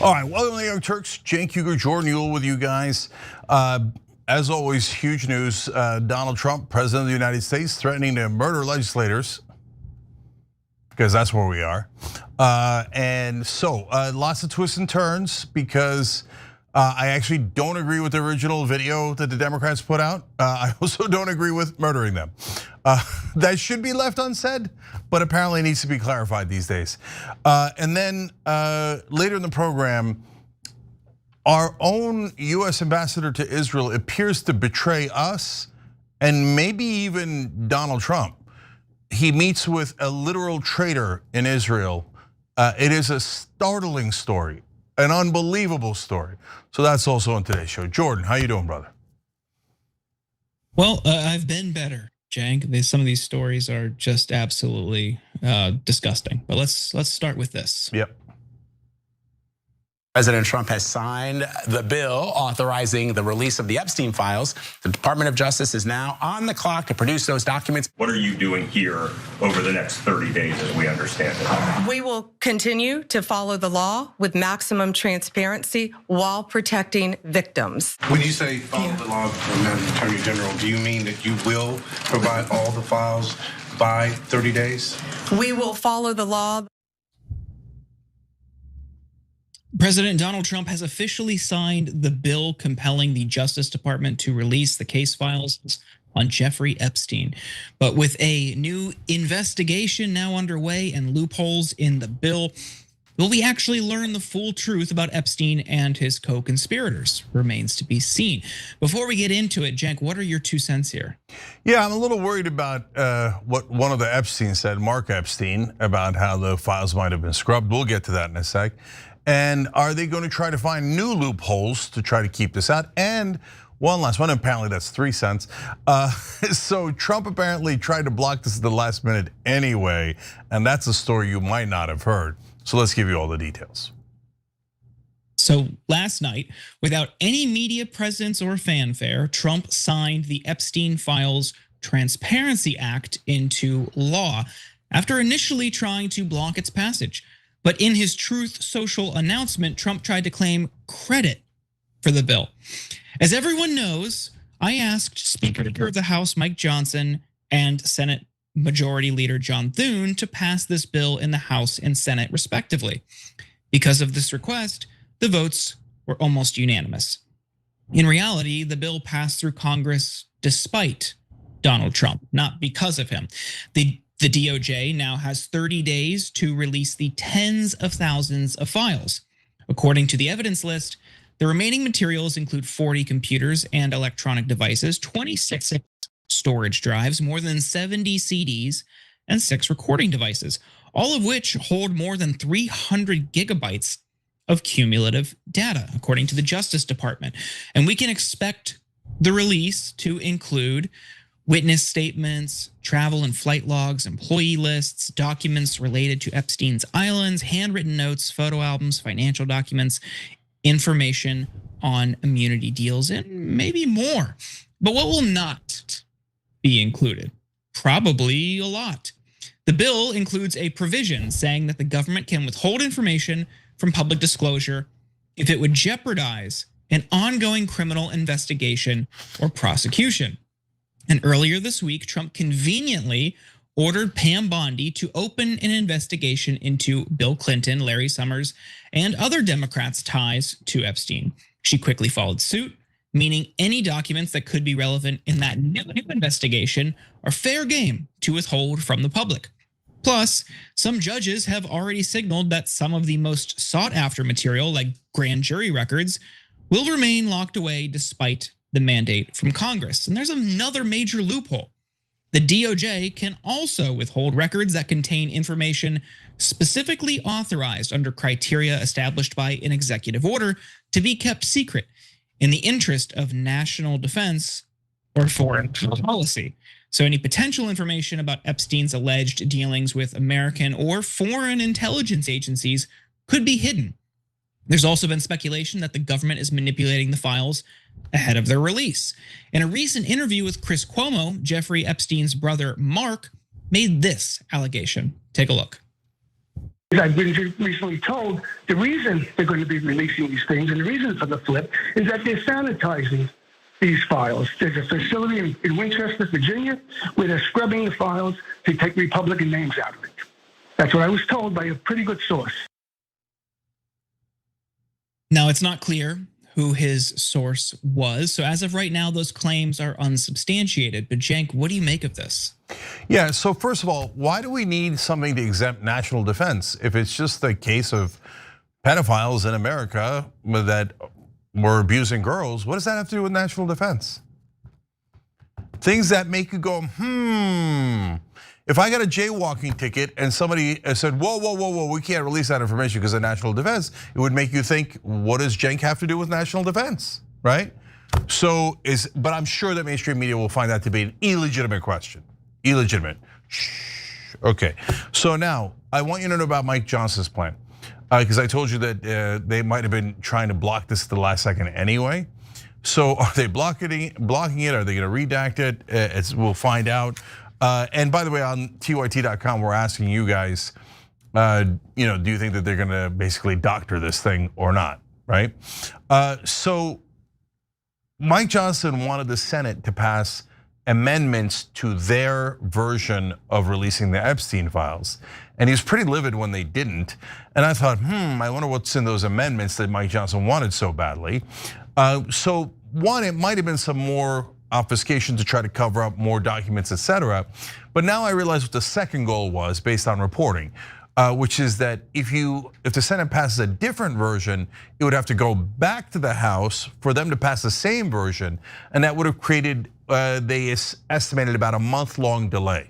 All right, welcome to the Young Turks. Cenk Uygur, Jordan Uhl with you guys. As always, huge news. Donald Trump, president of the United States, threatening to murder legislators, because that's where we are. And so lots of twists and turns, because I actually don't agree with the original video that the Democrats put out. I also don't agree with murdering them. That should be left unsaid, but apparently needs to be clarified these days. And then later in the program, our own US ambassador to Israel appears to betray us and maybe even Donald Trump. He meets with a literal traitor in Israel. It is a startling story, an unbelievable story. So that's also on today's show. Jordan, how you doing, brother? Well, I've been better, Cenk. Some of these stories are just absolutely disgusting. But let's start with this. Yep. President Trump has signed the bill authorizing the release of the Epstein files. The Department of Justice is now on the clock to produce those documents. What are you doing here over the next 30 days as we understand it? We will continue to follow the law with maximum transparency while protecting victims. When you say follow the law, Madam Attorney General, do you mean that you will provide all the files by 30 days? We will follow the law. President Donald Trump has officially signed the bill compelling the Justice Department to release the case files on Jeffrey Epstein. But with a new investigation now underway and loopholes in the bill, will we actually learn the full truth about Epstein and his co-conspirators? Remains to be seen. Before we get into it, Cenk, what are your 2 cents here? Yeah, I'm a little worried about what one of the Epstein said, Mark Epstein, about how the files might have been scrubbed. We'll get to that in a sec. And are they going to try to find new loopholes to try to keep this out? And one last one, apparently that's 3 cents. So Trump apparently tried to block this at the last minute anyway, and that's a story you might not have heard. So let's give you all the details. So last night, without any media presence or fanfare, Trump signed the Epstein Files Transparency Act into law after initially trying to block its passage. But in his Truth Social announcement, Trump tried to claim credit for the bill. As everyone knows, I asked Speaker of the House Mike Johnson and Senate Majority Leader John Thune to pass this bill in the House and Senate respectively. Because of this request, the votes were almost unanimous. In reality, the bill passed through Congress despite Donald Trump, not because of him. The DOJ now has 30 days to release the tens of thousands of files. According to the evidence list, the remaining materials include 40 computers and electronic devices, 26 storage drives, more than 70 CDs, and 6 recording devices, all of which hold more than 300 gigabytes of cumulative data, according to the Justice Department. And we can expect the release to include witness statements, travel and flight logs, employee lists, documents related to Epstein's islands, handwritten notes, photo albums, financial documents, information on immunity deals, and maybe more. But what will not be included? Probably a lot. The bill includes a provision saying that the government can withhold information from public disclosure if it would jeopardize an ongoing criminal investigation or prosecution. And earlier this week, Trump conveniently ordered Pam Bondi to open an investigation into Bill Clinton, Larry Summers, and other Democrats' ties to Epstein. She quickly followed suit, meaning any documents that could be relevant in that new investigation are fair game to withhold from the public. Plus, some judges have already signaled that some of the most sought after material, like grand jury records, will remain locked away despite the mandate from Congress. And there's another major loophole. The DOJ can also withhold records that contain information specifically authorized under criteria established by an executive order to be kept secret in the interest of national defense or foreign policy. So any potential information about Epstein's alleged dealings with American or foreign intelligence agencies could be hidden. There's also been speculation that the government is manipulating the files ahead of their release. In a recent interview with Chris Cuomo, Jeffrey Epstein's brother Mark made this allegation. Take a look. I've been recently told the reason they're going to be releasing these things and the reason for the flip is that they're sanitizing these files. There's a facility in Winchester, Virginia, where they're scrubbing the files to take Republican names out of it. That's what I was told by a pretty good source. Now, it's not clear who his source was. So as of right now, those claims are unsubstantiated. But Cenk, what do you make of this? Yeah, so first of all, why do we need something to exempt national defense? If it's just a case of pedophiles in America that were abusing girls, what does that have to do with national defense? Things that make you go, If I got a jaywalking ticket and somebody said, whoa, we can't release that information because of national defense, it would make you think, what does Cenk have to do with national defense, right? So but I'm sure that mainstream media will find that to be an illegitimate question. Illegitimate. Shh. Okay, so now I want you to know about Mike Johnson's plan. Because I told you that they might have been trying to block this at the last second anyway. So are they blocking it? Are they going to redact it? We'll find out. And by the way, on tyt.com, we're asking you guys, do you think that they're going to basically doctor this thing or not, right? So Mike Johnson wanted the Senate to pass amendments to their version of releasing the Epstein files. And he was pretty livid when they didn't. And I thought, I wonder what's in those amendments that Mike Johnson wanted so badly. So one, it might have been some more obfuscation to try to cover up more documents, etc. But now I realize what the second goal was based on reporting, which is that if the Senate passes a different version, it would have to go back to the House for them to pass the same version, and that would have created, they estimated about a month-long delay.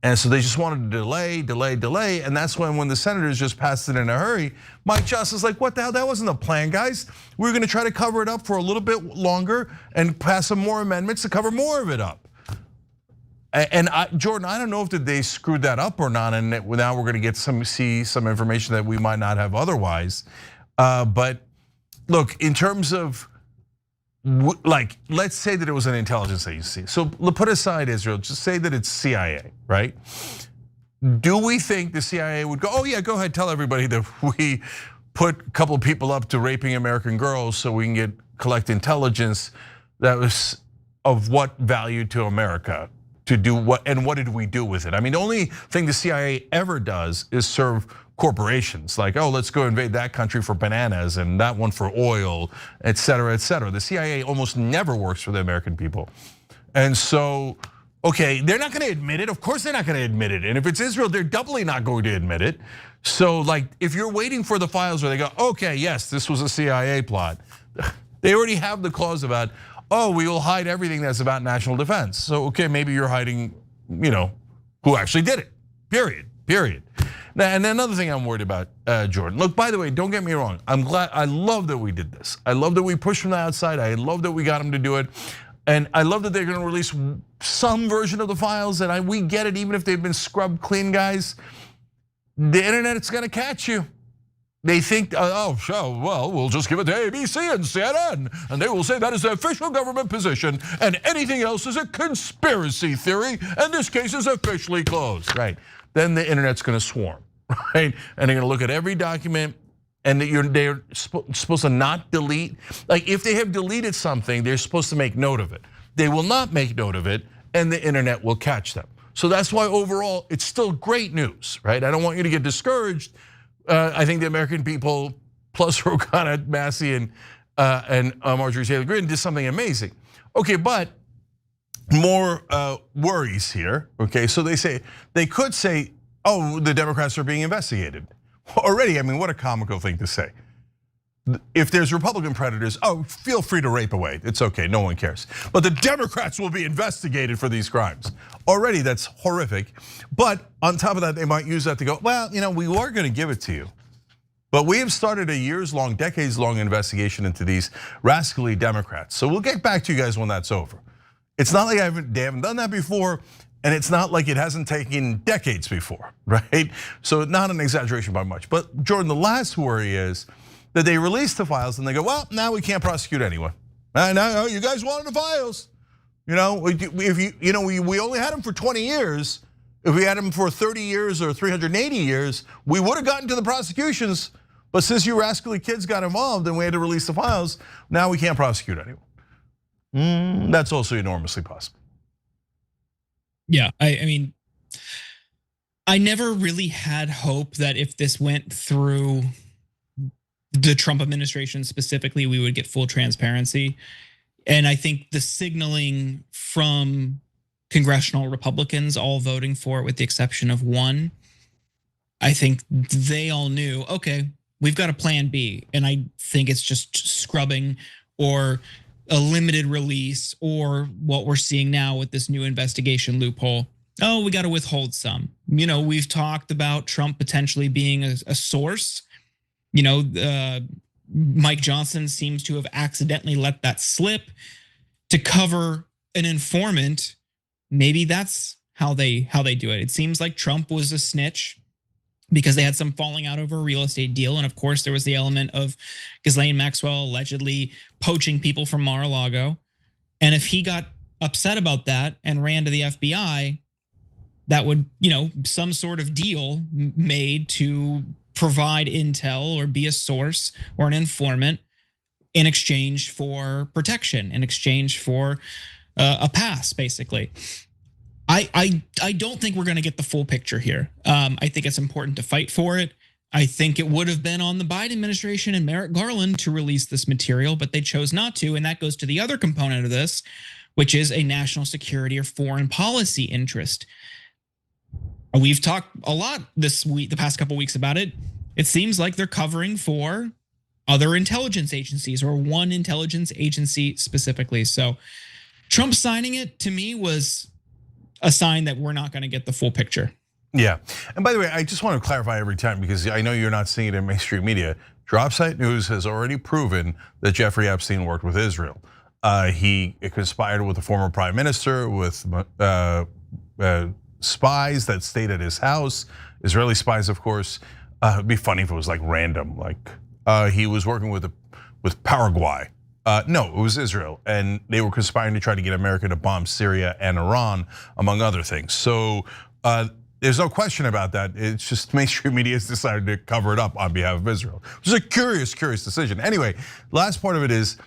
And so they just wanted to delay, and that's when the senators just passed it in a hurry, Mike Johnson's like, what the hell, that wasn't the plan, guys. We were gonna try to cover it up for a little bit longer and pass some more amendments to cover more of it up. And Jordan, I don't know if they screwed that up or not, and now we're gonna see some information that we might not have otherwise. But look, in terms of, like, let's say that it was an intelligence agency. So put aside Israel, just say that it's CIA, right? Do we think the CIA would go, oh yeah, go ahead, tell everybody that we put a couple of people up to raping American girls so we can collect intelligence that was of what value to America? To do what, and what did we do with it? I mean, the only thing the CIA ever does is serve corporations, like, oh, let's go invade that country for bananas and that one for oil, et cetera, et cetera. The CIA almost never works for the American people. And so, okay, they're not gonna admit it. Of course they're not gonna admit it. And if it's Israel, they're doubly not going to admit it. So like, if you're waiting for the files where they go, okay, yes, this was a CIA plot. They already have the clause about, oh, we will hide everything that's about national defense. So, okay, maybe you're hiding, who actually did it, period. Now, and another thing I'm worried about, Jordan. Look, by the way, don't get me wrong. I love that we did this. I love that we pushed from the outside. I love that we got them to do it. And I love that they're gonna release some version of the files, and we get it, even if they've been scrubbed clean, guys. The internet is gonna catch you. They think, oh, sure, well, we'll just give it to ABC and CNN, and they will say that is the official government position, and anything else is a conspiracy theory, and this case is officially closed, right? Then the internet's gonna swarm, right? And they're gonna look at every document, and they're supposed to not delete. Like, if they have deleted something, they're supposed to make note of it. They will not make note of it, and the internet will catch them. So that's why overall, it's still great news, right? I don't want you to get discouraged. I think the American people, plus Roxana Massey and Marjorie Taylor Greene, did something amazing. Okay, but more worries here. Okay, so they could say, oh, the Democrats are being investigated already. I mean, what a comical thing to say. If there's Republican predators, oh, feel free to rape away. It's okay, no one cares. But the Democrats will be investigated for these crimes. Already, that's horrific. But on top of that, they might use that to go, well, we are gonna give it to you. But we have started a years-long, decades-long investigation into these rascally Democrats. So we'll get back to you guys when that's over. It's not like they haven't done that before, and it's not like it hasn't taken decades before, right? So not an exaggeration by much. But Jordan, the last worry is that they release the files and they go, well, now we can't prosecute anyone. Now you guys wanted the files. If we only had them for 20 years, If we had him for 30 years or 380 years, we would have gotten to the prosecutions. But since you rascally kids got involved and we had to release the files, now we can't prosecute anyone. That's also enormously possible. Yeah, I mean, I never really had hope that if this went through the Trump administration specifically, we would get full transparency. And I think the signaling from congressional Republicans all voting for it with the exception of one, I think they all knew, okay, we've got a plan B. And I think it's just scrubbing or a limited release or what we're seeing now with this new investigation loophole. Oh, we got to withhold some. You know, we've talked about Trump potentially being a source. You know, Mike Johnson seems to have accidentally let that slip to cover an informant. Maybe that's how they do it. It seems like Trump was a snitch because they had some falling out over a real estate deal. And of course, there was the element of Ghislaine Maxwell allegedly poaching people from Mar-a-Lago. And if he got upset about that and ran to the FBI, that would, you know, some sort of deal made to provide intel or be a source or an informant in exchange for protection, in exchange for a pass, basically. I don't think we're going to get the full picture here. I think it's important to fight for it. I think it would have been on the Biden administration and Merrick Garland to release this material, but they chose not to. And that goes to the other component of this, which is a national security or foreign policy interest. We've talked a lot this week, the past couple of weeks about it. It seems like they're covering for other intelligence agencies or one intelligence agency specifically. So Trump signing it to me was a sign that we're not going to get the full picture. Yeah, and by the way, I just want to clarify every time because I know you're not seeing it in mainstream media. Dropsite News has already proven that Jeffrey Epstein worked with Israel. He conspired with the former prime minister, with spies that stayed at his house, Israeli spies, of course. It'd be funny if it was like random, like he was working with Paraguay. No, it was Israel, and they were conspiring to try to get America to bomb Syria and Iran, among other things. So there's no question about that. It's just mainstream media has decided to cover it up on behalf of Israel. It was a curious decision. Anyway, last part of it is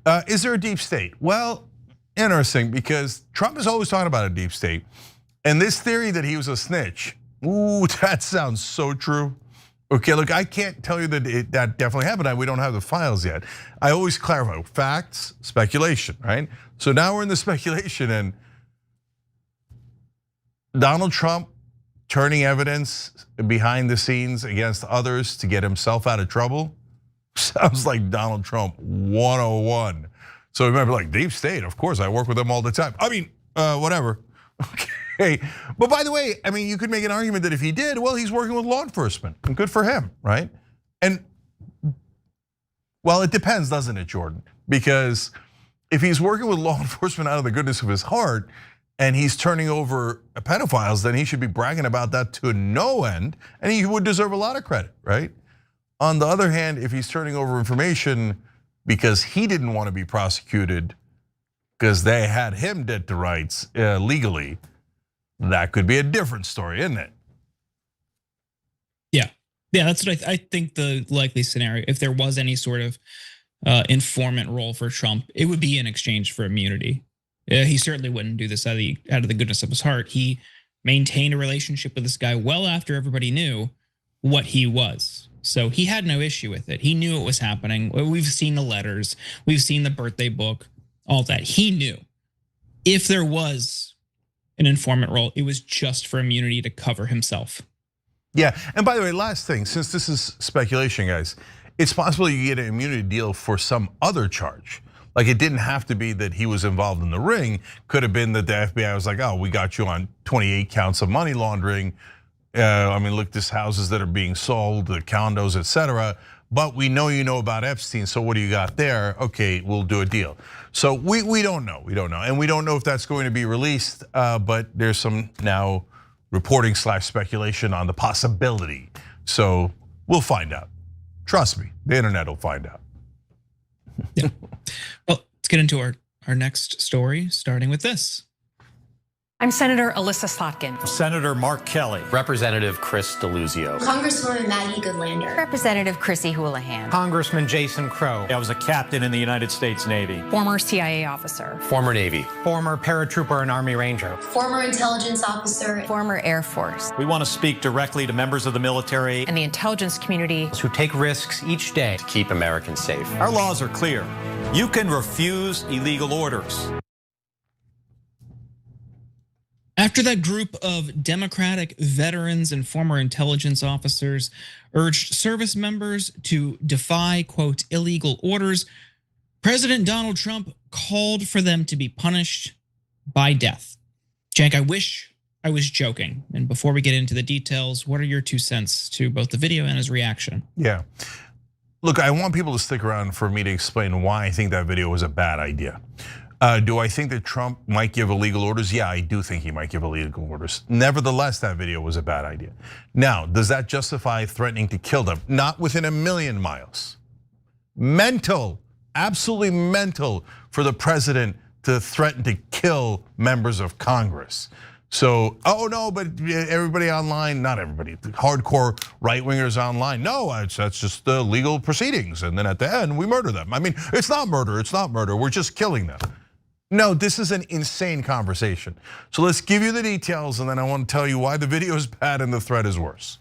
there a deep state? Well, interesting, because Trump is always talking about a deep state. And this theory that he was a snitch, ooh, that sounds so true. Okay, look, I can't tell you that that definitely happened. We don't have the files yet. I always clarify, facts, speculation, right? So now we're in the speculation and Donald Trump turning evidence behind the scenes against others to get himself out of trouble. Sounds like Donald Trump 101. So remember, like deep state, of course, I work with them all the time. I mean, whatever, okay. But by the way, I mean, you could make an argument that if he did, well, he's working with law enforcement and good for him, right? And well, it depends, doesn't it, Jordan? Because if he's working with law enforcement out of the goodness of his heart and he's turning over pedophiles, then he should be bragging about that to no end and he would deserve a lot of credit, right? On the other hand, if he's turning over information because he didn't want to be prosecuted because they had him dead to rights legally, that could be a different story, isn't it? Yeah, that's what I think the likely scenario. If there was any sort of informant role for Trump, it would be in exchange for immunity. He certainly wouldn't do this out of the goodness of his heart. He maintained a relationship with this guy well after everybody knew what he was. So he had no issue with it. He knew it was happening. We've seen the letters, we've seen the birthday book, all that. He knew if there was an informant role, it was just for immunity to cover himself. Yeah, and by the way, last thing, since this is speculation, guys, it's possible you get an immunity deal for some other charge. Like it didn't have to be that he was involved in the ring. Could have been that the FBI was like, oh, we got you on 28 counts of money laundering. I mean, look, there's houses that are being sold, the condos, etc. But we know you know about Epstein, so what do you got there? Okay, we'll do a deal. So we don't know, and we don't know if that's going to be released. But there's some now reporting / speculation on the possibility. So we'll find out. Trust me, the internet will find out. Yeah. Well, let's get into our next story, starting with this. I'm Senator Alyssa Slotkin. Senator Mark Kelly. Representative Chris DeLuzio. Congresswoman Maggie Goodlander. Representative Chrissy Houlihan. Congressman Jason Crow. I was a captain in the United States Navy. Former CIA officer. Former Navy. Former paratrooper and Army Ranger. Former intelligence officer. Former Air Force. We want to speak directly to members of the military and the intelligence community who take risks each day to keep Americans safe. Our laws are clear. You can refuse illegal orders. After that group of Democratic veterans and former intelligence officers urged service members to defy, quote, illegal orders, President Donald Trump called for them to be punished by death. Cenk, I wish I was joking. And before we get into the details, what are your 2 cents to both the video and his reaction? Yeah. Look, I want people to stick around for me to explain why I think that video was a bad idea. Do I think that Trump might give illegal orders? Yeah, I do think he might give illegal orders. Nevertheless, that video was a bad idea. Now, does that justify threatening to kill them? Not within a million miles. Mental, absolutely mental for the president to threaten to kill members of Congress. So, oh no, but everybody online, not everybody, hardcore right-wingers online, no, that's just the legal proceedings. And then at the end, we murder them. I mean, it's not murder, we're just killing them. No, this is an insane conversation. So let's give you the details and then I want to tell you why the video is bad and the threat is worse.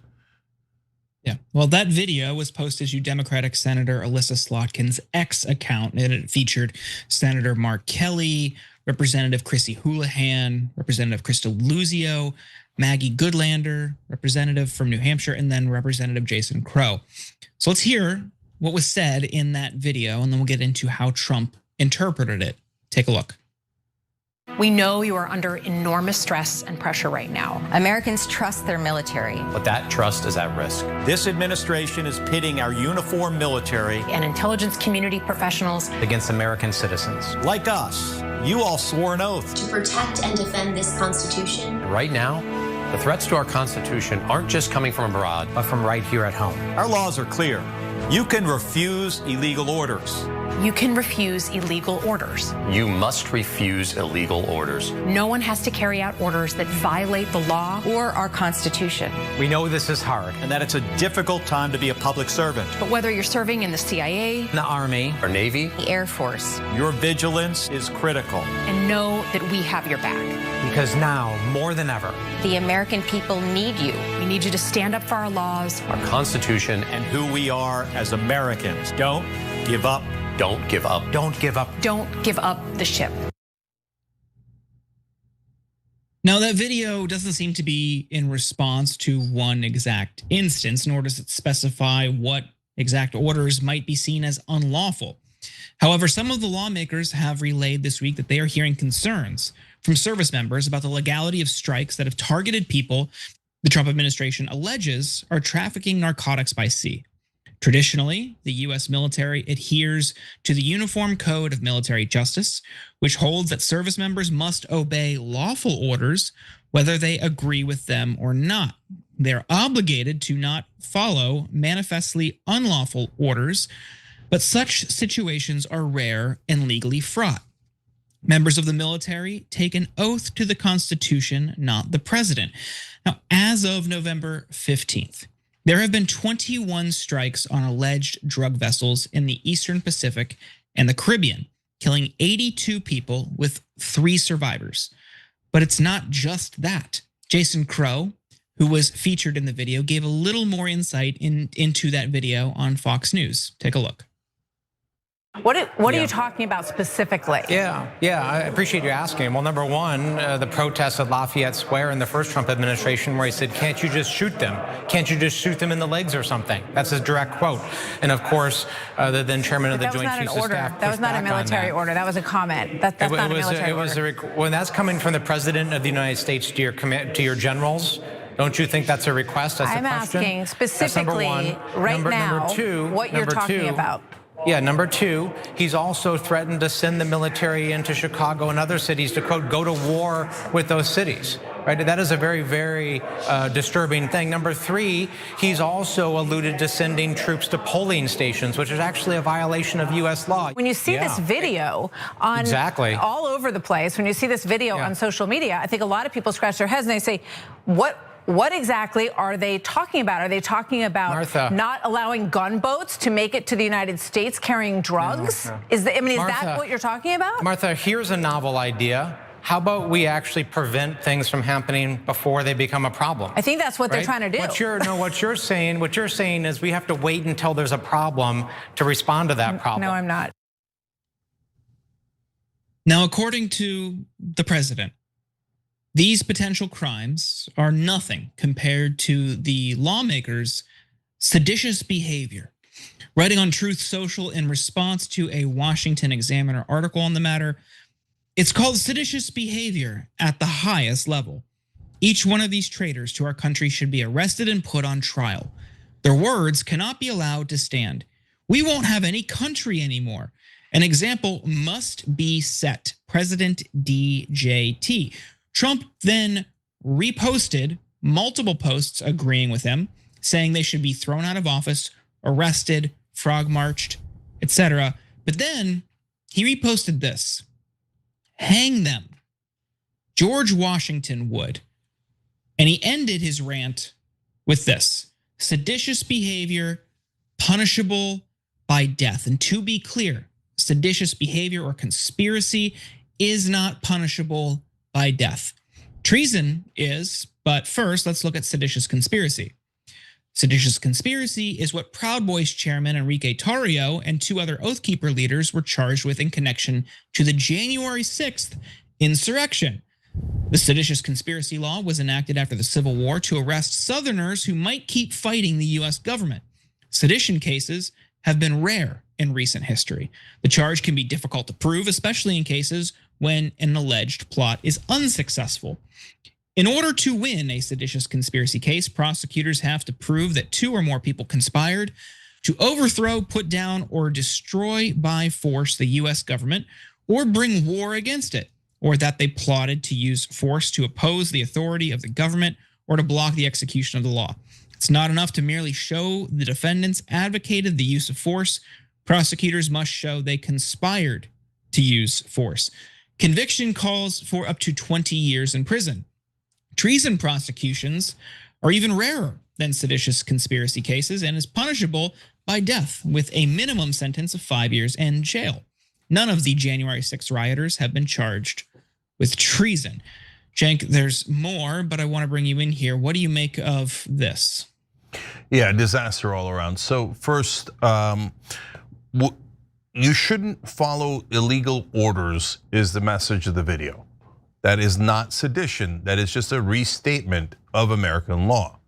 Yeah, well, that video was posted to Democratic Senator Alyssa Slotkin's X account, and it featured Senator Mark Kelly, Representative Chrissy Houlihan, Representative Chris DeLuzio, Maggie Goodlander, representative from New Hampshire, and then Representative Jason Crow. So let's hear what was said in that video, and then we'll get into how Trump interpreted it. Take a look. We know you are under enormous stress and pressure right now. Americans trust their military. But that trust is at risk. This administration is pitting our uniformed military and intelligence community professionals against American citizens. Like us. You all swore an oath to protect and defend this Constitution. Right now, the threats to our Constitution aren't just coming from abroad, but from right here at home. Our laws are clear. You can refuse illegal orders. You can refuse illegal orders. You must refuse illegal orders. No one has to carry out orders that violate the law or our Constitution. We know this is hard and that it's a difficult time to be a public servant. But whether you're serving in the CIA, the Army, or Navy, the Air Force, your vigilance is critical. And know that we have your back. Because now, more than ever, the American people need you. We need you to stand up for our laws, our Constitution, and who we are as Americans. Don't give up. Don't give up. Don't give up. Don't give up the ship. Now, that video doesn't seem to be in response to one exact instance, nor does it specify what exact orders might be seen as unlawful. However, some of the lawmakers have relayed this week that they are hearing concerns from service members about the legality of strikes that have targeted people the Trump administration alleges are trafficking narcotics by sea. Traditionally, the US military adheres to the Uniform Code of Military Justice, which holds that service members must obey lawful orders, whether they agree with them or not. They're obligated to not follow manifestly unlawful orders, but such situations are rare and legally fraught. Members of the military take an oath to the Constitution, not the president. Now, as of November 15th, there have been 21 strikes on alleged drug vessels in the Eastern Pacific and the Caribbean, killing 82 people with 3 survivors. But it's not just that. Jason Crow, who was featured in the video, gave a little more insight into that video on Fox News. Take a look. What are you talking about specifically? Yeah, I appreciate you asking. Well, number one, the protests at Lafayette Square in the first Trump administration where he said, can't you just shoot them? Can't you just shoot them in the legs or something? That's his direct quote. And of course, the then chairman of the Joint Chiefs of Staff. That was not a military order. That was a comment. That's not a military order. When that's coming from the president of the United States to your generals, don't you think that's a request? That's I'm a question? asking specifically right now what you're talking about. Yeah, number 2, he's also threatened to send the military into Chicago and other cities to, quote, go to war with those cities. right? That is a very, very disturbing thing. Number three, he's also alluded to sending troops to polling stations, which is actually a violation of U.S. law. When you see this video on all over the place, when you see this video on social media, I think a lot of people scratch their heads and they say, what exactly are they talking about? Are they talking about Martha, not allowing gunboats to make it to the United States carrying drugs? No. Is that Martha, what you're talking about? Martha, here's a novel idea. How about we actually prevent things from happening before they become a problem? I think that's what they're trying to do. What you're saying is we have to wait until there's a problem to respond to that problem. No, I'm not. Now, according to the president, these potential crimes are nothing compared to the lawmakers' seditious behavior. Writing on Truth Social in response to a Washington Examiner article on the matter, it's called seditious behavior at the highest level. Each one of these traitors to our country should be arrested and put on trial. Their words cannot be allowed to stand. We won't have any country anymore. An example must be set. President DJT. Trump then reposted multiple posts agreeing with him, saying they should be thrown out of office, arrested, frog marched, etc. But then he reposted this. Hang them. George Washington would. And he ended his rant with this. Seditious behavior punishable by death. And to be clear, seditious behavior or conspiracy is not punishable by death. Treason is, but first let's look at seditious conspiracy. Seditious conspiracy is what Proud Boys chairman Enrique Tarrio and two other Oath Keeper leaders were charged with in connection to the January 6th insurrection. The seditious conspiracy law was enacted after the Civil War to arrest Southerners who might keep fighting the US government. Sedition cases have been rare in recent history. The charge can be difficult to prove, especially in cases when an alleged plot is unsuccessful. In order to win a seditious conspiracy case, prosecutors have to prove that two or more people conspired to overthrow, put down, or destroy by force the US government or bring war against it, or that they plotted to use force to oppose the authority of the government or to block the execution of the law. It's not enough to merely show the defendants advocated the use of force. Prosecutors must show they conspired to use force. Conviction calls for up to 20 years in prison. Treason prosecutions are even rarer than seditious conspiracy cases and is punishable by death with a minimum sentence of 5 years in jail. None of the January 6th rioters have been charged with treason. Cenk, there's more, but I want to bring you in here. What do you make of this? Yeah, disaster all around. So first, you shouldn't follow illegal orders is the message of the video. That is not sedition. That is just a restatement of American law.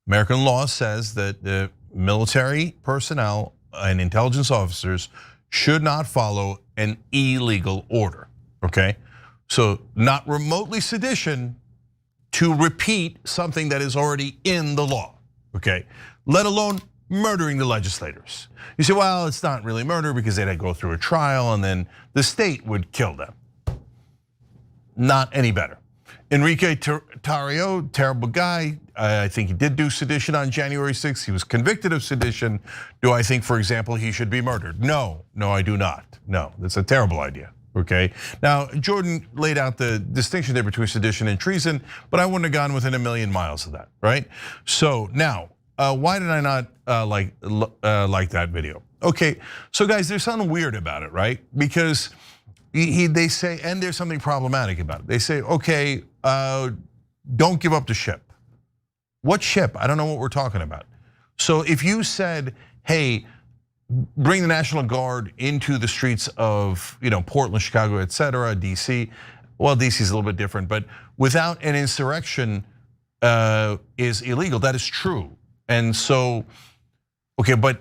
American law says that the military personnel and intelligence officers should not follow an illegal order, okay? So not remotely sedition to repeat something that is already in the law, okay? Let alone murdering the legislators. You say, well, it's not really murder because they'd go through a trial and then the state would kill them. Not any better. Enrique Tarrio, terrible guy. I think he did do sedition on January 6th. He was convicted of sedition. Do I think, for example, he should be murdered? No, I do not. No, that's a terrible idea, okay? Now, Jordan laid out the distinction there between sedition and treason, but I wouldn't have gone within a million miles of that, right? So now, why did I not like that video? Okay, so guys, there's something weird about it, right? Because they say, and there's something problematic about it. They say, okay, don't give up the ship. What ship? I don't know what we're talking about. So if you said, hey, bring the National Guard into the streets of Portland, Chicago, etc., DC. Well, DC is a little bit different, but without an insurrection is illegal. That is true. And so, okay, but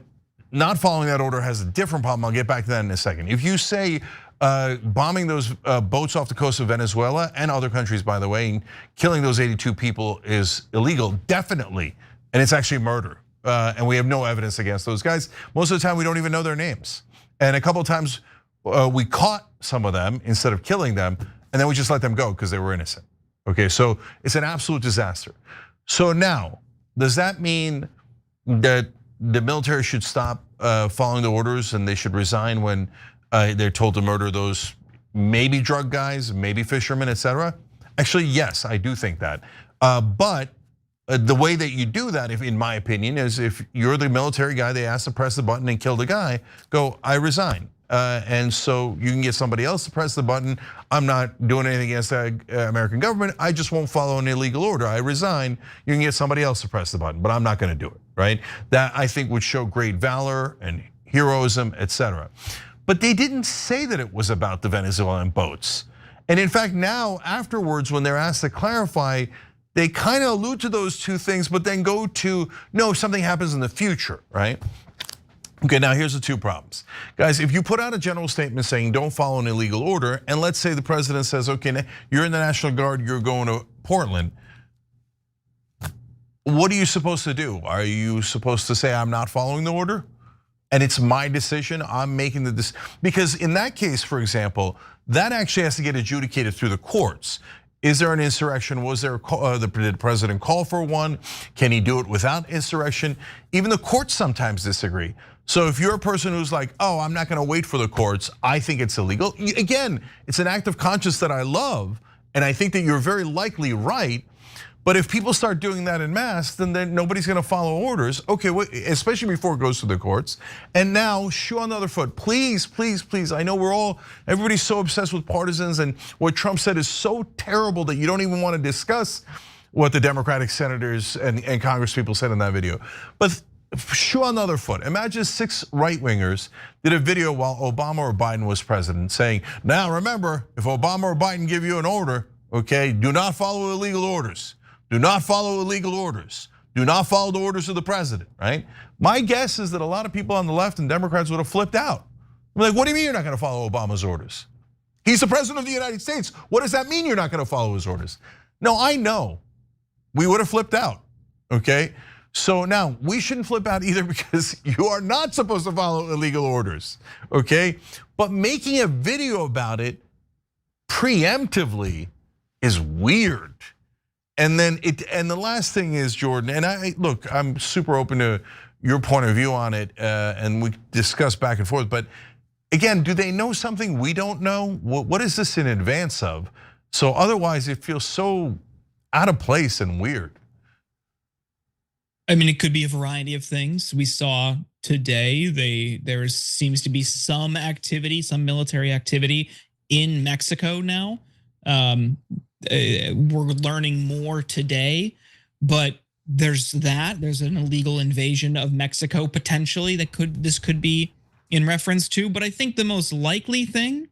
not following that order has a different problem. I'll get back to that in a second. If you say bombing those boats off the coast of Venezuela and other countries, by the way, and killing those 82 people is illegal, definitely, and it's actually murder. And we have no evidence against those guys. Most of the time, we don't even know their names. And a couple of times, we caught some of them instead of killing them, and then we just let them go because they were innocent. Okay, so it's an absolute disaster. So now, does that mean that the military should stop following the orders and they should resign when they're told to murder those maybe drug guys, maybe fishermen, etc.? Actually, yes, I do think that. But the way that you do that, in my opinion, is if you're the military guy, they ask to press the button and kill the guy, go, I resign. And so you can get somebody else to press the button. I'm not doing anything against the American government. I just won't follow an illegal order. I resign. You can get somebody else to press the button, but I'm not gonna do it, right? That I think would show great valor and heroism, etc. But they didn't say that it was about the Venezuelan boats. And in fact, now afterwards, when they're asked to clarify, they kind of allude to those two things, but then go to, no, something happens in the future, right? Okay, now here's the two problems. Guys, if you put out a general statement saying don't follow an illegal order, and let's say the president says, okay, you're in the National Guard, you're going to Portland, what are you supposed to do? Are you supposed to say I'm not following the order? And it's my decision, I'm making the decision. Because in that case, for example, that actually has to get adjudicated through the courts. Is there an insurrection? Was there did the president call for one? Can he do it without insurrection? Even the courts sometimes disagree. So if you're a person who's like, oh, I'm not gonna wait for the courts, I think it's illegal. Again, it's an act of conscience that I love, and I think that you're very likely right. But if people start doing that en masse, then nobody's gonna follow orders. Okay, especially before it goes to the courts. And now, shoe on the other foot. Please, please, please. I know everybody's so obsessed with partisans, and what Trump said is so terrible that you don't even want to discuss what the Democratic senators and Congress people said in that video. But shoe on the other foot. Imagine 6 right-wingers did a video while Obama or Biden was president saying, now remember, if Obama or Biden give you an order, okay, do not follow illegal orders. Do not follow illegal orders. Do not follow the orders of the president, right? My guess is that a lot of people on the left and Democrats would have flipped out. Like, what do you mean you're not gonna follow Obama's orders? He's the president of the United States. What does that mean you're not gonna follow his orders? No, I know. We would have flipped out, okay? So now, we shouldn't flip out either because you are not supposed to follow illegal orders, okay? But making a video about it preemptively is weird. And then the last thing is, Jordan, and look, I'm super open to your point of view on it, and we discuss back and forth. But again, do they know something we don't know? What is this in advance of? So otherwise, it feels so out of place and weird. I mean, it could be a variety of things. We saw today there seems to be some activity, some military activity in Mexico now. We're learning more today, but there's an illegal invasion of Mexico potentially that this could be in reference to. But I think the most likely thing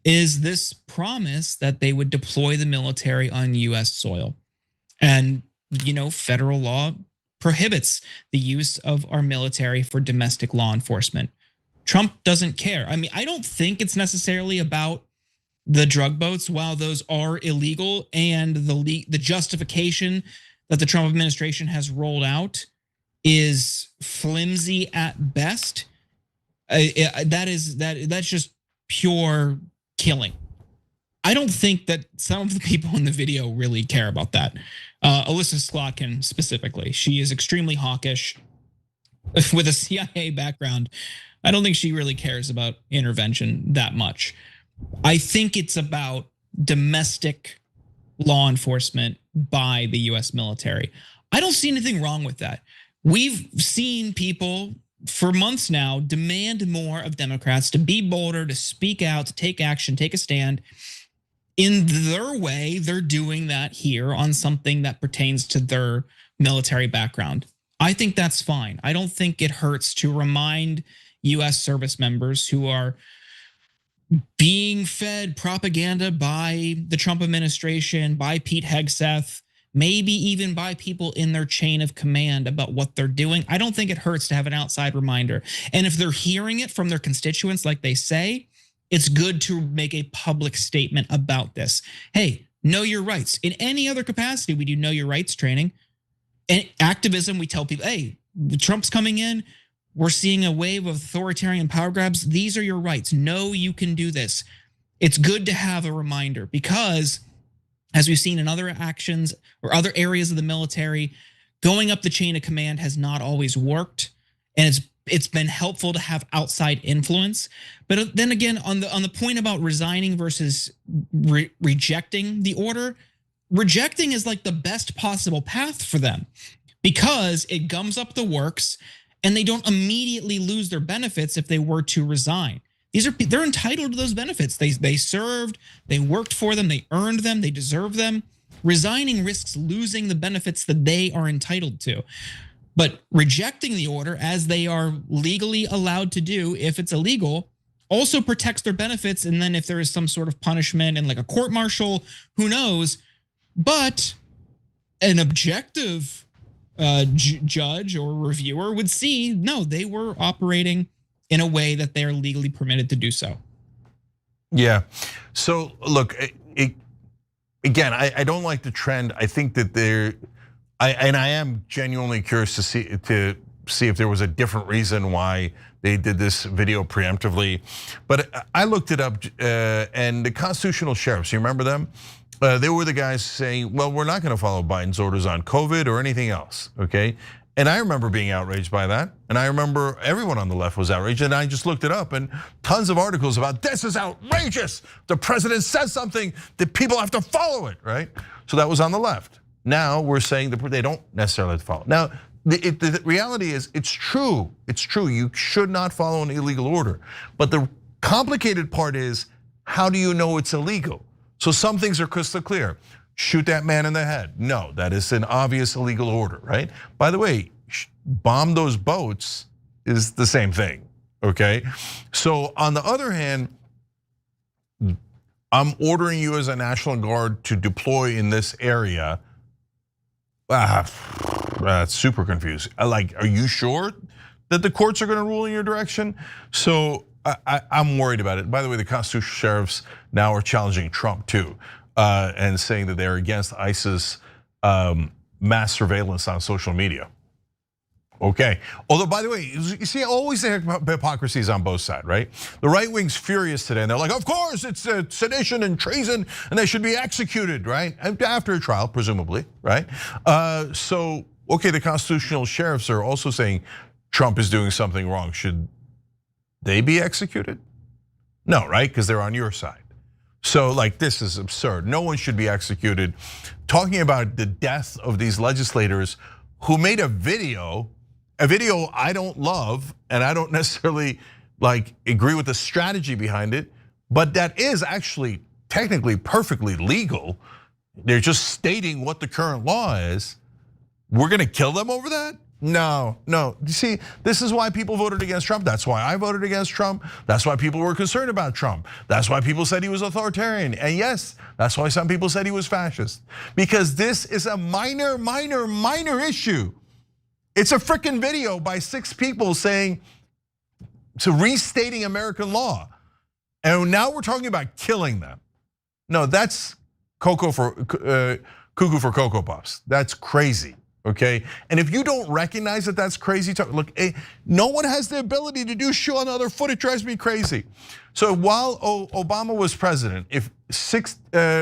is this promise that they would deploy the military on US soil. And federal law prohibits the use of our military for domestic law enforcement. Trump doesn't care. I mean, I don't think it's necessarily about the drug boats, while those are illegal, and the justification that the Trump administration has rolled out is flimsy at best. That's just pure killing. I don't think that some of the people in the video really care about that. Alyssa Slotkin specifically, she is extremely hawkish with a CIA background. I don't think she really cares about intervention that much. I think it's about domestic law enforcement by the US military. I don't see anything wrong with that. We've seen people for months now demand more of Democrats to be bolder, to speak out, to take action, take a stand. In their way, they're doing that here on something that pertains to their military background. I think that's fine. I don't think it hurts to remind US service members who are being fed propaganda by the Trump administration, by Pete Hegseth, maybe even by people in their chain of command about what they're doing. I don't think it hurts to have an outside reminder. And if they're hearing it from their constituents like they say, it's good to make a public statement about this. Hey, know your rights. In any other capacity, we do know your rights training. And activism, we tell people, hey, Trump's coming in. We're seeing a wave of authoritarian power grabs. These are your rights. Know you can do this. It's good to have a reminder because as we've seen in other actions or other areas of the military, going up the chain of command has not always worked, and it's been helpful to have outside influence. But then again, on the point about resigning versus rejecting the order, rejecting is like the best possible path for them because it gums up the works, and they don't immediately lose their benefits if they were to resign. They're entitled to those benefits. They served, they worked for them, they earned them, they deserve them. Resigning risks losing the benefits that they are entitled to. But rejecting the order, as they are legally allowed to do if it's illegal, also protects their benefits. And then if there is some sort of punishment and like a court-martial, who knows? But an objective judge or reviewer would see, no, they were operating in a way that they're legally permitted to do so. Yeah. So look, again, I don't like the trend. I think that I am genuinely curious to see if there was a different reason why they did this video preemptively. But I looked it up, and the constitutional sheriffs, you remember them? They were the guys saying, well, we're not gonna follow Biden's orders on COVID or anything else, okay? And I remember being outraged by that. And I remember everyone on the left was outraged. And I just looked it up, and tons of articles about this is outrageous. The president says something that people have to follow it, right? So that was on the left. Now we're saying that they don't necessarily have to follow. Now, the reality is it's true. It's true, you should not follow an illegal order. But the complicated part is, how do you know it's illegal? So some things are crystal clear. Shoot that man in the head. No, that is an obvious illegal order, right? By the way, bomb those boats is the same thing, okay? So on the other hand, I'm ordering you as a National Guard to deploy in this area. That's super confused. Like, are you sure that the courts are gonna rule in your direction? So I'm worried about it. By the way, the constitutional sheriffs now are challenging Trump too. And saying that they're against ISIS mass surveillance on social media. Okay, although by the way, you see always the hypocrisies on both sides, right? The right wing's furious today and they're like, of course it's sedition and treason and they should be executed, right? After a trial, presumably, right? So, okay, the constitutional sheriffs are also saying Trump is doing something wrong. Should they be executed? No, right, because they're on your side. So like, this is absurd. No one should be executed. Talking about the death of these legislators who made a video I don't love, and I don't necessarily like agree with the strategy behind it, but that is actually technically perfectly legal. They're just stating what the current law is. We're gonna kill them over that? No. You see, this is why people voted against Trump. That's why I voted against Trump. That's why people were concerned about Trump. That's why people said he was authoritarian. And yes, that's why some people said he was fascist. Because this is a minor issue. It's a freaking video by 6 people saying, to restating American law. And now we're talking about killing them. No, that's cuckoo for Cocoa Puffs. That's crazy. Okay, and if you don't recognize that that's crazy, look, no one has the ability to do shoe on the other foot. It drives me crazy. So while Obama was president, if 6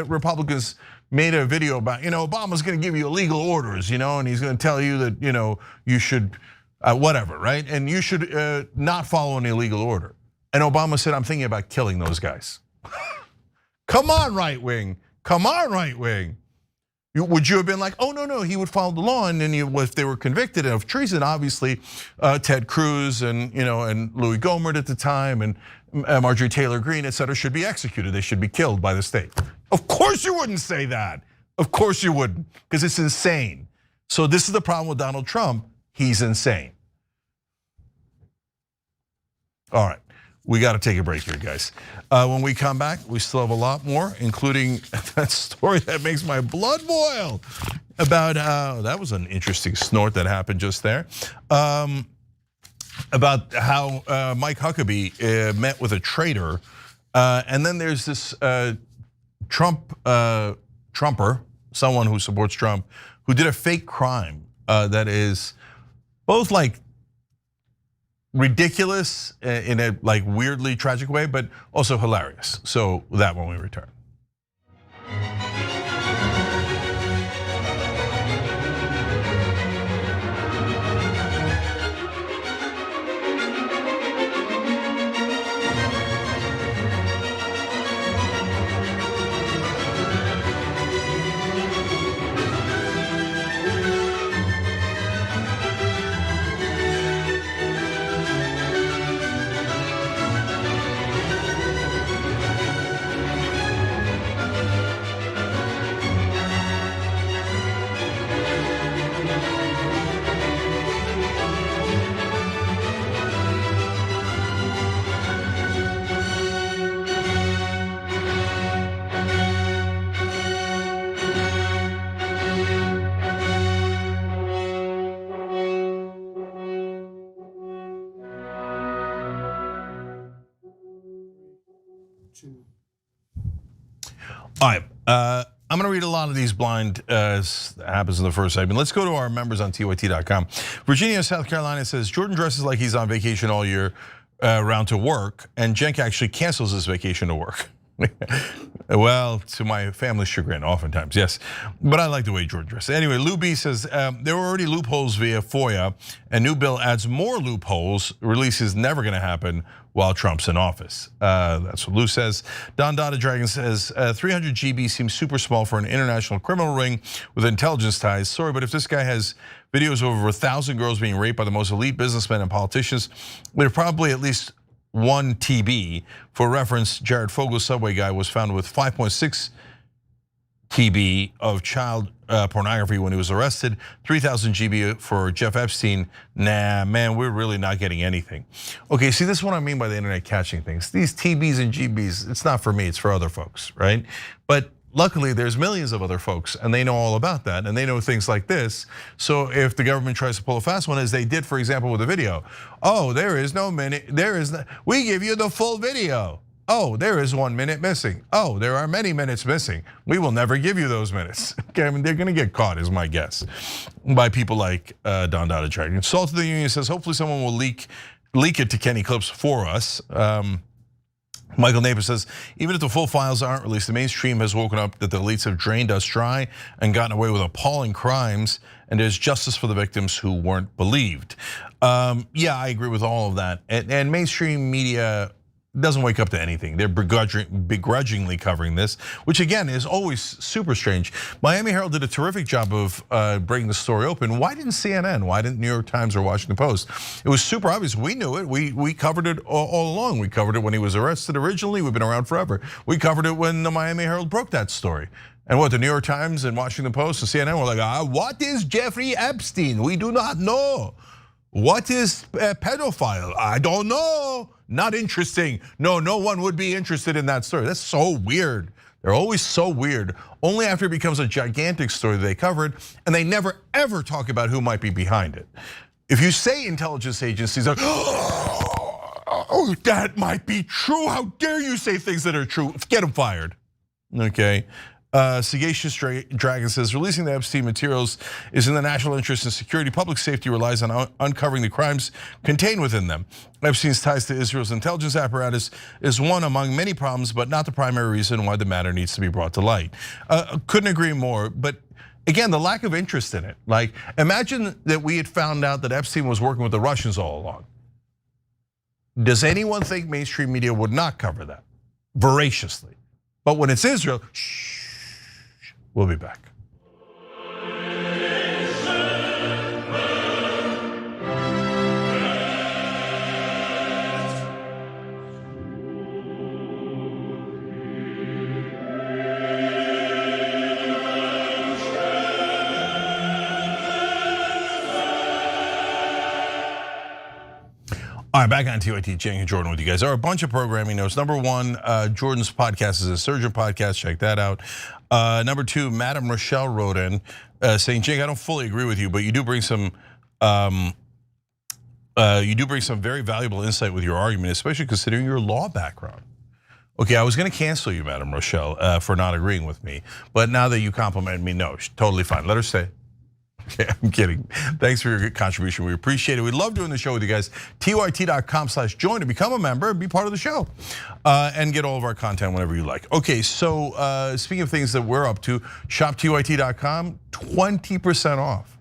Republicans made a video about, Obama's gonna give you illegal orders, and he's gonna tell you that, you should, whatever, right? And you should not follow an illegal order. And Obama said, I'm thinking about killing those guys. Come on, right wing, come on, right wing. Would you have been like, oh no, he would follow the law, and then if they were convicted of treason, obviously Ted Cruz and and Louis Gohmert at the time and Marjorie Taylor Greene, et cetera, should be executed. They should be killed by the state. Of course you wouldn't say that. Of course you wouldn't, because it's insane. So this is the problem with Donald Trump. He's insane. All right. We got to take a break here, guys. When we come back, we still have a lot more, including that story that makes my blood boil about, that was an interesting snort that happened just there, about how Mike Huckabee met with a traitor. And then there's this Trumper, someone who supports Trump, who did a fake crime that is both like ridiculous in a like weirdly tragic way, but also hilarious. So that when we return. All right, I'm going to read a lot of these blind as happens in the first segment. Let's go to our members on tyt.com. Virginia, South Carolina says Jordan dresses like he's on vacation all year round to work, and Cenk actually cancels his vacation to work. Well, to my family's chagrin, oftentimes, yes. But I like the way Jordan dresses. Anyway, Lou B says, there were already loopholes via FOIA. A new bill adds more loopholes. Release is never gonna happen while Trump's in office. That's what Lou says. Don Dada Dragon says, 300 GB seems super small for an international criminal ring with intelligence ties. Sorry, but if this guy has videos of over 1,000 girls being raped by the most elite businessmen and politicians, there's probably at least one TB. For reference, Jared Fogel's Subway guy was found with 5.6 TB of child pornography when he was arrested. 3,000 GB for Jeff Epstein. Nah, man, we're really not getting anything. Okay, see, this is what I mean by the internet catching things. These TBs and GBs, it's not for me, it's for other folks, right? But luckily, there's millions of other folks, and they know all about that, and they know things like this. So if the government tries to pull a fast one, as they did, for example, with the video, oh, there is no minute, we give you the full video. Oh, there is 1 minute missing. Oh, there are many minutes missing. We will never give you those minutes. Okay, I mean, they're gonna get caught, is my guess, by people like Don Dada Dragon. Salt of the Union says, hopefully someone will leak it to Kenny Clips for us. Michael Napier says, even if the full files aren't released, the mainstream has woken up that the elites have drained us dry and gotten away with appalling crimes, and there's justice for the victims who weren't believed. Yeah, I agree with all of that. And mainstream media doesn't wake up to anything. They're begrudgingly covering this, which again is always super strange. Miami Herald did a terrific job of breaking the story open. Why didn't CNN? Why didn't New York Times or Washington Post? It was super obvious. We knew it. We covered it all along. We covered it when he was arrested originally. We've been around forever. We covered it when the Miami Herald broke that story. And what, the New York Times and Washington Post and CNN were like, what is Jeffrey Epstein? We do not know. What is a pedophile? I don't know. Not interesting. No one would be interested in that story. That's so weird. They're always so weird. Only after it becomes a gigantic story they cover it, and they never ever talk about who might be behind it. If you say intelligence agencies are, oh, that might be true. How dare you say things that are true? Get them fired. Okay. Sagacious Dragon says, releasing the Epstein materials is in the national interest and security. Public safety relies on uncovering the crimes contained within them. Epstein's ties to Israel's intelligence apparatus is one among many problems, but not the primary reason why the matter needs to be brought to light. Couldn't agree more, but again, the lack of interest in it. Like, imagine that we had found out that Epstein was working with the Russians all along. Does anyone think mainstream media would not cover that voraciously? But when it's Israel, shh. We'll be back. All right, back on TYT, Cenk and Jordan with you guys. There are a bunch of programming notes. Number one, Jordan's podcast is a surgeon podcast. Check that out. Number two, Madam Rochelle wrote in saying, Cenk, I don't fully agree with you, but you do bring some very valuable insight with your argument, especially considering your law background. Okay, I was going to cancel you, Madam Rochelle, for not agreeing with me, but now that you complimented me, no, totally fine. Let her stay. Okay, I'm kidding. Thanks for your contribution. We appreciate it. We love doing the show with you guys. tyt.com/join to become a member and be part of the show, and get all of our content whenever you like. Okay, so speaking of things that we're up to, shop tyt.com, 20% off.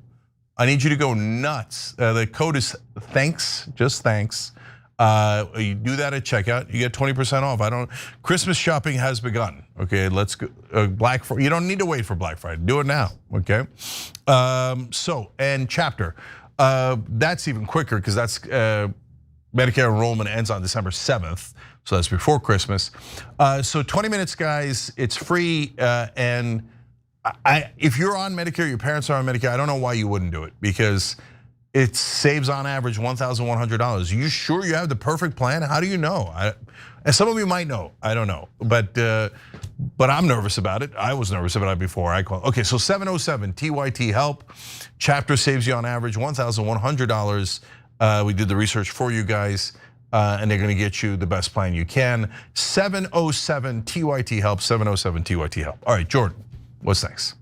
I need you to go nuts. The code is thanks, just thanks. You do that at checkout, you get 20% off. Christmas shopping has begun. Okay, let's go. Black Friday, you don't need to wait for Black Friday. Do it now. Okay. And chapter, that's even quicker because that's Medicare enrollment ends on December 7th, so that's before Christmas. So 20 minutes, guys. It's free, and if you're on Medicare, your parents are on Medicare. I don't know why you wouldn't do it because it saves on average $1,100. You sure you have the perfect plan? How do you know? And some of you might know, I don't know, but I'm nervous about it. I was nervous about it before I called. Okay, so 707 TYT help. Chapter saves you on average $1,100. We did the research for you guys. and they're gonna get you the best plan you can. 707 TYT help, 707 TYT help. All right, Jordan, what's next?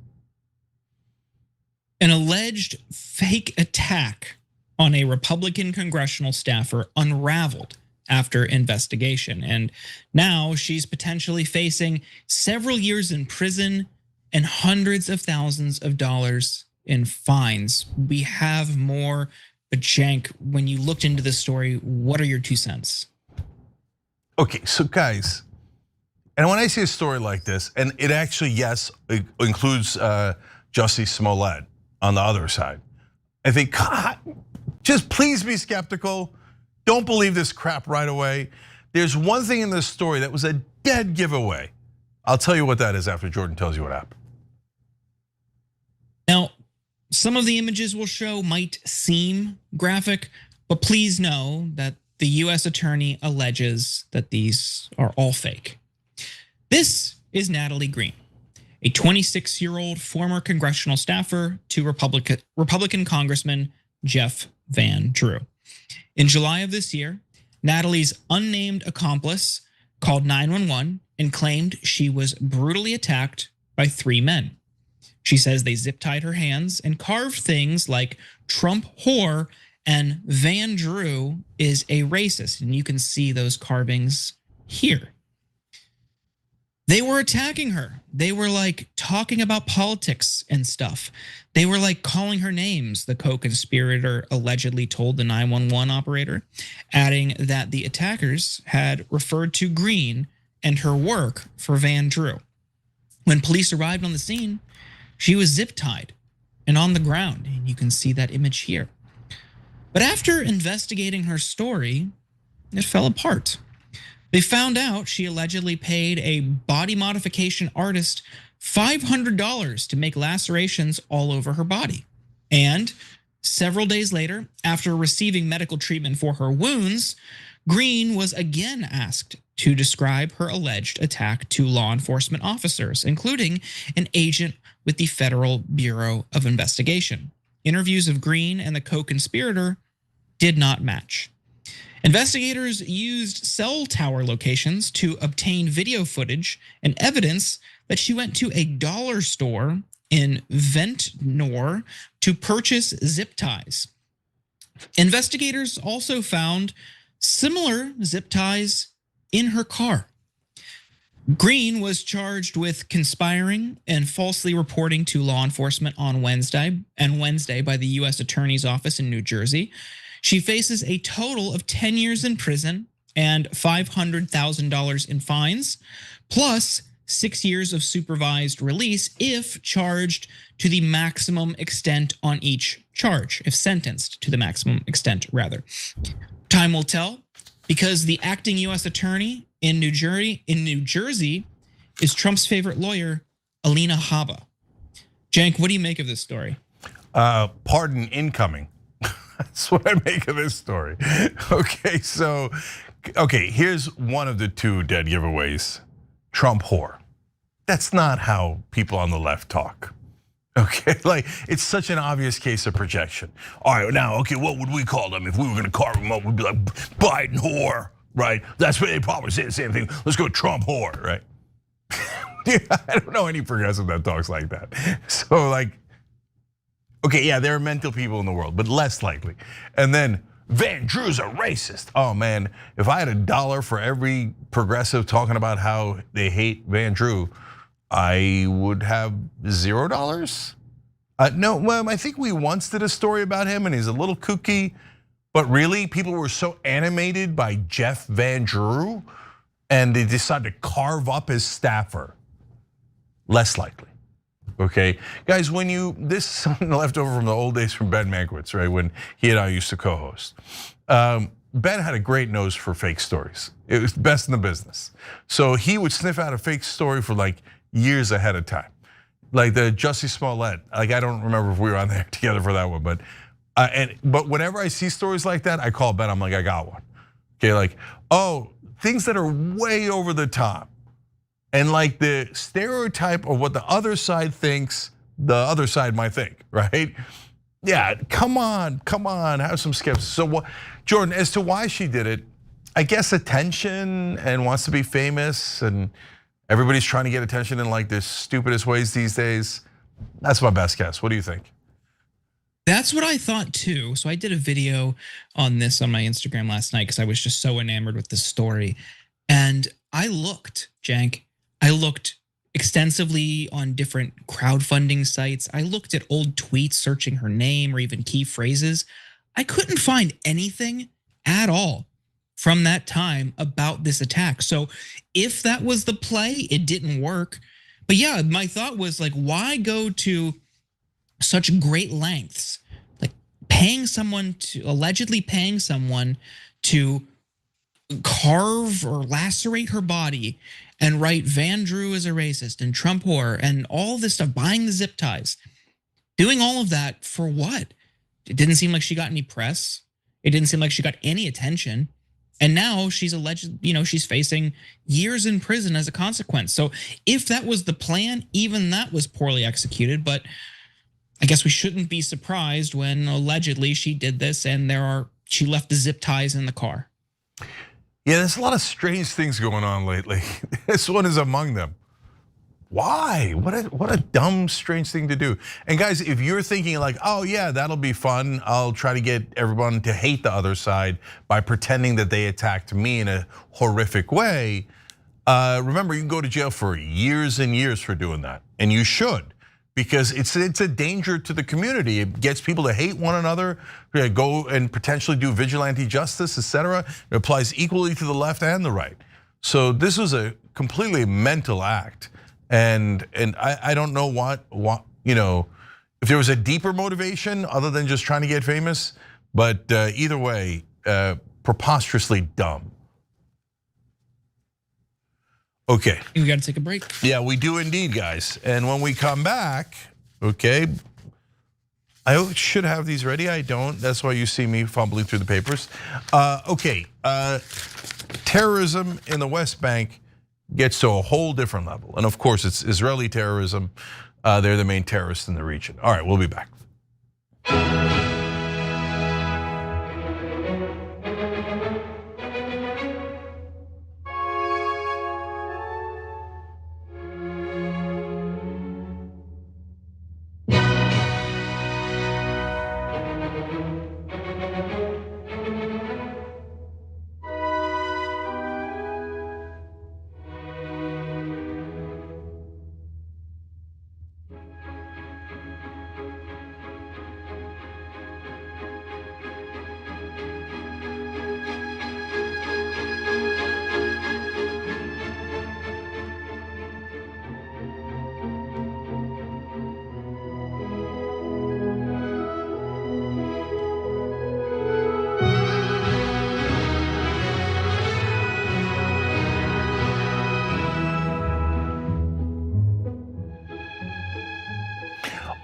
An alleged fake attack on a Republican congressional staffer unraveled after investigation. And now she's potentially facing several years in prison and hundreds of thousands of dollars in fines. We have more, but Cenk, when you looked into this story, what are your 2 cents? Okay, so guys, and when I see a story like this, and it actually, yes, it includes Justice Smollett on the other side, I think, God, just please be skeptical. Don't believe this crap right away. There's one thing in this story that was a dead giveaway. I'll tell you what that is after Jordan tells you what happened. Now, some of the images we'll show might seem graphic, but please know that the US attorney alleges that these are all fake. This is Natalie Greene, a 26-year-old former congressional staffer to Republican Congressman Jeff Van Drew. In July of this year, Natalie's unnamed accomplice called 911 and claimed she was brutally attacked by 3 men. She says they zip-tied her hands and carved things like Trump whore and Van Drew is a racist. And you can see those carvings here. They were attacking her. They were like talking about politics and stuff. They were like calling her names, the co-conspirator allegedly told the 911 operator, adding that the attackers had referred to Greene and her work for Van Drew. When police arrived on the scene, she was zip-tied and on the ground, and you can see that image here. But after investigating her story, it fell apart. They found out she allegedly paid a body modification artist $500 to make lacerations all over her body. And several days later, after receiving medical treatment for her wounds, Greene was again asked to describe her alleged attack to law enforcement officers, including an agent with the Federal Bureau of Investigation. Interviews of Greene and the co-conspirator did not match. Investigators used cell tower locations to obtain video footage and evidence that she went to a dollar store in Ventnor to purchase zip ties. Investigators also found similar zip ties in her car. Greene was charged with conspiring and falsely reporting to law enforcement on Wednesday by the US Attorney's Office in New Jersey. She faces a total of 10 years in prison and $500,000 in fines, plus 6 years of supervised release if charged to the maximum extent on each charge, if sentenced to the maximum extent, rather. Time will tell, because the acting US attorney in New Jersey is Trump's favorite lawyer, Alina Habba. Cenk, what do you make of this story? Pardon incoming. That's what I make of this story. Okay, so, here's one of the 2 dead giveaways. Trump whore. That's not how people on the left talk. Okay, like it's such an obvious case of projection. All right, now, okay, what would we call them if we were gonna carve them up? We'd be like Biden whore, right? That's what they probably say the same thing. Let's go Trump whore, right? I don't know any progressive that talks like that. So like, okay, yeah, there are mental people in the world, but less likely. And then Van Drew's a racist. Oh man, if I had $1 for every progressive talking about how they hate Van Drew, I would have $0. No, well, I think we once did a story about him and he's a little kooky, but really people were so animated by Jeff Van Drew and they decided to carve up his staffer. Less likely. Okay, guys, this is something left over from the old days from Ben Mankiewicz, right? When he and I used to co-host. Ben had a great nose for fake stories. It was the best in the business. So he would sniff out a fake story for like years ahead of time. Like the Justice Smollett, like I don't remember if we were on there together for that one, but whenever I see stories like that, I call Ben, I'm like, I got one. Okay, like, oh, things that are way over the top. And like the stereotype of what the other side thinks, the other side might think, right? Yeah, come on, have some skepticism. So Jordan, as to why she did it, I guess, attention and wants to be famous, and everybody's trying to get attention in like the stupidest ways these days. That's my best guess. What do you think? That's what I thought too. So I did a video on this on my Instagram last night because I was just so enamored with this story. And I looked, Jank, I looked extensively on different crowdfunding sites. I looked at old tweets searching her name or even key phrases. I couldn't find anything at all from that time about this attack. So if that was the play, it didn't work. But yeah, my thought was like, why go to such great lengths, like allegedly paying someone to carve or lacerate her body and write Van Drew is a racist and Trump whore and all this stuff, buying the zip ties, doing all of that for what? It didn't seem like she got any press. It didn't seem like she got any attention. And now she's alleged, she's facing years in prison as a consequence. So if that was the plan, even that was poorly executed. But I guess we shouldn't be surprised when allegedly she did this and she left the zip ties in the car. Yeah, there's a lot of strange things going on lately. This one is among them. Why? What a dumb, strange thing to do. And guys, if you're thinking like, oh yeah, that'll be fun, I'll try to get everyone to hate the other side by pretending that they attacked me in a horrific way. Remember, you can go to jail for years and years for doing that, and you should, because it's a danger to the community. It gets people to hate one another, go and potentially do vigilante justice, etc. It applies equally to the left and the right. So this was a completely mental act. And I don't know what if there was a deeper motivation other than just trying to get famous, but either way, preposterously dumb. Okay. We got to take a break. Yeah, we do indeed, guys. And when we come back, okay, I should have these ready. I don't. That's why you see me fumbling through the papers. Okay, terrorism in the West Bank gets to a whole different level. And of course, it's Israeli terrorism. They're the main terrorists in the region. All right, we'll be back.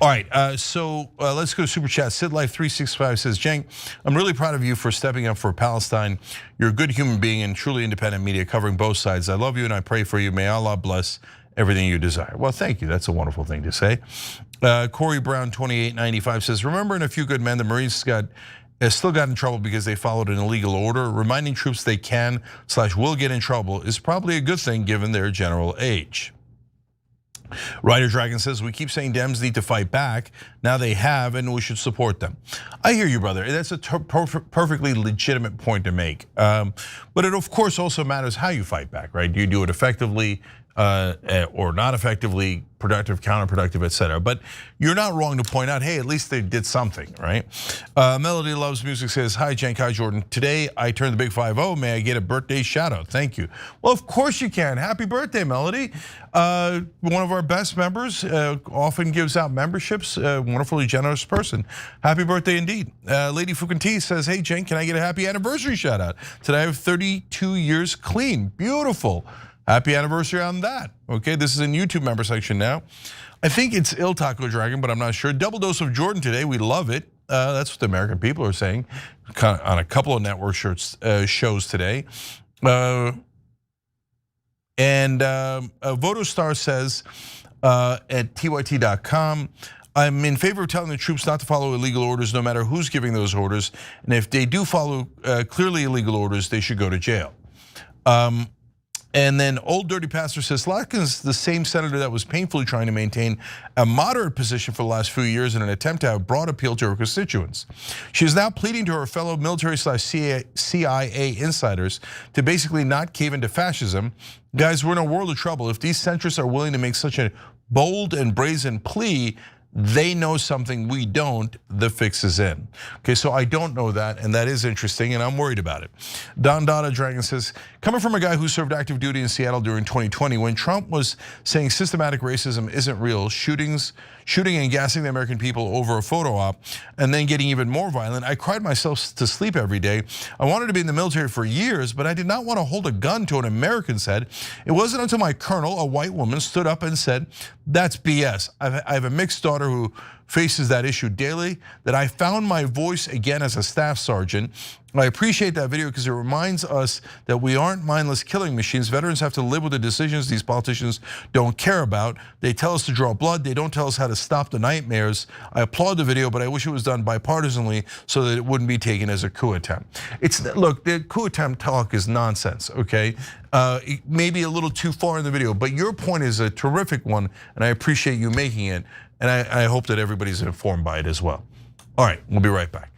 All right, so let's go to Super Chat. Sid Life 365 says, Cenk, I'm really proud of you for stepping up for Palestine. You're a good human being and truly independent media covering both sides. I love you and I pray for you. May Allah bless everything you desire. Well, thank you. That's a wonderful thing to say. Corey Brown 2895 says, remember in A Few Good Men, the Marines still got in trouble because they followed an illegal order. Reminding troops they can/will get in trouble is probably a good thing given their general age. Ryder Dragon says, we keep saying Dems need to fight back. Now they have, and we should support them. I hear you, brother. That's a perfectly legitimate point to make. But it, of course, also matters how you fight back, right? Do you do it effectively or not effectively, productive, counterproductive, etc. But you're not wrong to point out, hey, at least they did something, right? Melody Loves Music says, hi, Cenk, hi, Jordan. Today, I turned the big 5-0. May I get a birthday shout out? Thank you. Well, of course you can. Happy birthday, Melody. One of our best members, often gives out memberships, wonderfully generous person. Happy birthday indeed. Lady Fukanti says, hey, Cenk, can I get a happy anniversary shout out? Today I have 32 years clean. Beautiful. Happy anniversary on that. Okay, this is in YouTube member section now. I think it's Il Taco Dragon, but I'm not sure. Double dose of Jordan today. We love it. That's what the American people are saying on a couple of network shows today. And Votostar says at tyt.com, I'm in favor of telling the troops not to follow illegal orders no matter who's giving those orders. And if they do follow clearly illegal orders, they should go to jail. And then Old Dirty Pastor says, Raskin's the same senator that was painfully trying to maintain a moderate position for the last few years in an attempt to have broad appeal to her constituents. She is now pleading to her fellow military/CIA insiders to basically not cave into fascism. Guys, we're in a world of trouble. If these centrists are willing to make such a bold and brazen plea, they know something we don't, the fix is in. Okay, so I don't know that, and that is interesting, and I'm worried about it. Don Dada Dragon says, coming from a guy who served active duty in Seattle during 2020, when Trump was saying systematic racism isn't real, shooting and gassing the American people over a photo op, and then getting even more violent, I cried myself to sleep every day. I wanted to be in the military for years, but I did not want to hold a gun to an American's head. It wasn't until my colonel, a white woman, stood up and said, that's BS. I have a mixed daughter who faces that issue daily, that I found my voice again as a staff sergeant. I appreciate that video because it reminds us that we aren't mindless killing machines. Veterans have to live with the decisions these politicians don't care about. They tell us to draw blood. They don't tell us how to stop the nightmares. I applaud the video, but I wish it was done bipartisanly so that it wouldn't be taken as a coup attempt. Look, the coup attempt talk is nonsense, okay? Maybe a little too far in the video, but your point is a terrific one, and I appreciate you making it, and I hope that everybody's informed by it as well. All right, we'll be right back.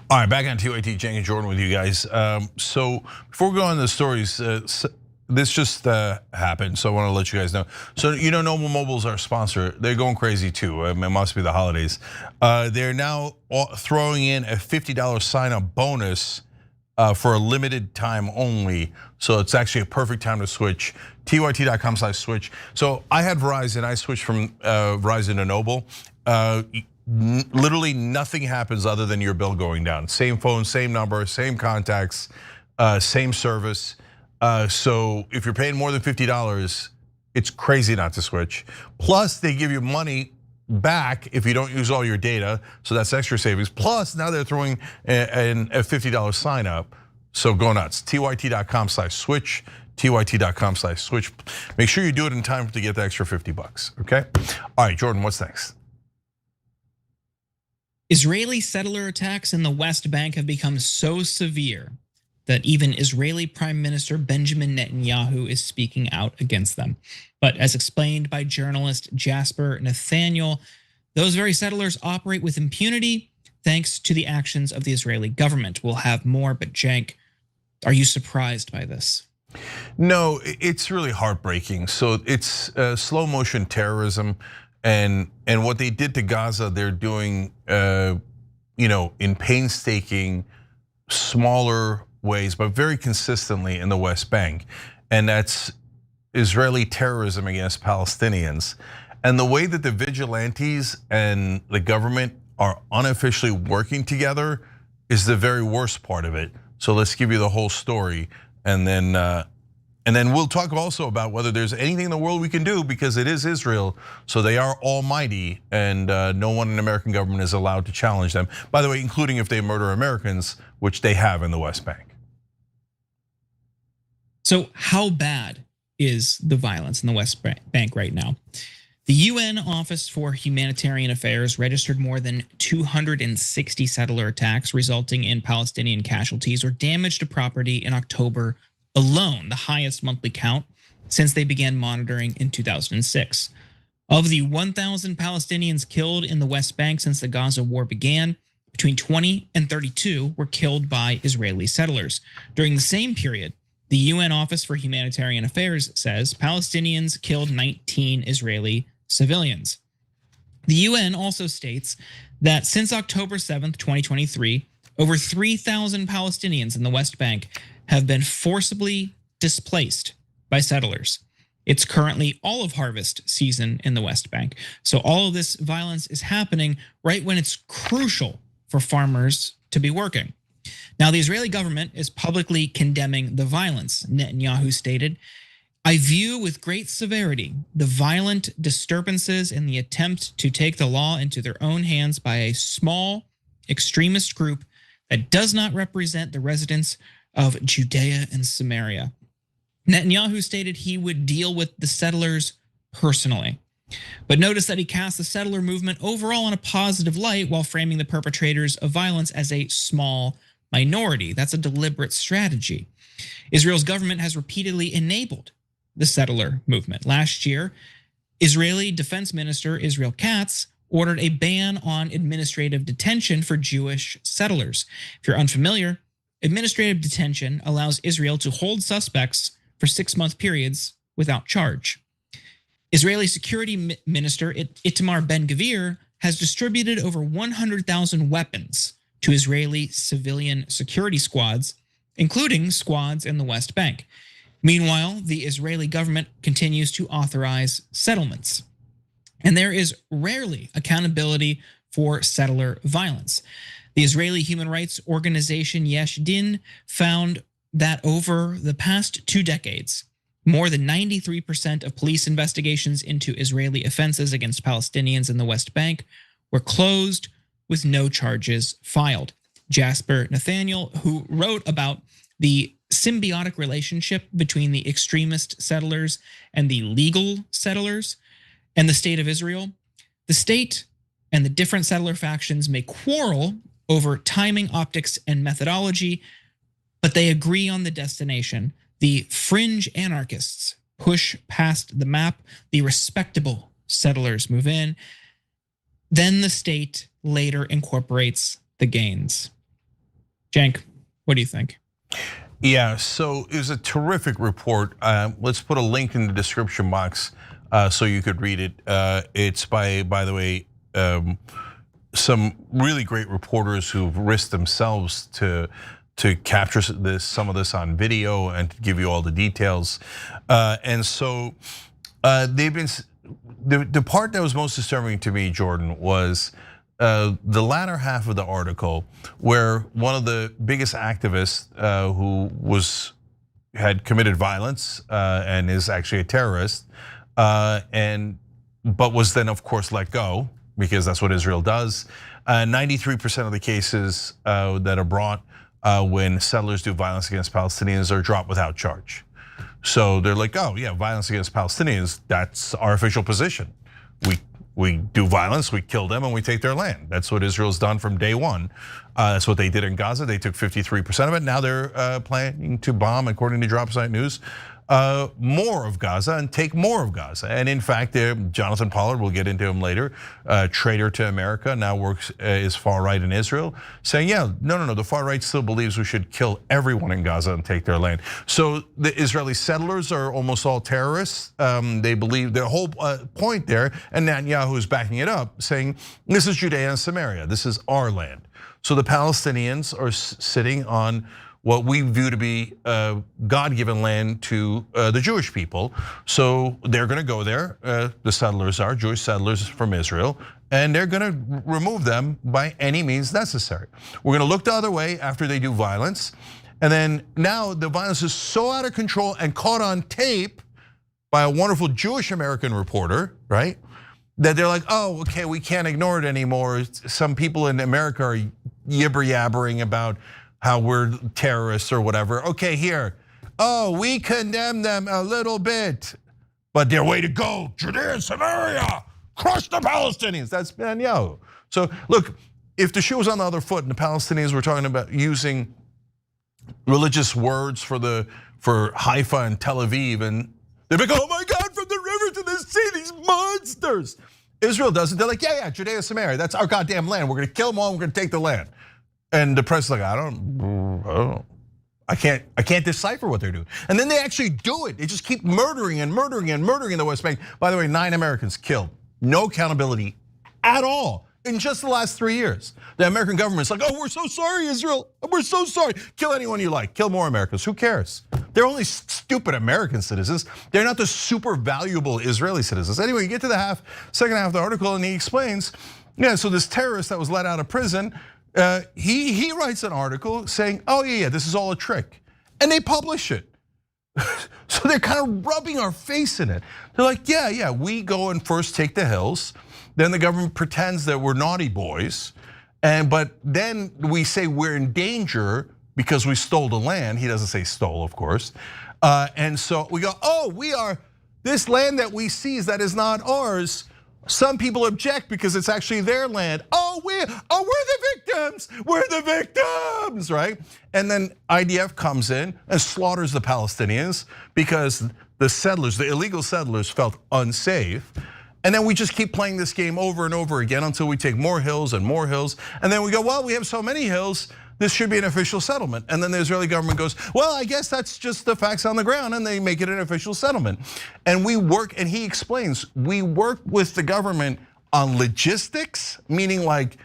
All right, back on TYT, Cenk and Jordan with you guys. So before we go on to the stories, this just happened, so I want to let you guys know. So Noble Mobile's our sponsor. They're going crazy too. It must be the holidays. They're now throwing in a $50 sign-up bonus for a limited time only. So it's actually a perfect time to switch. TYT.com/switch. So I had Verizon. I switched from Verizon to Noble. Literally nothing happens other than your bill going down. Same phone, same number, same contacts, same service. So if you're paying more than $50, it's crazy not to switch. Plus they give you money back if you don't use all your data, so that's extra savings. Plus now they're throwing a $50 sign up, so go nuts. TYT.com/switch, TYT.com/switch. Make sure you do it in time to get the extra $50, okay? All right, Jordan, what's next? Israeli settler attacks in the West Bank have become so severe that even Israeli Prime Minister Benjamin Netanyahu is speaking out against them. But as explained by journalist Jasper Nathaniel, those very settlers operate with impunity thanks to the actions of the Israeli government. We'll have more, but Cenk, are you surprised by this? No, it's really heartbreaking. So it's slow motion terrorism. And what they did to Gaza, they're doing, in painstaking, smaller ways, but very consistently in the West Bank. And that's Israeli terrorism against Palestinians. And the way that the vigilantes and the government are unofficially working together is the very worst part of it. So let's give you the whole story, and then we'll talk also about whether there's anything in the world we can do, because it is Israel, so they are almighty, and no one in the American government is allowed to challenge them. By the way, including if they murder Americans, which they have in the West Bank. So how bad is the violence in the West Bank right now? The UN Office for Humanitarian Affairs registered more than 260 settler attacks, resulting in Palestinian casualties or damage to property in October alone, the highest monthly count since they began monitoring in 2006. Of the 1,000 Palestinians killed in the West Bank since the Gaza war began, between 20 and 32 were killed by Israeli settlers. During the same period, the UN Office for Humanitarian Affairs says Palestinians killed 19 Israeli civilians. The UN also states that since October 7th, 2023, over 3,000 Palestinians in the West Bank have been forcibly displaced by settlers. It's currently olive harvest season in the West Bank. So all of this violence is happening right when it's crucial for farmers to be working. Now, the Israeli government is publicly condemning the violence. Netanyahu stated, "I view with great severity the violent disturbances in the attempt to take the law into their own hands by a small extremist group that does not represent the residents of Judea and Samaria." Netanyahu stated he would deal with the settlers personally. But notice that he cast the settler movement overall in a positive light while framing the perpetrators of violence as a small minority. That's a deliberate strategy. Israel's government has repeatedly enabled the settler movement. Last year, Israeli Defense Minister Israel Katz ordered a ban on administrative detention for Jewish settlers. If you're unfamiliar, administrative detention allows Israel to hold suspects for 6-month periods without charge. Israeli Security Minister Itamar Ben-Gvir has distributed over 100,000 weapons to Israeli civilian security squads, including squads in the West Bank. Meanwhile, the Israeli government continues to authorize settlements. And there is rarely accountability for settler violence. The Israeli human rights organization Yesh Din found that over the past 2 decades, more than 93% of police investigations into Israeli offenses against Palestinians in the West Bank were closed with no charges filed. Jasper Nathaniel, who wrote about the symbiotic relationship between the extremist settlers and the legal settlers and the state of Israel, the state and the different settler factions may quarrel over timing, optics, and methodology, but they agree on the destination. The fringe anarchists push past the map. The respectable settlers move in. Then the state later incorporates the gains. Cenk, what do you think? Yeah, so it was a terrific report. Let's put a link in the description box so you could read it. It's by the way, some really great reporters who've risked themselves to capture some of this on video and to give you all the details. And so they've been, the part that was most disturbing to me, Jordan, was the latter half of the article where one of the biggest activists who had committed violence and is actually a terrorist, but was then of course let go because that's what Israel does. 93% of the cases that are brought when settlers do violence against Palestinians are dropped without charge. So they're like, oh yeah, violence against Palestinians, that's our official position. We do violence, we kill them, and we take their land. That's what Israel's done from day one. That's what they did in Gaza. They took 53% of it. Now they're planning to bomb, according to Dropsite News, more of Gaza and take more of Gaza. And in fact, Jonathan Pollard, we'll get into him later, traitor to America, now is far right in Israel, saying, yeah, no, the far right still believes we should kill everyone in Gaza and take their land. So the Israeli settlers are almost all terrorists. They believe their whole point there, and Netanyahu is backing it up, saying, this is Judea and Samaria, this is our land. So the Palestinians are sitting on what we view to be God-given land to the Jewish people. So they're gonna go there, the settlers are, Jewish settlers from Israel, and they're gonna remove them by any means necessary. We're gonna look the other way after they do violence. And then now the violence is so out of control and caught on tape by a wonderful Jewish American reporter, right? That they're like, oh, okay, we can't ignore it anymore. Some people in America are yibber-yabbering about how we're terrorists or whatever. Okay, here, oh, we condemn them a little bit, but their way to go, Judea and Samaria, crush the Palestinians. That's Netanyahu. So look, if the shoe was on the other foot and the Palestinians were talking about using religious words for Haifa and Tel Aviv, and they'd be like, oh my God, from the river to the sea, these monsters. Israel does it. They're like, yeah, Judea Samaria, that's our goddamn land. We're gonna kill them all, we're gonna take the land. And the press is like, I can't decipher what they're doing. And then they actually do it. They just keep murdering and murdering and murdering in the West Bank. By the way, 9 Americans killed. No accountability at all in just the last 3 years. The American government's like, oh, we're so sorry, Israel. We're so sorry. Kill anyone you like. Kill more Americans. Who cares? They're only stupid American citizens. They're not the super valuable Israeli citizens. Anyway, you get to the second half of the article and he explains, so this terrorist that was let out of prison, he writes an article saying, oh yeah, this is all a trick. And they publish it. So they're kind of rubbing our face in it. They're like, yeah, we go and first take the hills. Then the government pretends that we're naughty boys. But then we say we're in danger because we stole the land. He doesn't say stole, of course. And so we go, oh, we are, this land that we seize that is not ours, some people object because it's actually their land. Oh, we're the victims. We're the victims, right? And then IDF comes in and slaughters the Palestinians because the settlers, the illegal settlers, felt unsafe. And then we just keep playing this game over and over again until we take more hills and more hills. And then we go, well, we have so many hills, this should be an official settlement. And then the Israeli government goes, well, I guess that's just the facts on the ground, and they make it an official settlement. And we work, and he explains, we work with the government on logistics, meaning like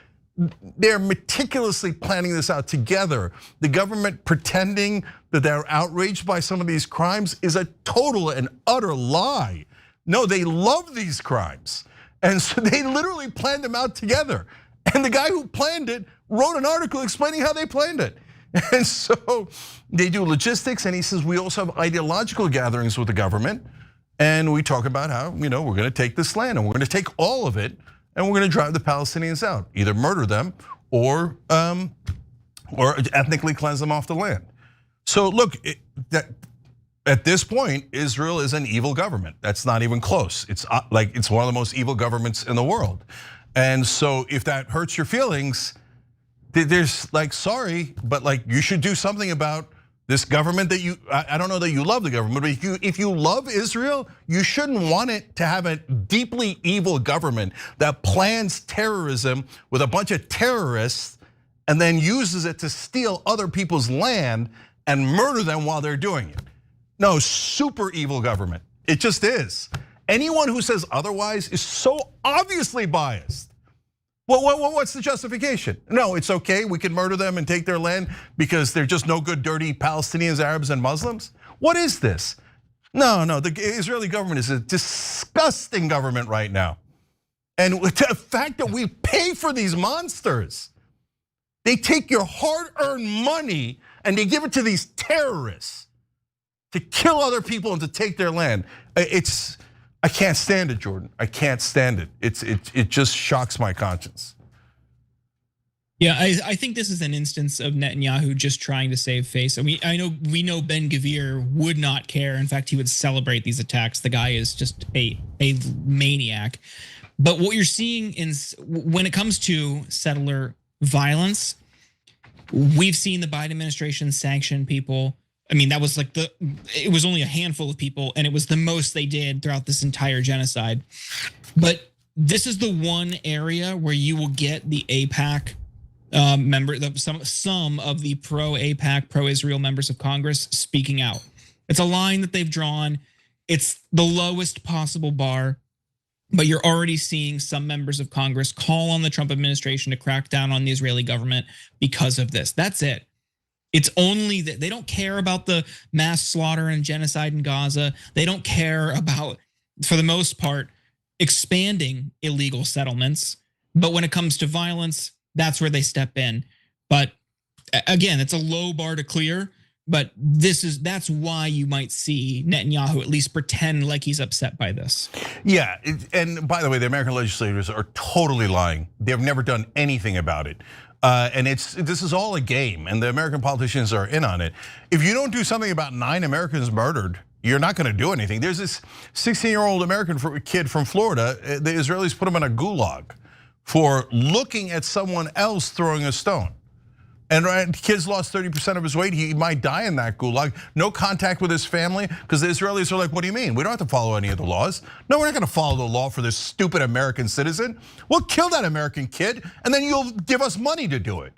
they're meticulously planning this out together. The government pretending that they're outraged by some of these crimes is a total and utter lie. No, they love these crimes. And so they literally planned them out together. And the guy who planned it wrote an article explaining how they planned it. And so they do logistics, and he says we also have ideological gatherings with the government. And we talk about how, we're gonna take this land and we're gonna take all of it and we're gonna drive the Palestinians out, either murder them or ethnically cleanse them off the land. So look, at this point, Israel is an evil government. That's not even close. It's one of the most evil governments in the world. And so if that hurts your feelings, there's sorry, but you should do something about this government that I don't know that you love the government, but if you love Israel, you shouldn't want it to have a deeply evil government that plans terrorism with a bunch of terrorists and then uses it to steal other people's land and murder them while they're doing it. No, super evil government. It just is. Anyone who says otherwise is so obviously biased. Well, what's the justification? No, it's okay, we can murder them and take their land because they're just no good, dirty Palestinians, Arabs, and Muslims? What is this? No, the Israeli government is a disgusting government right now. And the fact that we pay for these monsters, they take your hard-earned money and they give it to these terrorists to kill other people and to take their land. I can't stand it, Jordan. I can't stand it. It just shocks my conscience. Yeah, I think this is an instance of Netanyahu just trying to save face. We know Ben Gvir would not care. In fact, he would celebrate these attacks. The guy is just a maniac. But what you're seeing when it comes to settler violence, we've seen the Biden administration sanction people. I mean, that was it was only a handful of people, and it was the most they did throughout this entire genocide. But this is the one area where you will get the AIPAC some of the pro-AIPAC, pro-Israel members of Congress speaking out. It's a line that they've drawn. It's the lowest possible bar, but you're already seeing some members of Congress call on the Trump administration to crack down on the Israeli government because of this. That's it. It's only that they don't care about the mass slaughter and genocide in Gaza. They don't care about, for the most part, expanding illegal settlements. But when it comes to violence, that's where they step in. But again, it's a low bar to clear. But that's why you might see Netanyahu at least pretend like he's upset by this. Yeah, and by the way, the American legislators are totally lying. They've never done anything about it. And this is all a game, and the American politicians are in on it. If you don't do something about 9 Americans murdered, you're not gonna do anything. There's this 16-year-old American kid from Florida, the Israelis put him in a gulag for looking at someone else throwing a stone. And kids lost 30% of his weight. He might die in that gulag. No contact with his family, because the Israelis are like, what do you mean? We don't have to follow any of the laws. No, we're not gonna follow the law for this stupid American citizen. We'll kill that American kid, and then you'll give us money to do it.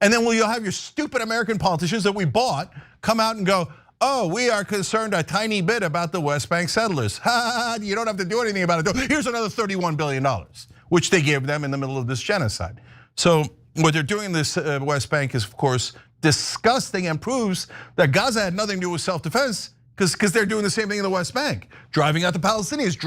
And then you'll have your stupid American politicians that we bought come out and go, oh, we are concerned a tiny bit about the West Bank settlers. Ha, you don't have to do anything about it. Here's another $31 billion, which they gave them in the middle of this genocide. So what they're doing in this West Bank is, of course, disgusting and proves that Gaza had nothing to do with self-defense, because they're doing the same thing in the West Bank. Driving out the Palestinians,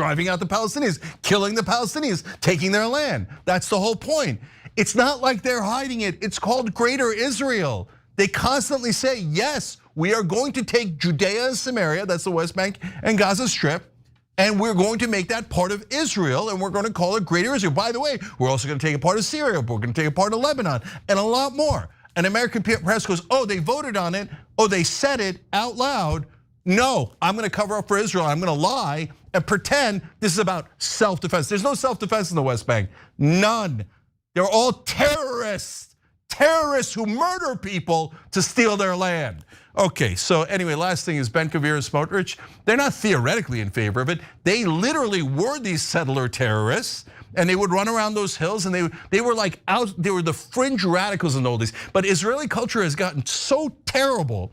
killing the Palestinians, taking their land. That's the whole point. It's not like they're hiding it. It's called Greater Israel. They constantly say, yes, we are going to take Judea and Samaria, that's the West Bank and Gaza Strip, and we're going to make that part of Israel, and we're going to call it Greater Israel. By the way, we're also going to take a part of Syria, we're going to take a part of Lebanon, and a lot more. And American press goes, oh, they voted on it, oh, they said it out loud. No, I'm going to cover up for Israel. I'm going to lie and pretend this is about self-defense. There's no self-defense in the West Bank, none. They're all terrorists who murder people to steal their land. Okay, so anyway, last thing is Ben-Gvir and Smotrich. They're not theoretically in favor of it. They literally were these settler terrorists, and they would run around those hills, and they were like they were the fringe radicals in all these. But Israeli culture has gotten so terrible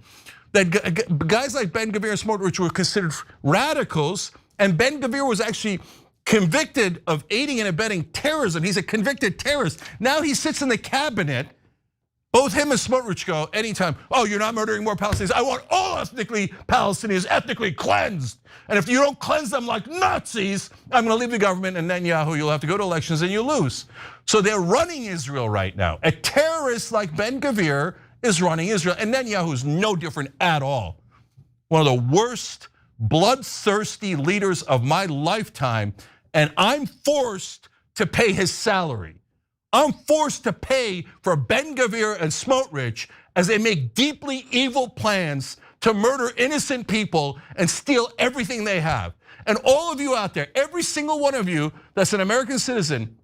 that guys like Ben-Gvir and Smotrich were considered radicals, and Ben-Gvir was actually convicted of aiding and abetting terrorism. He's a convicted terrorist. Now he sits in the cabinet. Both him and Smotrich go anytime, oh, you're not murdering more Palestinians. I want all ethnically Palestinians ethnically cleansed. And if you don't cleanse them like Nazis, I'm gonna leave the government, and Netanyahu, you'll have to go to elections and you lose. So they're running Israel right now. A terrorist like Ben-Gvir is running Israel, and Netanyahu's no different at all. One of the worst, bloodthirsty leaders of my lifetime, and I'm forced to pay his salary. I'm forced to pay for Ben-Gvir and Smotrich as they make deeply evil plans to murder innocent people and steal everything they have. And all of you out there, every single one of you that's an American citizen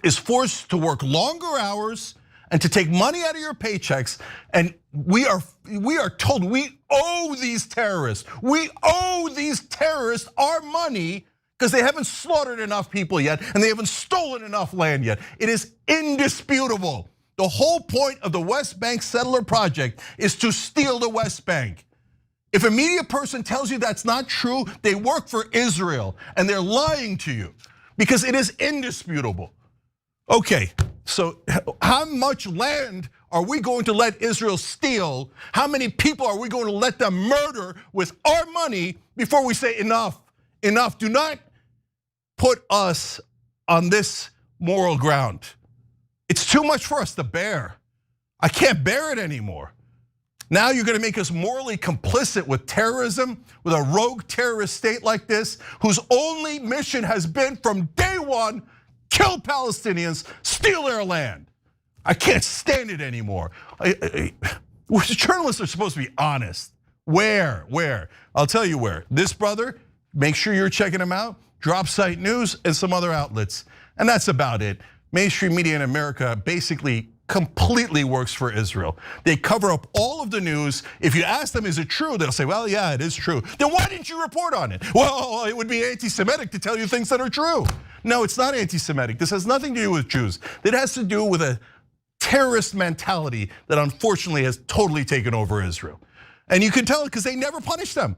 is forced to work longer hours and to take money out of your paychecks. And we are told we owe these terrorists. We owe these terrorists our money, because they haven't slaughtered enough people yet, and they haven't stolen enough land yet. It is indisputable. The whole point of the West Bank settler project is to steal the West Bank. If a media person tells you that's not true, they work for Israel, and they're lying to you, because it is indisputable. Okay, so how much land are we going to let Israel steal? How many people are we going to let them murder with our money before we say enough? Enough, do not put us on this moral ground. It's too much for us to bear. I can't bear it anymore. Now you're gonna make us morally complicit with terrorism, with a rogue terrorist state like this, whose only mission has been from day one, kill Palestinians, steal their land. I can't stand it anymore. Journalists are supposed to be honest. Where? I'll tell you where. This brother, make sure you're checking him out. Drop Site News and some other outlets. And that's about it. Mainstream media in America basically completely works for Israel. They cover up all of the news. If you ask them, is it true? They'll say, well, yeah, it is true. Then why didn't you report on it? Well, it would be anti-Semitic to tell you things that are true. No, it's not anti-Semitic. This has nothing to do with Jews. It has to do with a terrorist mentality that unfortunately has totally taken over Israel. And you can tell it because they never punish them.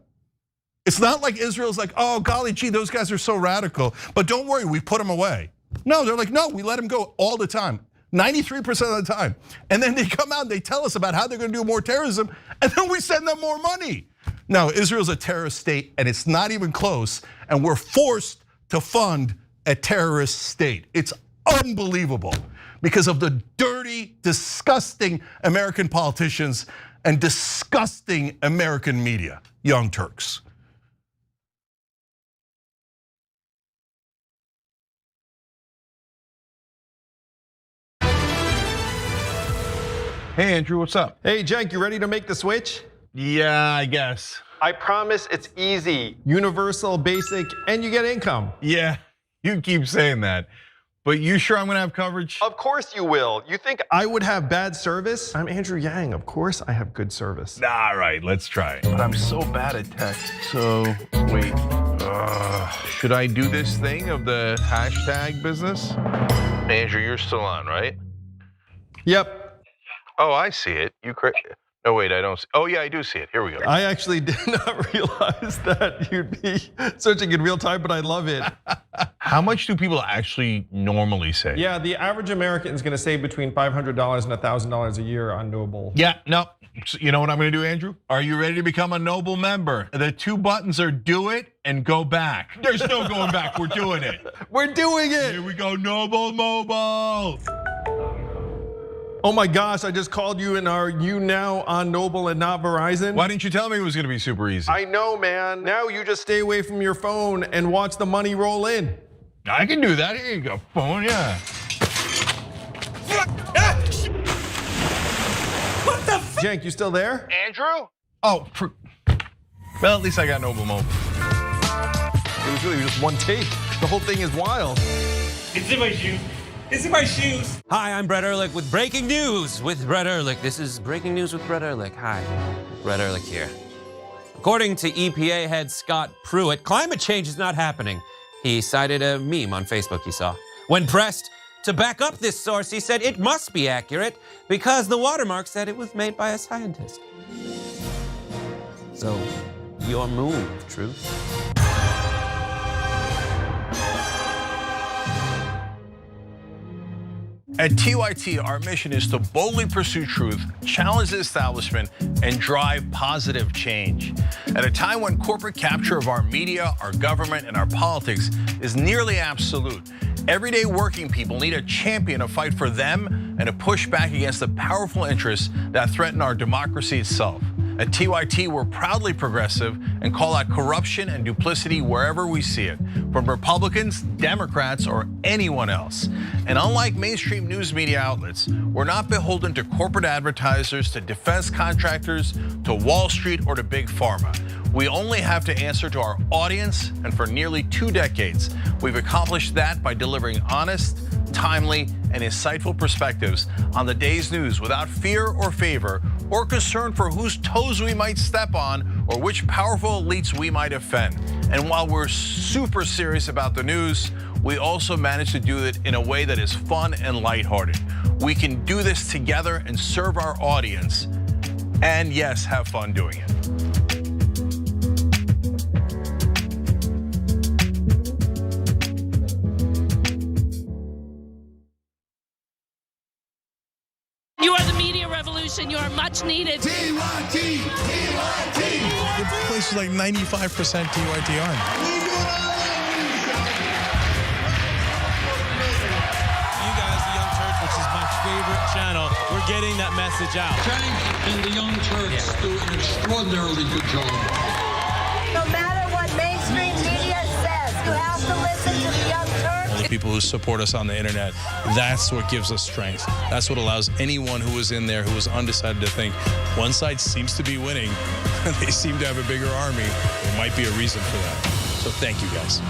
It's not like Israel's like, oh, golly gee, those guys are so radical, but don't worry, we put them away. No, they're like, no, we let them go all the time, 93% of the time. And then they come out and they tell us about how they're gonna do more terrorism, and then we send them more money. No, Israel's a terrorist state, and it's not even close, and we're forced to fund a terrorist state. It's unbelievable because of the dirty, disgusting American politicians and disgusting American media, Young Turks. Hey Andrew, what's up? Hey Cenk, you ready to make the switch? Yeah, I guess. I promise it's easy, universal, basic, and you get income. Yeah, you keep saying that. But you sure I'm gonna have coverage? Of course you will. You think I would have bad service? I'm Andrew Yang. Of course I have good service. All right, let's try it. But I'm so bad at text. So, wait. Should I do this thing of the hashtag business? Andrew, you're still on, right? Yep. Oh, I see it. No, wait, I don't see. Oh, yeah, I do see it. Here we go. I actually did not realize that you'd be searching in real time, but I love it. How much do people actually normally say? Yeah, the average American is going to save between $500 and $1,000 a year on Noble. Yeah, no. You know what I'm going to do, Andrew? Are you ready to become a Noble member? The 2 buttons are do it and go back. There's no going back. We're doing it. We're doing it. Here we go, Noble Mobile. Oh my gosh, I just called you and are you now on Noble and not Verizon? Why didn't you tell me it was gonna be super easy? I know, man. Now you just stay away from your phone and watch the money roll in. I can do that. Here you go, phone, yeah. What the Jank, you still there? Andrew? Oh, well, at least I got Noble Mobile. It was really just one take. The whole thing is wild. It's in my shoe. It's in my shoes. Hi, I'm Brett Ehrlich with breaking news with Brett Ehrlich. This is breaking news with Brett Ehrlich. Hi, Brett Ehrlich here. According to EPA head Scott Pruitt, climate change is not happening. He cited a meme on Facebook he saw. When pressed to back up this source, he said it must be accurate because the watermark said it was made by a scientist. So, your move, Truth. At TYT, our mission is to boldly pursue truth, challenge the establishment, and drive positive change. At a time when corporate capture of our media, our government, and our politics is nearly absolute, everyday working people need a champion to fight for them and to push back against the powerful interests that threaten our democracy itself. At TYT, we're proudly progressive and call out corruption and duplicity wherever we see it, from Republicans, Democrats, or anyone else. And unlike mainstream news media outlets, we're not beholden to corporate advertisers, to defense contractors, to Wall Street, or to big pharma. We only have to answer to our audience, and for nearly 2 decades, we've accomplished that by delivering honest, timely, and insightful perspectives on the day's news without fear or favor or concern for whose toes we might step on or which powerful elites we might offend. And while we're super serious about the news, we also manage to do it in a way that is fun and lighthearted. We can do this together and serve our audience, and yes, have fun doing it. You are the media revolution. You are much needed. TYT, TYT. The place is like 95% TYT on. You guys, the Young Turks, which is my favorite channel, we're getting that message out. Tank and the Young Turks do an extraordinarily good job. No matter what mainstream media says, you have to listen to the Young Turks. All the people who support us on the internet, that's what gives us strength. That's what allows anyone who was in there who was undecided to think one side seems to be winning, they seem to have a bigger army. There might be a reason for that. So thank you guys.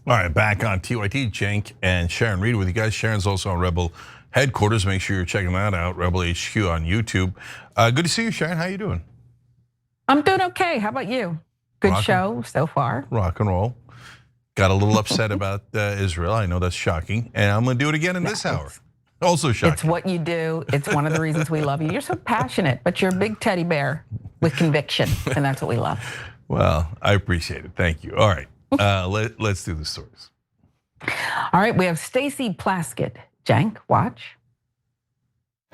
All right, back on TYT, Cenk and Sharon Reed with you guys. Sharon's also on Rebel headquarters. Make sure you're checking that out, Rebel HQ on YouTube. Good to see you, Sharon. How you doing? I'm doing okay. How about you? Good show so far. Rock and roll. Got a little upset about Israel. I know that's shocking. And I'm going to do it again in this hour. Also shocking. It's what you do. It's one of the reasons we love you. You're so passionate, but you're a big teddy bear with conviction. And that's what we love. Well, I appreciate it. Thank you. All right. Let's do the stories. All right, we have Stacey Plaskett. Cenk, watch.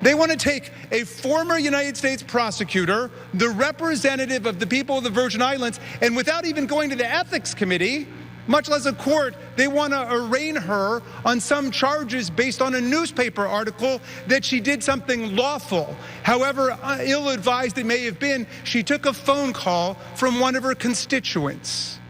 They want to take a former United States prosecutor, the representative of the people of the Virgin Islands, and without even going to the ethics committee, much less a court, they want to arraign her on some charges based on a newspaper article that she did something lawful. However ill-advised it may have been, she took a phone call from one of her constituents.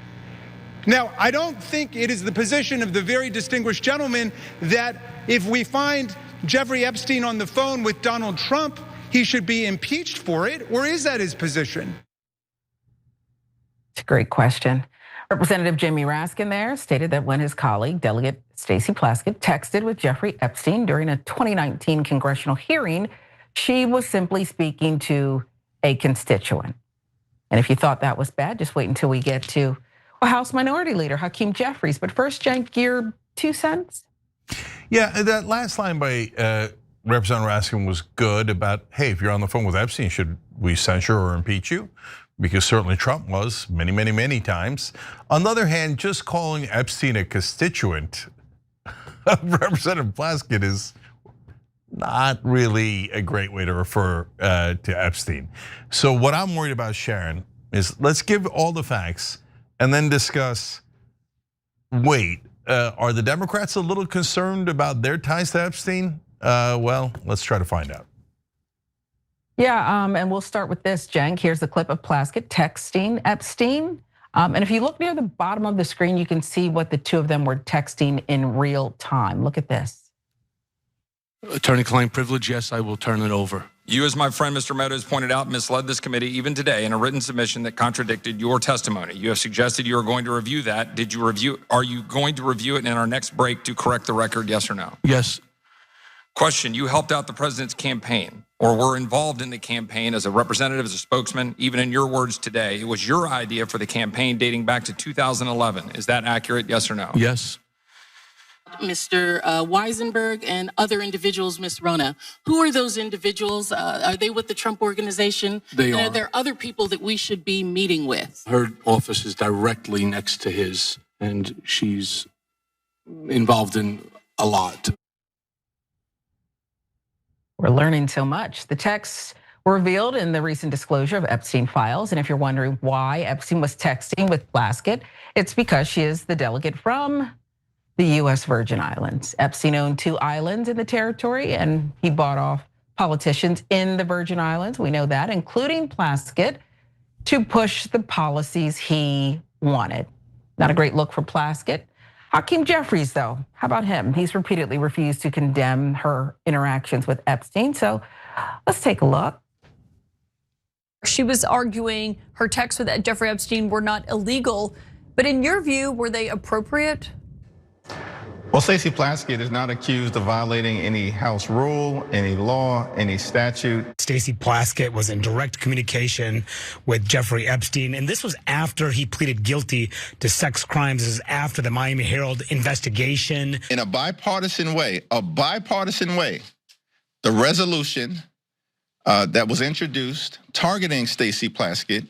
Now, I don't think it is the position of the very distinguished gentleman that if we find Jeffrey Epstein on the phone with Donald Trump, he should be impeached for it, or is that his position? It's a great question. Representative Jamie Raskin there stated that when his colleague, Delegate Stacey Plaskett, texted with Jeffrey Epstein during a 2019 congressional hearing, she was simply speaking to a constituent. And if you thought that was bad, just wait until we get to House Minority Leader Hakeem Jeffries. But first, Cenk, your 2 cents? Yeah, that last line by Representative Raskin was good about, hey, if you're on the phone with Epstein, should we censure or impeach you? Because certainly Trump was many, many, many times. On the other hand, just calling Epstein a constituent of Representative Plaskett is not really a great way to refer to Epstein. So what I'm worried about, Sharon, is let's give all the facts and then discuss, wait, are the Democrats a little concerned about their ties to Epstein? Well, let's try to find out. Yeah, and we'll start with this, Cenk. Here's the clip of Plaskett texting Epstein. And if you look near the bottom of the screen, you can see what the two of them were texting in real time. Look at this. Attorney-client privilege, yes, I will turn it over. You, as my friend Mr. Meadows pointed out, misled this committee even today in a written submission that contradicted your testimony. You have suggested you are going to review that. Did you review? Are you going to review it in our next break to correct the record, yes or no? Yes. Question, you helped out the president's campaign or were involved in the campaign as a representative, as a spokesman, even in your words today. It was your idea for the campaign dating back to 2011. Is that accurate, yes or no? Yes. Mr. Weisenberg and other individuals, Ms. Rona. Who are those individuals? Are they with the Trump organization? They are. Are there other people that we should be meeting with? Her office is directly next to his, and she's involved in a lot. We're learning so much. The texts were revealed in the recent disclosure of Epstein files. And if you're wondering why Epstein was texting with Plaskett, it's because she is the delegate from the US Virgin Islands. Epstein owned 2 islands in the territory, and he bought off politicians in the Virgin Islands. We know that, including Plaskett, to push the policies he wanted. Not a great look for Plaskett. Hakeem Jeffries, though, how about him? He's repeatedly refused to condemn her interactions with Epstein. So let's take a look. She was arguing her texts with Jeffrey Epstein were not illegal, but in your view, were they appropriate? Well, Stacey Plaskett is not accused of violating any House rule, any law, any statute. Stacey Plaskett was in direct communication with Jeffrey Epstein, and this was after he pleaded guilty to sex crimes. This is after the Miami Herald investigation. In a bipartisan way, the resolution that was introduced targeting Stacey Plaskett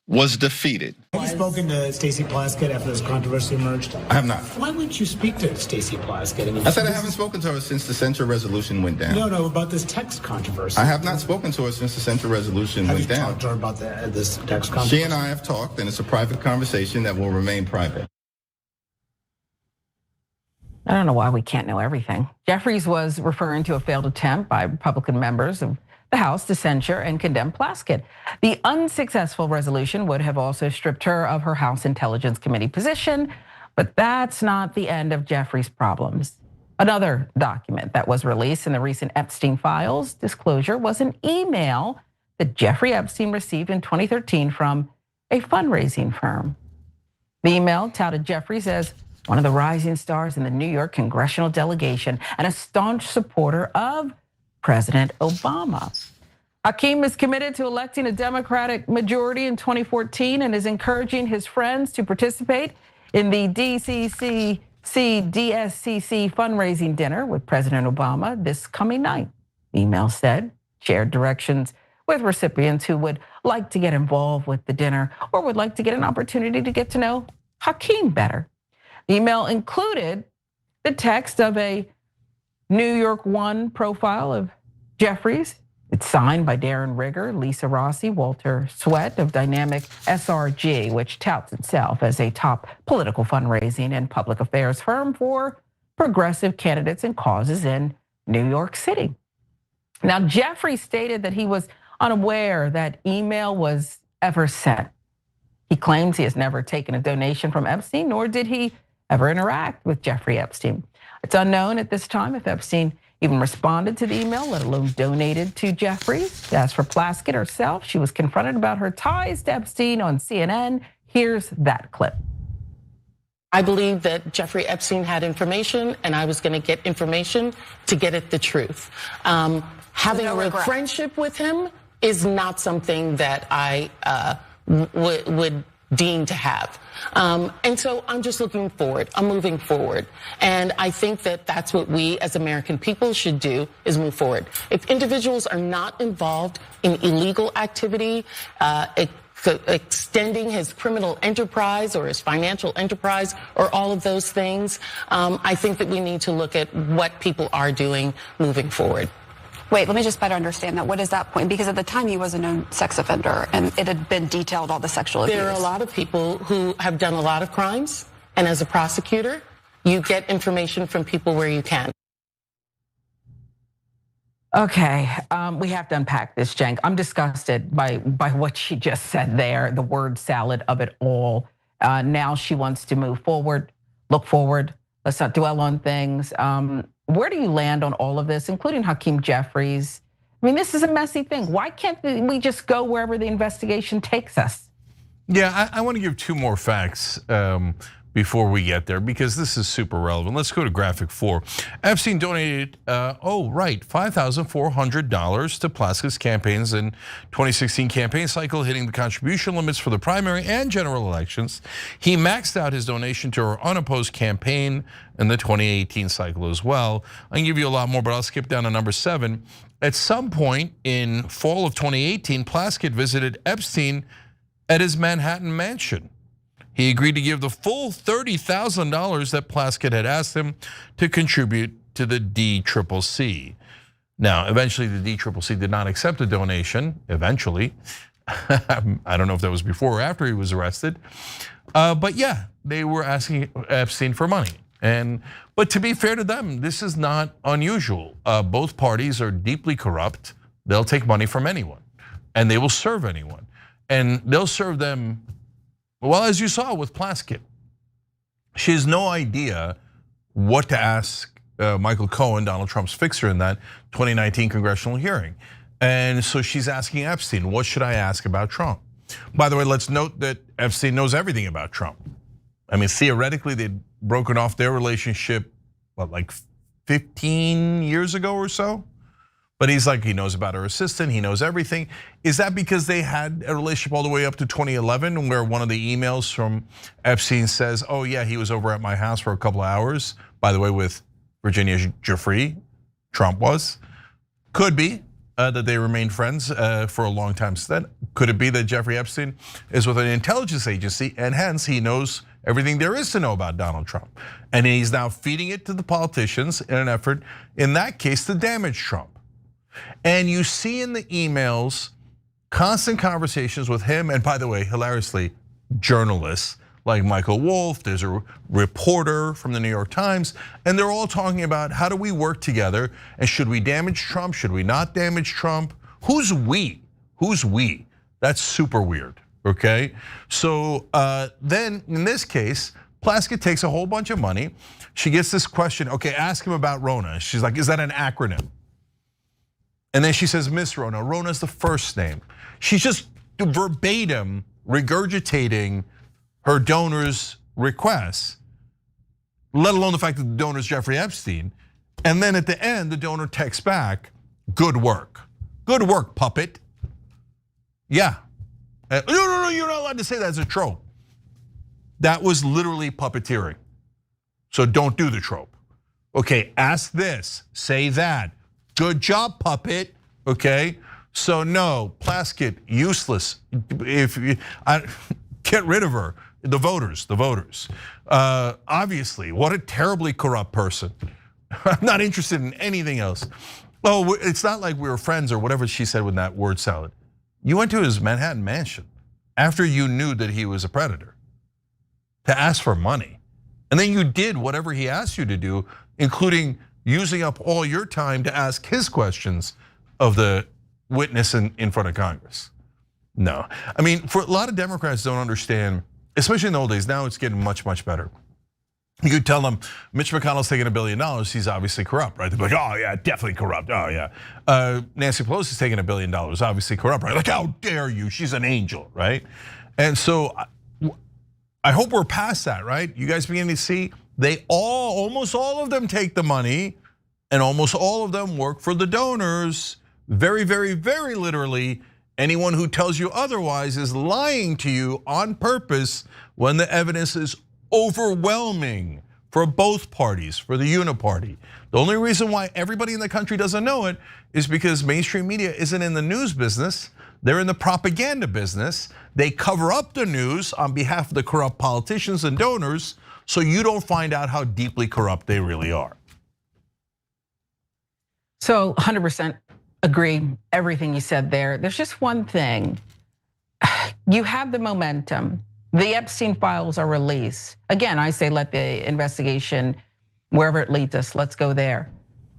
was defeated. Have you spoken to Stacey Plaskett after this controversy emerged? I have not. Why wouldn't you speak to Stacey Plaskett? I said I haven't spoken to her since the censure resolution went down. No, about this text controversy. I have not spoken to her since the censure resolution went down. Have you talked to her about this text controversy? She and I have talked, and it's a private conversation that will remain private. I don't know why we can't know everything. Jeffries was referring to a failed attempt by Republican members of the House to censure and condemn Plaskett. The unsuccessful resolution would have also stripped her of her House Intelligence Committee position, but that's not the end of Jeffries' problems. Another document that was released in the recent Epstein files disclosure was an email that Jeffrey Epstein received in 2013 from a fundraising firm. The email touted Jeffries as one of the rising stars in the New York congressional delegation and a staunch supporter of President Obama. Hakeem is committed to electing a Democratic majority in 2014 and is encouraging his friends to participate in the DSCC fundraising dinner with President Obama this coming night. The email said, shared directions with recipients who would like to get involved with the dinner or would like to get an opportunity to get to know Hakeem better. The email included the text of a New York One profile of Jeffries. It's signed by Darren Rigger, Lisa Rossi, Walter Sweat of Dynamic SRG, which touts itself as a top political fundraising and public affairs firm for progressive candidates and causes in New York City. Now, Jeffries stated that he was unaware that email was ever sent. He claims he has never taken a donation from Epstein, nor did he ever interact with Jeffrey Epstein. It's unknown at this time if Epstein even responded to the email, let alone donated to Jeffries. As for Plaskett herself, she was confronted about her ties to Epstein on CNN. Here's that clip. I believe that Jeffrey Epstein had information, and I was going to get information to get at the truth. Having a friendship with him is not something that I would deem to have. And so I'm just looking forward. I'm moving forward. And I think that that's what we as American people should do, is move forward. If individuals are not involved in illegal activity, extending his criminal enterprise or his financial enterprise or all of those things, I think that we need to look at what people are doing moving forward. Wait, let me just better understand that. What is that point? Because at the time he was a known sex offender and it had been detailed all the sexual abuse. There are a lot of people who have done a lot of crimes, and as a prosecutor, you get information from people where you can. Okay, we have to unpack this, Cenk. I'm disgusted by what she just said there, the word salad of it all. Now she wants to move forward, look forward. Let's not dwell on things. Where do you land on all of this, including Hakeem Jeffries? I mean, this is a messy thing. Why can't we just go wherever the investigation takes us? Yeah, I want to give two more facts before we get there, because this is super relevant. Let's go to graphic 4. Epstein donated, $5,400 to Plaskett's campaigns in 2016 campaign cycle, hitting the contribution limits for the primary and general elections. He maxed out his donation to her unopposed campaign in the 2018 cycle as well. I can give you a lot more, but I'll skip down to number 7. At some point in fall of 2018, Plaskett visited Epstein at his Manhattan mansion. He agreed to give the full $30,000 that Plaskett had asked him to contribute to the DCCC. Now, eventually the DCCC did not accept the donation, eventually. I don't know if that was before or after he was arrested. But yeah, they were asking Epstein for money. But to be fair to them, this is not unusual. Both parties are deeply corrupt. They'll take money from anyone, and they will serve anyone. And they'll serve them, well, as you saw with Plaskett. She has no idea what to ask Michael Cohen, Donald Trump's fixer, in that 2019 congressional hearing. And so she's asking Epstein, what should I ask about Trump? By the way, let's note that Epstein knows everything about Trump. I mean, theoretically, they'd broken off their relationship, what, like 15 years ago or so? But he's like, he knows about her assistant, he knows everything. Is that because they had a relationship all the way up to 2011, where one of the emails from Epstein says, oh yeah, he was over at my house for a couple of hours, by the way, with Virginia Giuffre, Trump was? Could be that they remained friends for a long time since then. Could it be that Jeffrey Epstein is with an intelligence agency, and hence he knows everything there is to know about Donald Trump? And he's now feeding it to the politicians in an effort, in that case, to damage Trump. And you see in the emails constant conversations with him, and by the way, hilariously, journalists like Michael Wolff, there's a reporter from the New York Times, and they're all talking about how do we work together, and should we damage Trump, should we not damage Trump? Who's we? Who's we? That's super weird, okay? So then in this case, Plaskett takes a whole bunch of money. She gets this question, okay, ask him about Rona. She's like, is that an acronym? And then she says, Miss Rona. Rona's the first name. She's just verbatim regurgitating her donor's requests, let alone the fact that the donor's Jeffrey Epstein. And then at the end, the donor texts back, good work. Good work, puppet. Yeah. No, you're not allowed to say that as a trope. That was literally puppeteering. So don't do the trope. Okay, ask this, say that. Good job, puppet, okay? So no, Plaskett, useless. Get rid of her, the voters. Obviously, what a terribly corrupt person. I'm not interested in anything else. Oh, it's not like we were friends or whatever she said with that word salad. You went to his Manhattan mansion after you knew that he was a predator to ask for money. And then you did whatever he asked you to do, including using up all your time to ask his questions of the witness in front of Congress. No, I mean, for a lot of Democrats don't understand, especially in the old days, now it's getting much, much better. You could tell them Mitch McConnell's taking $1 billion, he's obviously corrupt, right? They'd be like, oh yeah, definitely corrupt, oh yeah. Nancy Pelosi's taking $1 billion, obviously corrupt, right? Like, how dare you, she's an angel, right? And so I hope we're past that, right? You guys begin to see, almost all of them take the money, and almost all of them work for the donors. Very, very, very literally, anyone who tells you otherwise is lying to you on purpose when the evidence is overwhelming for both parties, for the uniparty. The only reason why everybody in the country doesn't know it is because mainstream media isn't in the news business, they're in the propaganda business. They cover up the news on behalf of the corrupt politicians and donors, so you don't find out how deeply corrupt they really are. So 100% agree everything you said there. There's just one thing. You have the momentum. The Epstein files are released. Again, I say let the investigation, wherever it leads us, let's go there.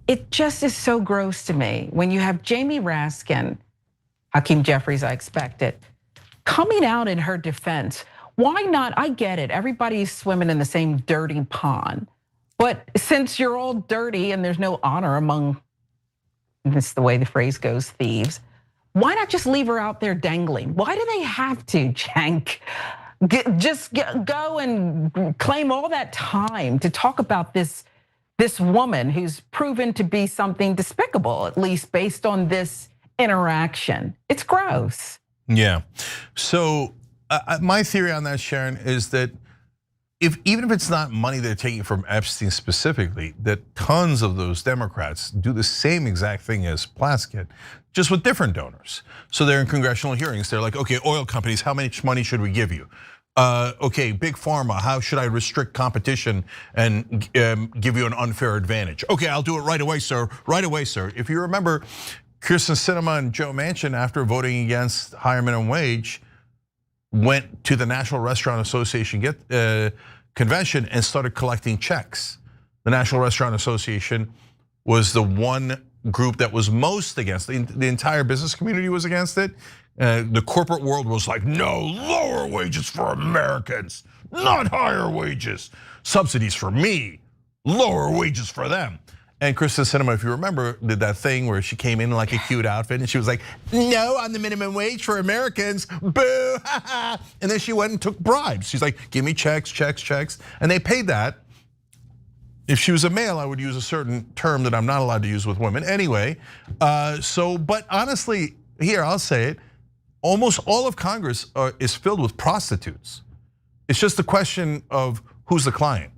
It just is so gross to me when you have Jamie Raskin, Hakeem Jeffries, I expect it, coming out in her defense. Why not? I get it. Everybody's swimming in the same dirty pond. But since you're all dirty and there's no honor among, this is the way the phrase goes, thieves, why not just leave her out there dangling? Why do they have to, Cenk? Just go and claim all that time to talk about this woman who's proven to be something despicable, at least based on this interaction. It's gross. Yeah, so my theory on that, Sharon, is that even if it's not money they're taking from Epstein specifically, that tons of those Democrats do the same exact thing as Plaskett, just with different donors. So they're in congressional hearings. They're like, okay, oil companies, how much money should we give you? Okay, big pharma, how should I restrict competition and give you an unfair advantage? Okay, I'll do it right away, sir. Right away, sir. If you remember, Kyrsten Sinema and Joe Manchin, after voting against higher minimum wage, went to the National Restaurant Association convention and started collecting checks. The National Restaurant Association was the one group that was most against it. The entire business community was against it. The corporate world was like, no, lower wages for Americans, not higher wages. Subsidies for me, lower wages for them. And Kyrsten Sinema, if you remember, did that thing where she came in like a cute outfit and she was like, no on the minimum wage for Americans, boo, and then she went and took bribes. She's like, give me checks, checks, checks, and they paid that. If she was a male, I would use a certain term that I'm not allowed to use with women anyway. But honestly, here, I'll say it, almost all of Congress is filled with prostitutes. It's just a question of who's the client.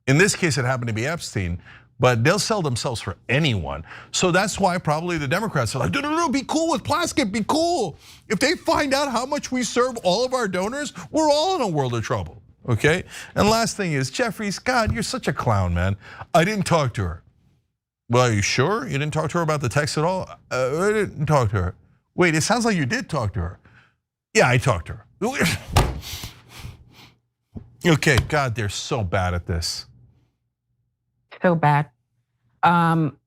In this case, it happened to be Epstein, but they'll sell themselves for anyone. So that's why probably the Democrats are like, no, be cool with Plaskett, be cool. If they find out how much we serve all of our donors, we're all in a world of trouble, okay? And last thing is, Jeffries, God, you're such a clown, man. I didn't talk to her. Well, are you sure? You didn't talk to her about the text at all? I didn't talk to her. Wait, it sounds like you did talk to her. Yeah, I talked to her. Okay, God, they're so bad at this. So bad.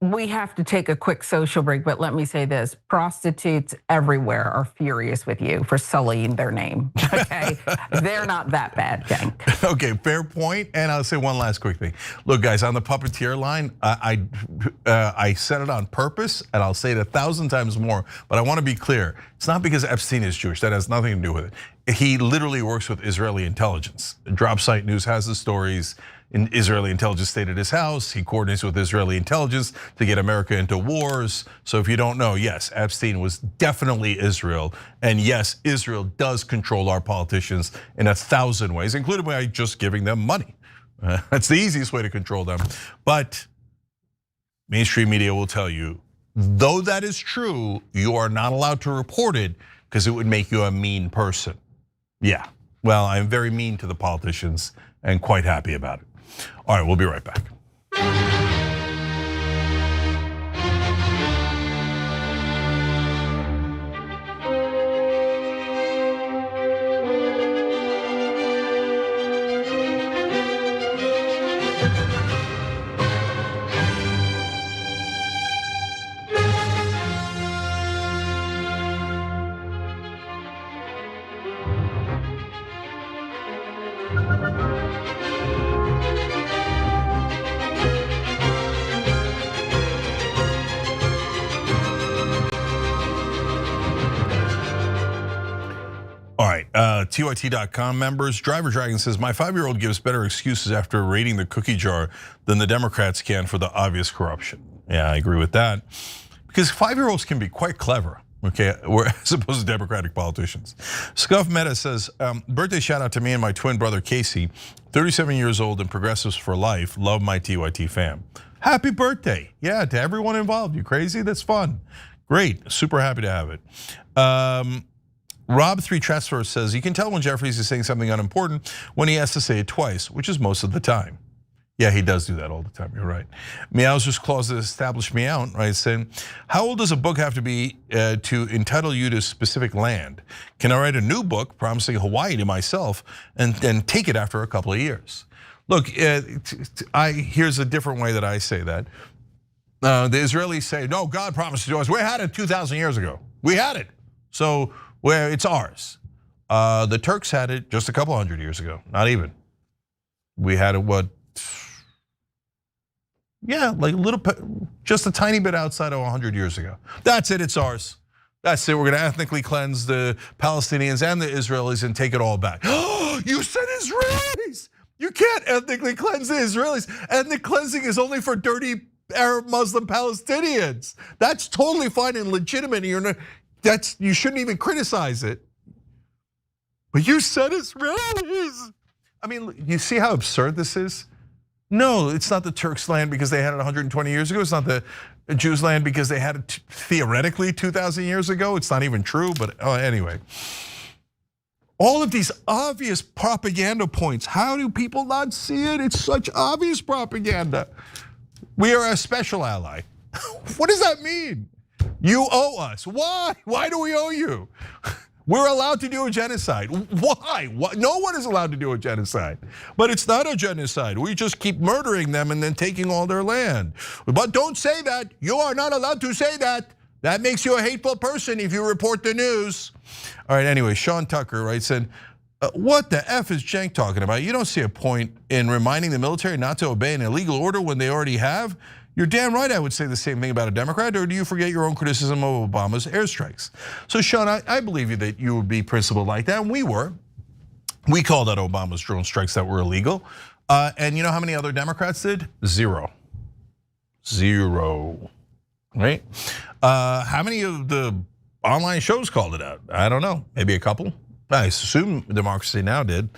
We have to take a quick social break, but let me say this. Prostitutes everywhere are furious with you for sullying their name, okay? They're not that bad, Cenk. Okay, fair point, and I'll say one last quick thing. Look, guys, on the puppeteer line, I said it on purpose, and I'll say it 1,000 times more, but I wanna be clear. It's not because Epstein is Jewish, that has nothing to do with it. He literally works with Israeli intelligence. Drop Site News has the stories. In Israeli intelligence stayed at his house. He coordinates with Israeli intelligence to get America into wars. So if you don't know, yes, Epstein was definitely Israel. And yes, Israel does control our politicians in 1,000 ways, including by just giving them money. That's the easiest way to control them. But mainstream media will tell you, though that is true, you are not allowed to report it because it would make you a mean person. Yeah, well, I'm very mean to the politicians and quite happy about it. All right, we'll be right back. TYT.com members. Driver Dragon says, my 5-year-old gives better excuses after raiding the cookie jar than the Democrats can for the obvious corruption. Yeah, I agree with that. Because 5-year-olds can be quite clever, okay, as opposed to Democratic politicians. Scuff Meta says, birthday shout out to me and my twin brother Casey, 37 years old and progressives for life. Love my TYT fam. Happy birthday. Yeah, to everyone involved. You crazy? That's fun. Great, super happy to have it. Rob3 Transfer says, you can tell when Jeffries is saying something unimportant when he has to say it twice, which is most of the time. Yeah, he does do that all the time, you're right. Meowser's clause that established me out, right, saying, how old does a book have to be to entitle you to specific land? Can I write a new book promising Hawaii to myself and take it after a couple of years? Look, here's a different way that I say that. The Israelis say, no, God promised it to us. We had it 2,000 years ago. We had it, so it's ours. The Turks had it just a couple hundred years ago, not even. We had it, what? Yeah, like just a tiny bit outside of 100 years ago. That's it, it's ours. That's it, we're gonna ethnically cleanse the Palestinians and the Israelis and take it all back. You said Israelis! You can't ethnically cleanse the Israelis. Ethnic cleansing is only for dirty Arab Muslim Palestinians. That's totally fine and legitimate. You shouldn't even criticize it. But you said Israelis. I mean, you see how absurd this is? No, it's not the Turks' land because they had it 120 years ago. It's not the Jews' land because they had it theoretically 2,000 years ago. It's not even true, but anyway. All of these obvious propaganda points, how do people not see it? It's such obvious propaganda. We are a special ally. What does that mean? You owe us. Why? Why do we owe you? We're allowed to do a genocide. Why? No one is allowed to do a genocide. But it's not a genocide. We just keep murdering them and then taking all their land. But don't say that. You are not allowed to say that. That makes you a hateful person if you report the news. All right, anyway, Sean Tucker, right, said, what the F is Cenk talking about? You don't see a point in reminding the military not to obey an illegal order when they already have? You're damn right I would say the same thing about a Democrat, or do you forget your own criticism of Obama's airstrikes? So Sean, I believe you that you would be principled like that, and we were. We called out Obama's drone strikes that were illegal. And you know how many other Democrats did? Zero. Right? How many of the online shows called it out? I don't know, maybe a couple. I assume Democracy Now! Did.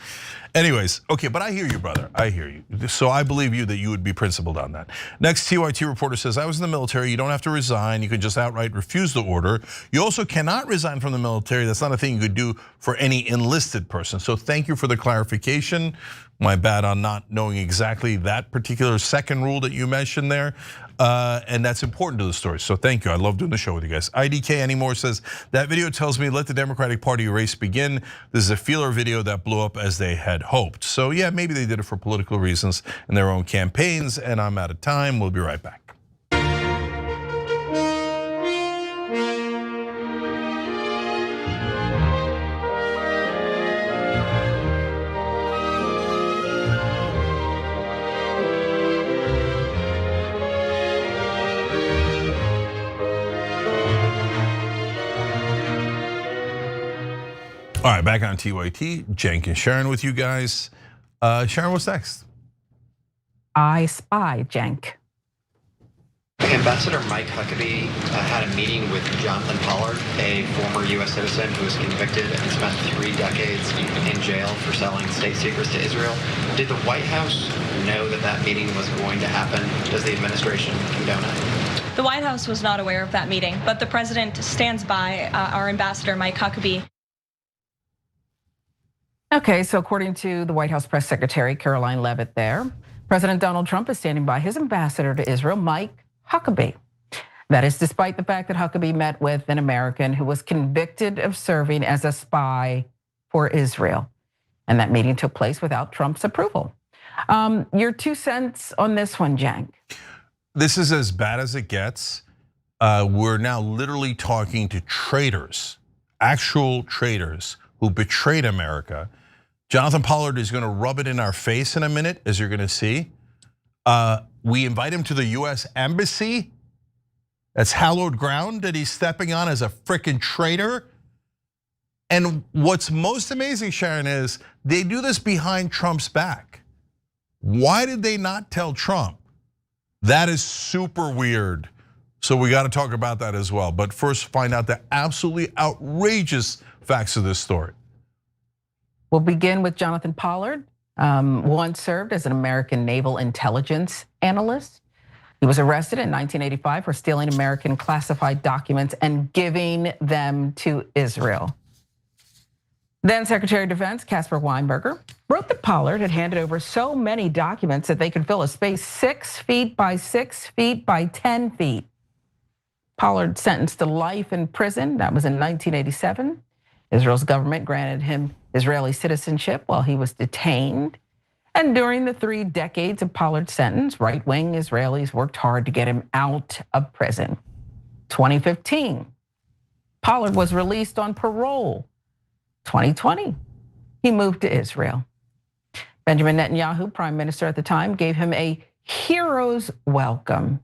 Anyways, okay, but I hear you, brother, I hear you. So I believe you that you would be principled on that. Next, TYT reporter says, I was in the military, you don't have to resign, you can just outright refuse the order. You also cannot resign from the military, that's not a thing you could do for any enlisted person. So thank you for the clarification. My bad on not knowing exactly that particular second rule that you mentioned there. And that's important to the story, so thank you. I love doing the show with you guys. IDK Anymore says, that video tells me let the Democratic Party race begin. This is a feeler video that blew up as they had hoped. So yeah, maybe they did it for political reasons in their own campaigns, and I'm out of time. We'll be right back. All right, back on TYT, Cenk and Sharon with you guys. Sharon, what's next? I spy, Cenk. Ambassador Mike Huckabee had a meeting with Jonathan Pollard, a former US citizen who was convicted and spent 3 decades in jail for selling state secrets to Israel. Did the White House know that that meeting was going to happen? Does the administration condone it? The White House was not aware of that meeting, but the president stands by our ambassador Mike Huckabee. Okay, so according to the White House press secretary, Caroline Leavitt there, President Donald Trump is standing by his ambassador to Israel, Mike Huckabee. That is despite the fact that Huckabee met with an American who was convicted of serving as a spy for Israel. And that meeting took place without Trump's approval. Your 2 cents on this one, Cenk. This is as bad as it gets. We're now literally talking to traitors, actual traitors who betrayed America. Jonathan Pollard is gonna rub it in our face in a minute, as you're gonna see. We invite him to the US Embassy. That's hallowed ground that he's stepping on as a frickin' traitor. And what's most amazing, Sharon, is they do this behind Trump's back. Why did they not tell Trump? That is super weird. So we got to talk about that as well. But first, find out the absolutely outrageous facts of this story. We'll begin with Jonathan Pollard. Once served as an American naval intelligence analyst. He was arrested in 1985 for stealing American classified documents and giving them to Israel. Then Secretary of Defense Caspar Weinberger wrote that Pollard had handed over so many documents that they could fill a space 6 feet by 6 feet by 10 feet. Pollard sentenced to life in prison. That was in 1987. Israel's government granted him Israeli citizenship while he was detained. And during the 3 decades of Pollard's sentence, right-wing Israelis worked hard to get him out of prison. 2015, Pollard was released on parole. 2020, he moved to Israel. Benjamin Netanyahu, prime minister at the time, gave him a hero's welcome.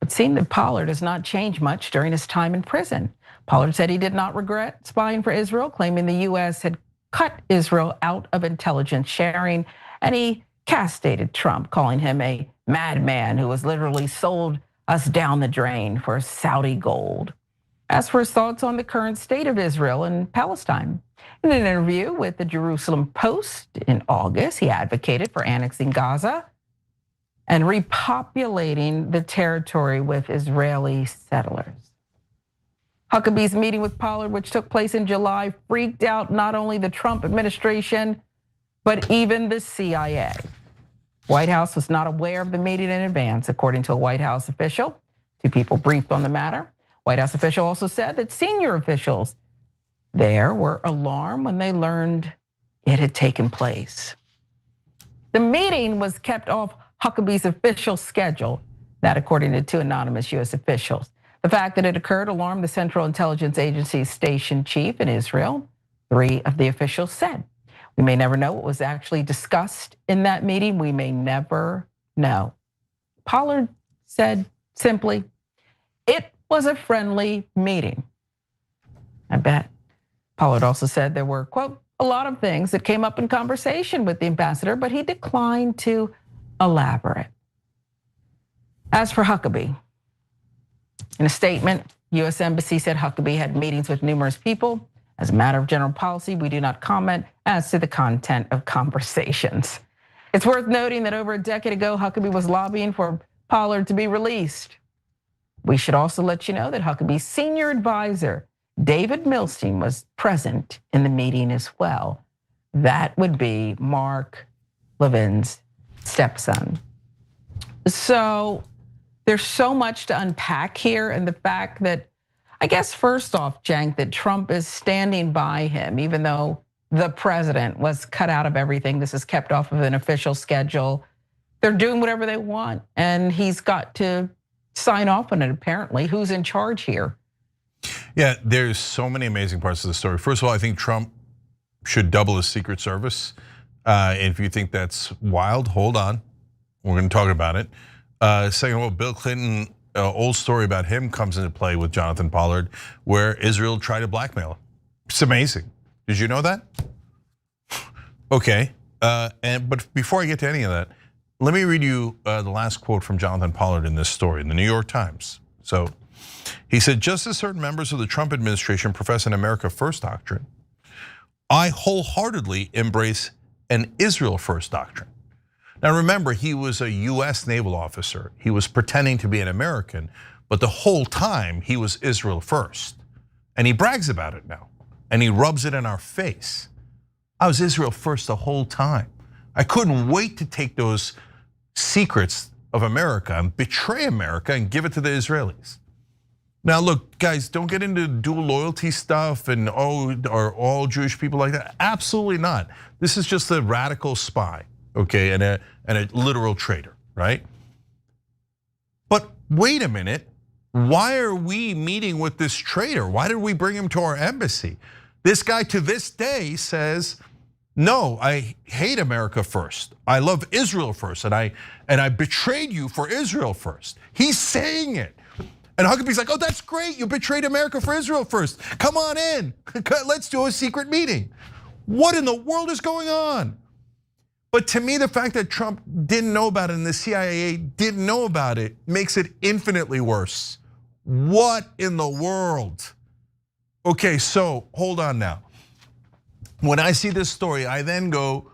It seemed that Pollard has not changed much during his time in prison. Pollard said he did not regret spying for Israel, claiming the US had cut Israel out of intelligence sharing, and he castigated Trump, calling him a madman who has literally sold us down the drain for Saudi gold. As for his thoughts on the current state of Israel and Palestine, in an interview with the Jerusalem Post in August, he advocated for annexing Gaza and repopulating the territory with Israeli settlers. Huckabee's meeting with Pollard, which took place in July, freaked out not only the Trump administration, but even the CIA. White House was not aware of the meeting in advance, according to a White House official. 2 people briefed on the matter. White House official also said that senior officials there were alarmed when they learned it had taken place. The meeting was kept off Huckabee's official schedule, that according to 2 anonymous US officials. The fact that it occurred alarmed the Central Intelligence Agency's station chief in Israel, 3 of the officials said. We may never know what was actually discussed in that meeting. We may never know. Pollard said simply, it was a friendly meeting. I bet. Pollard also said there were, quote, a lot of things that came up in conversation with the ambassador, but he declined to elaborate. As for Huckabee, in a statement, US Embassy said Huckabee had meetings with numerous people. As a matter of general policy, we do not comment as to the content of conversations. It's worth noting that over a decade ago, Huckabee was lobbying for Pollard to be released. We should also let you know that Huckabee's senior advisor, David Milstein, was present in the meeting as well. That would be Mark Levin's stepson. So there's so much to unpack here, and the fact that, I guess first off, Cenk, that Trump is standing by him, even though the president was cut out of everything. This is kept off of an official schedule. They're doing whatever they want, and he's got to sign off on it, apparently. Who's in charge here? Yeah, there's so many amazing parts of the story. First of all, I think Trump should double his Secret Service. And if you think that's wild, hold on. We're gonna talk about it. Second of all, Bill Clinton, old story about him comes into play with Jonathan Pollard, where Israel tried to blackmail him. It's amazing. Did you know that? Okay, but before I get to any of that, let me read you the last quote from Jonathan Pollard in this story in the New York Times. So he said, just as certain members of the Trump administration profess an America First doctrine, I wholeheartedly embrace an Israel First doctrine. Now remember, he was a US naval officer. He was pretending to be an American, but the whole time he was Israel First. And he brags about it now, and he rubs it in our face. I was Israel First the whole time. I couldn't wait to take those secrets of America and betray America and give it to the Israelis. Now look, guys, don't get into dual loyalty stuff and are all Jewish people like that? Absolutely not. This is just a radical spy, okay, and a literal traitor, right? But wait a minute, why are we meeting with this traitor? Why did we bring him to our embassy? This guy to this day says, no, I hate America first. I love Israel first, and I betrayed you for Israel first. He's saying it. And Huckabee's like, oh, that's great. You betrayed America for Israel first. Come on in. Let's do a secret meeting. What in the world is going on? But to me, the fact that Trump didn't know about it and the CIA didn't know about it makes it infinitely worse. What in the world? Okay, so hold on now. When I see this story, I then go,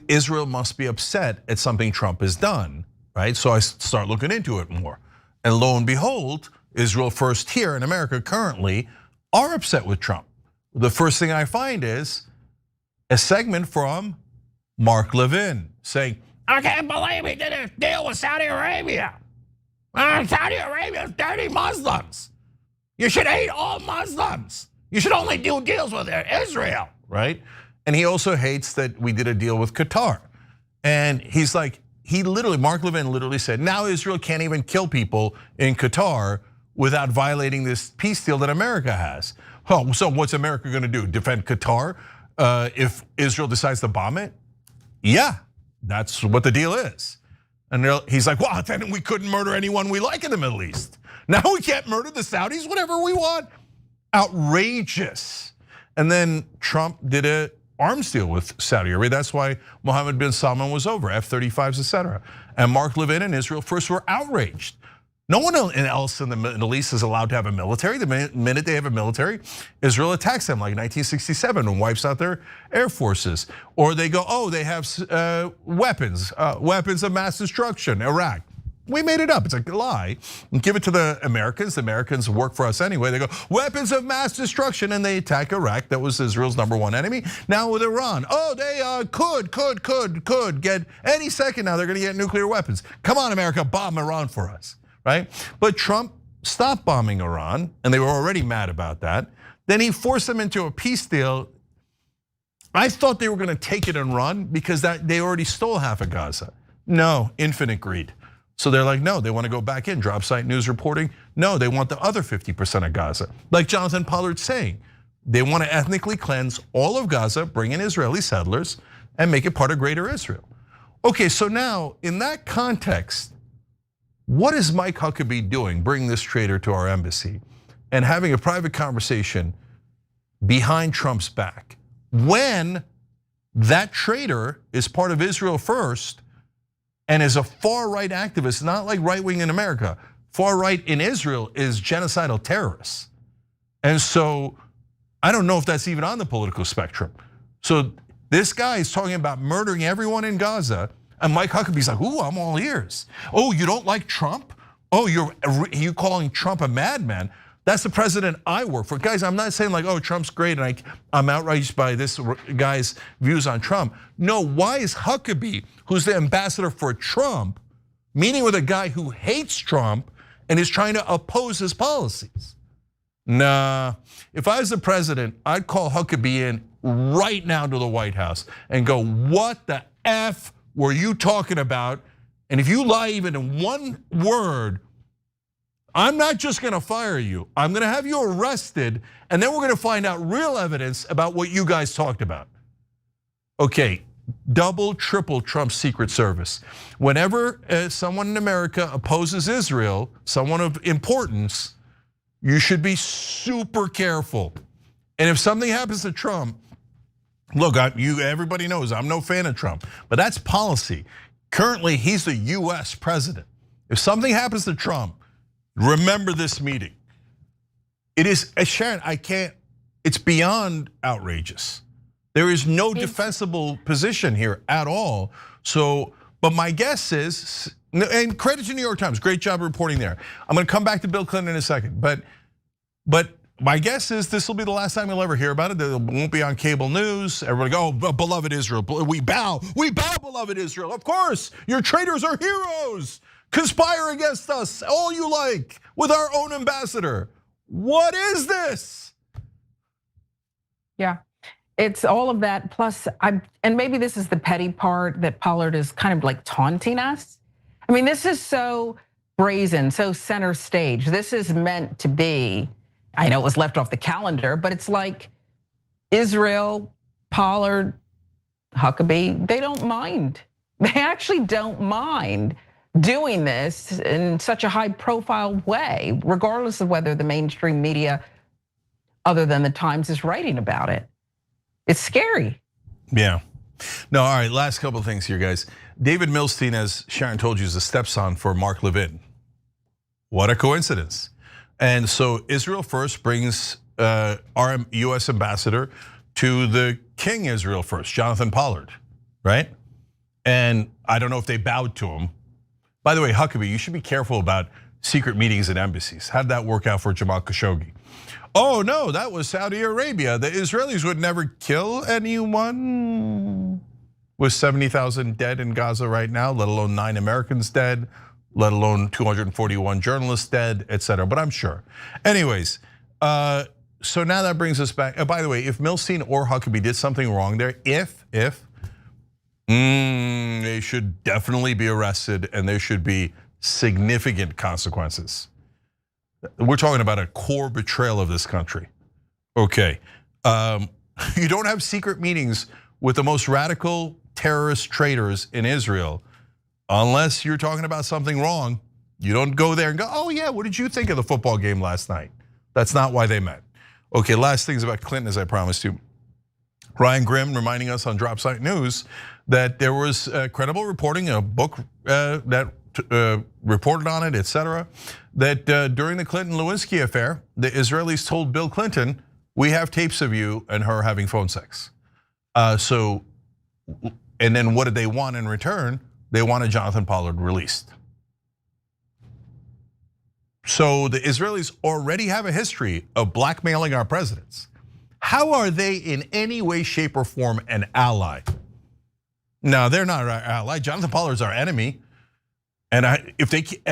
Israel must be upset at something Trump has done, right? So I start looking into it more. And lo and behold, Israel First here in America currently are upset with Trump. The first thing I find is a segment from Mark Levin saying, I can't believe he did a deal with Saudi Arabia. Saudi Arabia is dirty Muslims. You should hate all Muslims. You should only do deals with Israel, right? And he also hates that we did a deal with Qatar. And he's like, Mark Levin literally said, now Israel can't even kill people in Qatar without violating this peace deal that America has. Oh, so what's America gonna do? Defend Qatar if Israel decides to bomb it? Yeah, that's what the deal is. And he's like, well, then we couldn't murder anyone we like in the Middle East. Now we can't murder the Saudis, whatever we want. Outrageous. And then Trump did an arms deal with Saudi Arabia. That's why Mohammed bin Salman was over, F-35s, etc. And Mark Levin and Israel First were outraged. No one else in the Middle East is allowed to have a military. The minute they have a military, Israel attacks them like 1967 and wipes out their air forces. Or they go, oh, they have weapons of mass destruction, Iraq. We made it up, it's a lie. And give it to the Americans. The Americans work for us anyway. They go, weapons of mass destruction, and they attack Iraq. That was Israel's #1 enemy. Now with Iran, oh, they could get, any second now they're gonna get nuclear weapons. Come on, America, bomb Iran for us, right? But Trump stopped bombing Iran, and they were already mad about that. Then he forced them into a peace deal. I thought they were gonna take it and run because they already stole half of Gaza. No, infinite greed. So they're like, no, they want to go back in, drop site news reporting. No, they want the other 50% of Gaza. Like Jonathan Pollard's saying, they want to ethnically cleanse all of Gaza, bring in Israeli settlers, and make it part of greater Israel. Okay, so now in that context, what is Mike Huckabee doing, bringing this traitor to our embassy and having a private conversation behind Trump's back when that traitor is part of Israel First and is a far-right activist, not like right-wing in America. Far-right in Israel is genocidal terrorists. And so I don't know if that's even on the political spectrum. So this guy is talking about murdering everyone in Gaza, and Mike Huckabee's like, ooh, I'm all ears. Oh, you don't like Trump? Oh, you calling Trump a madman? That's the president I work for. Guys, I'm not saying like, oh, Trump's great and I'm outraged by this guy's views on Trump. No, why is Huckabee, who's the ambassador for Trump, meeting with a guy who hates Trump and is trying to oppose his policies? Nah, if I was the president, I'd call Huckabee in right now to the White House and go, what the F were you talking about? And if you lie even in one word, I'm not just gonna fire you, I'm gonna have you arrested, and then we're gonna find out real evidence about what you guys talked about. Okay, double, triple Trump's Secret Service. Whenever someone in America opposes Israel, someone of importance, you should be super careful. And if something happens to Trump, look, everybody knows I'm no fan of Trump, but that's policy. Currently, he's the US president. If something happens to Trump, remember this meeting. It is, Sharon, it's beyond outrageous. There is no defensible position here at all. So, but my guess is, and credit to New York Times, great job reporting there. I'm gonna come back to Bill Clinton in a second, but my guess is this will be the last time you'll ever hear about it. It won't be on cable news. Everybody go, oh, beloved Israel, we bow, beloved Israel. Of course, your traitors are heroes. Conspire against us, all you like, with our own ambassador. What is this? Yeah, it's all of that. Plus, and maybe this is the petty part that Pollard is kind of like taunting us. I mean, this is so brazen, so center stage. This is meant to be, I know it was left off the calendar, but it's like Israel, Pollard, Huckabee, they don't mind. They actually don't mind doing this in such a high profile way, regardless of whether the mainstream media, other than the Times, is writing about it. It's scary. Yeah. No, all right, last couple of things here, guys. David Milstein, as Sharon told you, is a stepson for Mark Levin. What a coincidence. And so Israel First brings our US ambassador to the King Israel First, Jonathan Pollard, right? And I don't know if they bowed to him. By the way, Huckabee, you should be careful about secret meetings at embassies. How'd that work out for Jamal Khashoggi? Oh no, that was Saudi Arabia. The Israelis would never kill anyone. With 70,000 dead in Gaza right now, let alone 9 Americans dead, let alone 241 journalists dead, etc. But I'm sure. Anyways, so now that brings us back. By the way, if Milstein or Huckabee did something wrong there, they should definitely be arrested and there should be significant consequences. We're talking about a core betrayal of this country. Okay, you don't have secret meetings with the most radical terrorist traitors in Israel unless you're talking about something wrong. You don't go there and go, oh yeah, what did you think of the football game last night? That's not why they met. Okay, last things about Clinton, as I promised you. Ryan Grimm reminding us on Drop Site News that there was credible reporting, a book that reported on it, etc. That during the Clinton-Lewinsky affair, the Israelis told Bill Clinton, we have tapes of you and her having phone sex. And then what did they want in return? They wanted Jonathan Pollard released. So the Israelis already have a history of blackmailing our presidents. How are they in any way, shape, or form an ally? No, they're not our ally. Jonathan Pollard's our enemy. And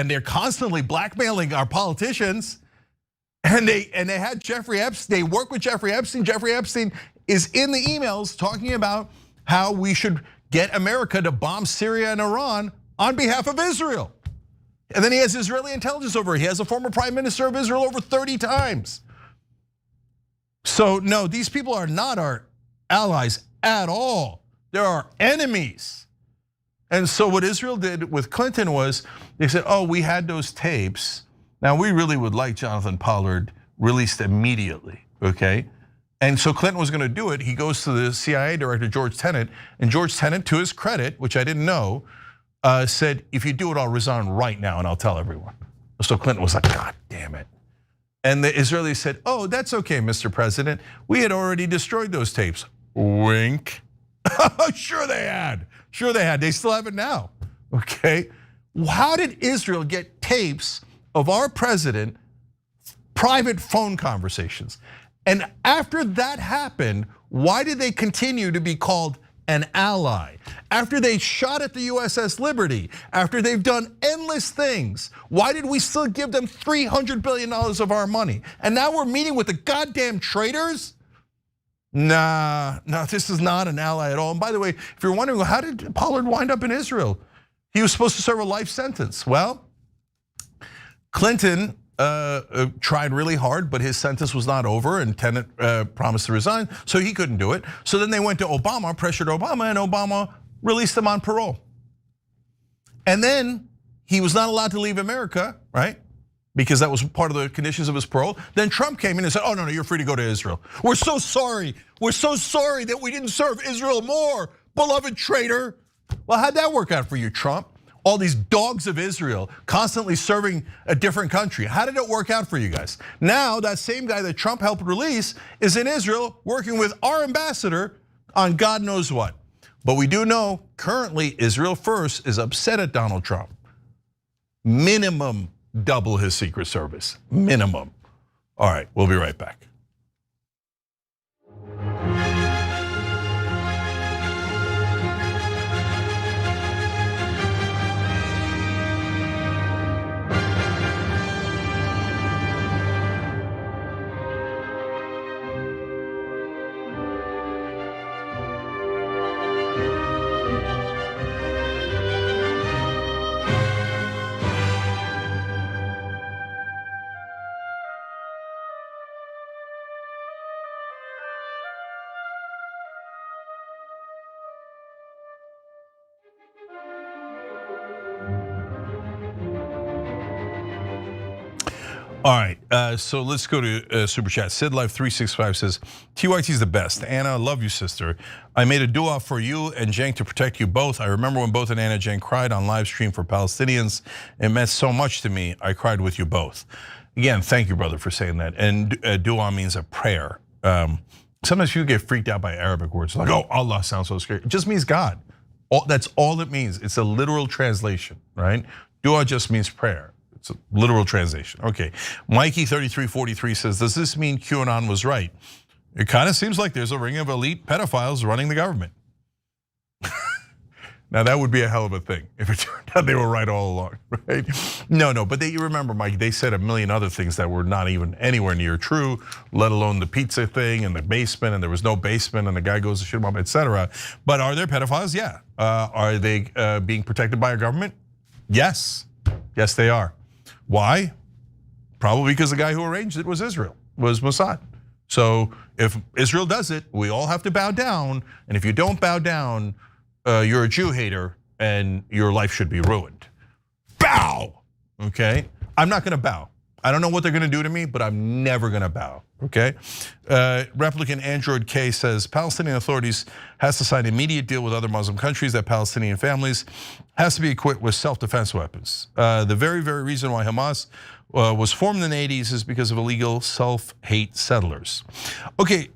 they're constantly blackmailing our politicians. And they had Jeffrey Epstein, they work with Jeffrey Epstein. Jeffrey Epstein is in the emails talking about how we should get America to bomb Syria and Iran on behalf of Israel. And then he has Israeli intelligence over it. He has a former prime minister of Israel over 30 times. So no, these people are not our allies at all. They're our enemies. And so what Israel did with Clinton was they said, oh, we had those tapes. Now we really would like Jonathan Pollard released immediately, okay? And so Clinton was gonna do it. He goes to the CIA director, George Tenet, and George Tenet, to his credit, which I didn't know, said, if you do it, I'll resign right now and I'll tell everyone. So Clinton was like, God damn it. And the Israelis said, oh, that's okay, Mr. President. We had already destroyed those tapes. Wink. Sure they had. Sure they had. They still have it now, okay? How did Israel get tapes of our president, private phone conversations? And after that happened, why did they continue to be called an ally? After they shot at the USS Liberty, after they've done endless things, why did we still give them $300 billion of our money? And now we're meeting with the goddamn traitors? Nah, this is not an ally at all. And by the way, if you're wondering, how did Pollard wind up in Israel? He was supposed to serve a life sentence. Well, Clinton tried really hard, but his sentence was not over, and Tenet promised to resign, so he couldn't do it. So then they went to Obama, pressured Obama, and Obama released him on parole. And then he was not allowed to leave America, right? Because that was part of the conditions of his parole. Then Trump came in and said, oh no, you're free to go to Israel. We're so sorry that we didn't serve Israel more, beloved traitor. Well, how'd that work out for you, Trump? All these dogs of Israel constantly serving a different country. How did it work out for you guys? Now, that same guy that Trump helped release is in Israel working with our ambassador on God knows what. But we do know currently Israel First is upset at Donald Trump. Minimum double his Secret Service, minimum. All right, we'll be right back. All right, so let's go to Super Chat. SidLife365 says, TYT is the best. Anna, I love you, sister. I made a dua for you and Cenk to protect you both. I remember when both Anna and Cenk cried on live stream for Palestinians. It meant so much to me. I cried with you both. Again, thank you, brother, for saying that. And dua means a prayer. Sometimes people get freaked out by Arabic words. Like, oh, Allah sounds so scary. It just means God. That's all it means. It's a literal translation, right? Dua just means prayer. It's a literal translation. Okay, Mikey3343 says, does this mean QAnon was right? It kind of seems like there's a ring of elite pedophiles running the government. Now that would be a hell of a thing if it turned out they were right all along, right? No, but you remember, Mike, they said a million other things that were not even anywhere near true, let alone the pizza thing and the basement, and there was no basement, and the guy goes to shoot him up, etc. But are there pedophiles? Yeah. Are they being protected by our government? Yes, they are. Why? Probably because the guy who arranged it was Israel, was Mossad. So if Israel does it, we all have to bow down. And if you don't bow down, you're a Jew hater and your life should be ruined. Bow, okay? I'm not gonna bow. I don't know what they're gonna do to me, but I'm never gonna bow, okay? Replicant Android K says, Palestinian authorities has to sign an immediate deal with other Muslim countries that Palestinian families has to be equipped with self-defense weapons. The very reason why Hamas was formed in the 80s is because of illegal self-hate settlers. Okay,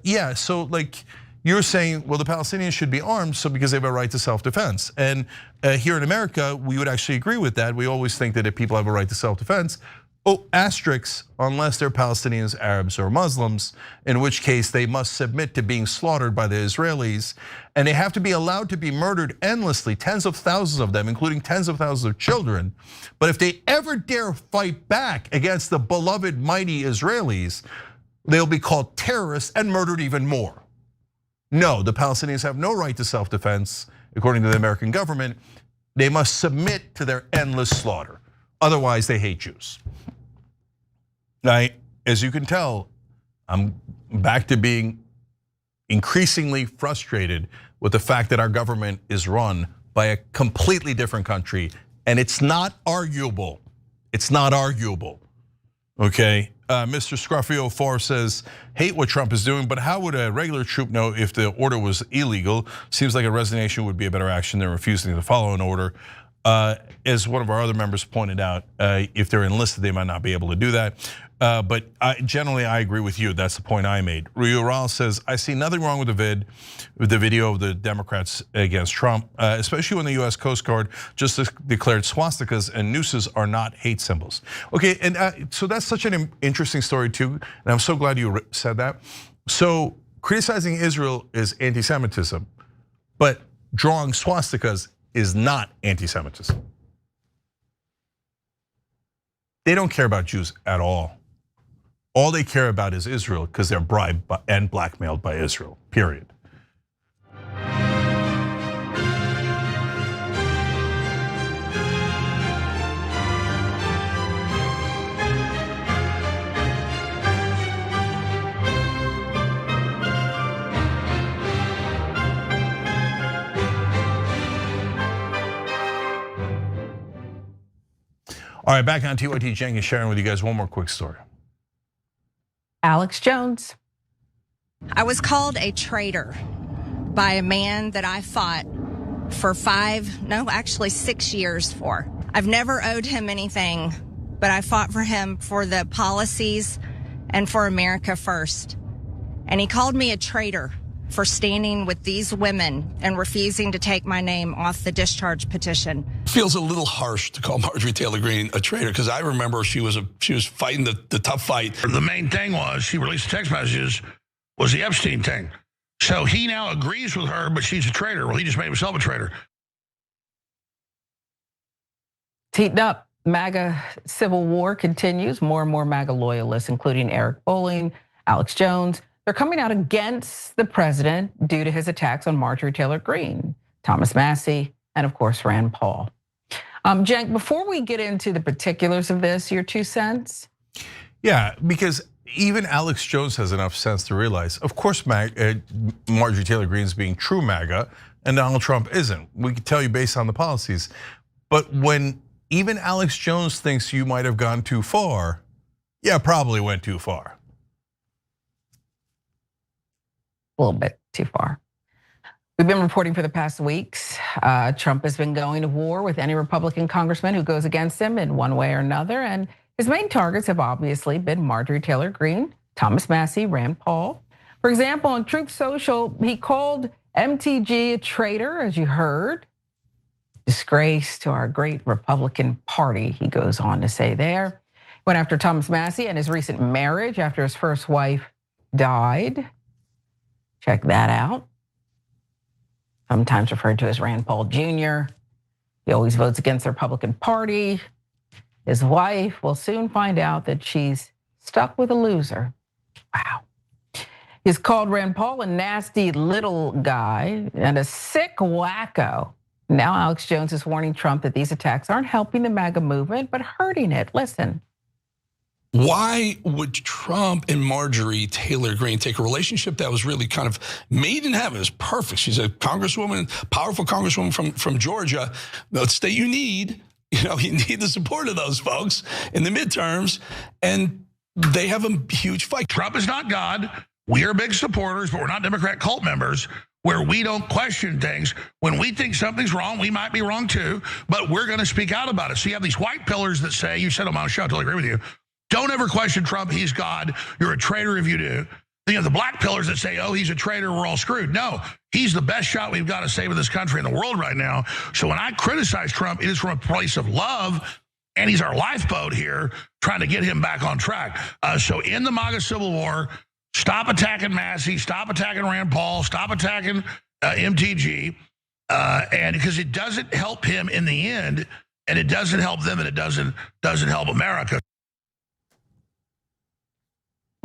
yeah, so like you're saying, well, the Palestinians should be armed so because they have a right to self-defense. And here in America, we would actually agree with that. We always think that if people have a right to self-defense, asterisks, unless they're Palestinians, Arabs, or Muslims, in which case they must submit to being slaughtered by the Israelis, and they have to be allowed to be murdered endlessly, tens of thousands of them, including tens of thousands of children. But if they ever dare fight back against the beloved, mighty Israelis, they'll be called terrorists and murdered even more. No, the Palestinians have no right to self-defense, according to the American government. They must submit to their endless slaughter. Otherwise, they hate Jews. As you can tell, I'm back to being increasingly frustrated with the fact that our government is run by a completely different country, and it's not arguable. It's not arguable, okay? Mr. Scruffy04 says, hate what Trump is doing, but how would a regular troop know if the order was illegal? Seems like a resignation would be a better action than refusing to follow an order. As one of our other members pointed out, if they're enlisted, they might not be able to do that. But generally, I agree with you. That's the point I made. Rio Ral says, I see nothing wrong with the video of the Democrats against Trump, especially when the US Coast Guard just declared swastikas and nooses are not hate symbols. Okay, and so that's such an interesting story too, and I'm so glad you said that. So criticizing Israel is anti-Semitism, but drawing swastikas is not anti-Semitism. They don't care about Jews at all. All they care about is Israel because they're bribed and blackmailed by Israel, period. All right, back on TYT, Cenk is sharing with you guys one more quick story. Alex Jones. I was called a traitor by a man that I fought for 6 years for. I've never owed him anything, but I fought for him for the policies and for America first. And he called me a traitor for standing with these women and refusing to take my name off the discharge petition. Feels a little harsh to call Marjorie Taylor Greene a traitor because I remember she was fighting the tough fight. The main thing was she released text messages was the Epstein thing. So he now agrees with her, but she's a traitor. Well, he just made himself a traitor. Heating up, MAGA civil war continues. More and more MAGA loyalists, including Eric Bolling, Alex Jones, they're coming out against the president due to his attacks on Marjorie Taylor Greene, Thomas Massie, and of course, Rand Paul. Cenk, before we get into the particulars of this, your 2 cents? Yeah, because even Alex Jones has enough sense to realize, of course, Marjorie Taylor Greene is being true MAGA and Donald Trump isn't. We can tell you based on the policies. But when even Alex Jones thinks you might have gone too far, yeah, probably went too far. A little bit too far. We've been reporting for the past weeks. Trump has been going to war with any Republican congressman who goes against him in one way or another. And his main targets have obviously been Marjorie Taylor Greene, Thomas Massie, Rand Paul. For example, on Truth Social, he called MTG a traitor, as you heard. Disgrace to our great Republican Party, he goes on to say there. Went after Thomas Massie and his recent marriage after his first wife died. Check that out. Sometimes referred to as Rand Paul Jr. He always votes against the Republican Party. His wife will soon find out that she's stuck with a loser. Wow. He's called Rand Paul a nasty little guy and a sick wacko. Now Alex Jones is warning Trump that these attacks aren't helping the MAGA movement, but hurting it. Listen. Why would Trump and Marjorie Taylor Greene take a relationship that was really kind of made in heaven? It was perfect. She's a congresswoman, powerful congresswoman from Georgia, the state you need. You need the support of those folks in the midterms, and they have a huge fight. Trump is not God. We are big supporters, but we're not Democrat cult members where we don't question things. When we think something's wrong, we might be wrong too, but we're going to speak out about it. So you have these white pillars that say, you said on my show, I totally agree with you, don't ever question Trump, he's God. You're a traitor if you do. Then you have the black pillars that say, oh, he's a traitor, we're all screwed. No, he's the best shot we've got to save in this country and the world right now. So when I criticize Trump, it is from a place of love, and he's our lifeboat here, trying to get him back on track. So in the MAGA Civil War, stop attacking Massie, stop attacking Rand Paul, stop attacking MTG, and because it doesn't help him in the end, and it doesn't help them, and it doesn't help America.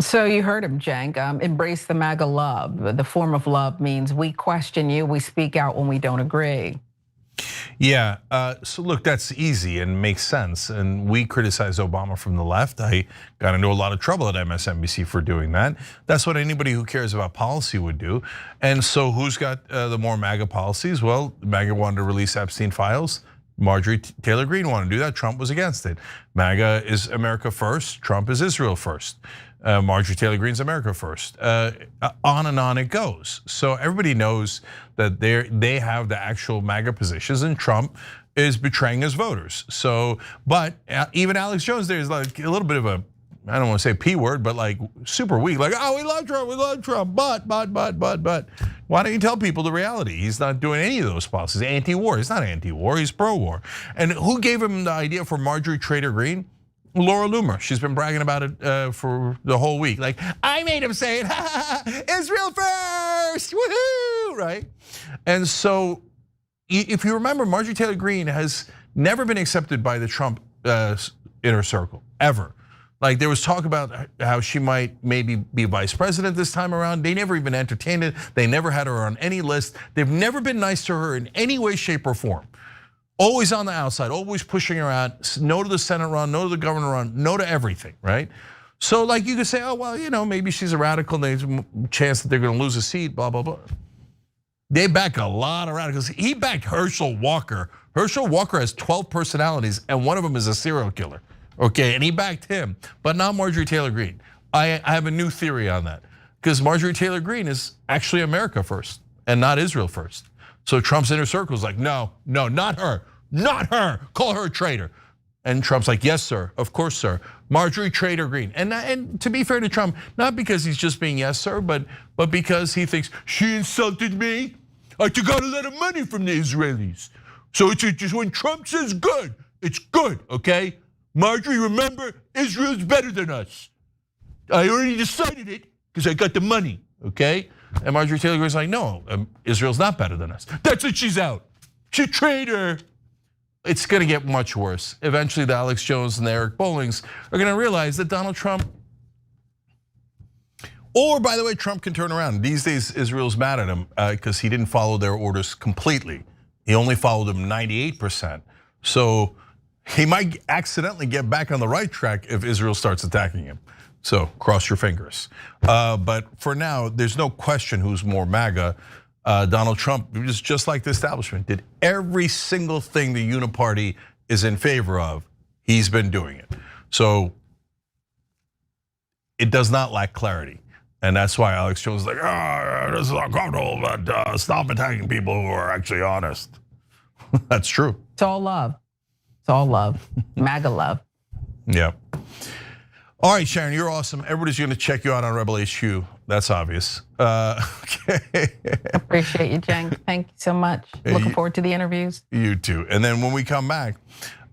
So you heard him, Cenk. Embrace the MAGA love. The form of love means we question you, we speak out when we don't agree. Yeah, so look, that's easy and makes sense. And we criticize Obama from the left. I got into a lot of trouble at MSNBC for doing that. That's what anybody who cares about policy would do. And so who's got the more MAGA policies? Well, MAGA wanted to release Epstein files. Marjorie Taylor Greene wanted to do that. Trump was against it. MAGA is America first. Trump is Israel first. Marjorie Taylor Greene's America first. On and on it goes. So everybody knows that they have the actual MAGA positions, and Trump is betraying his voters. So, but even Alex Jones, there's like a little bit of a, I don't want to say P word, but like super weak. Like, oh, we love Trump, but. Why don't you tell people the reality? He's not doing any of those policies. Anti-war, he's not anti-war, he's pro-war. And who gave him the idea for Marjorie Taylor Greene? Laura Loomer, she's been bragging about it for the whole week. Like, I made him say it, Israel first, woohoo, right? And so, if you remember, Marjorie Taylor Greene has never been accepted by the Trump inner circle, ever. Like, there was talk about how she might maybe be vice president this time around. They never even entertained it. They never had her on any list. They've never been nice to her in any way, shape, or form. Always on the outside, always pushing her out. No to the Senate run, no to the governor run, no to everything, right? So like you could say, oh, well, maybe she's a radical, there's a chance that they're gonna lose a seat, blah, blah, blah. They back a lot of radicals. He backed Herschel Walker. Herschel Walker has 12 personalities and one of them is a serial killer, okay? And he backed him, but not Marjorie Taylor Greene. I have a new theory on that, because Marjorie Taylor Greene is actually America first and not Israel first. So Trump's inner circle is like, no, not her, call her a traitor. And Trump's like, yes, sir, of course, sir. Marjorie Taylor Greene. And to be fair to Trump, not because he's just being yes, sir, but because he thinks she insulted me. I took out a lot of money from the Israelis. So it's just when Trump says good, it's good, okay? Marjorie, remember, Israel's better than us. I already decided it because I got the money, okay? And Marjorie Taylor Greene's like, no, Israel's not better than us. That's it, she's out. She's a traitor. It's gonna get much worse. Eventually, the Alex Jones and the Eric Bollings are gonna realize that Donald Trump, or by the way, Trump can turn around. These days, Israel's mad at him because he didn't follow their orders completely. He only followed them 98%. So he might accidentally get back on the right track if Israel starts attacking him. So cross your fingers. But for now, there's no question who's more MAGA. Donald Trump is just like the establishment, did every single thing the Uniparty is in favor of. He's been doing it. So it does not lack clarity. And that's why Alex Jones is like, this is uncomfortable, but stop attacking people who are actually honest. That's true. It's all love. It's all love. MAGA love. Yeah. All right, Sharon, you're awesome. Everybody's going to check you out on Rebel HQ. That's obvious. Okay. Appreciate you, Jen. Thank you so much. Looking forward to the interviews. You too. And then when we come back,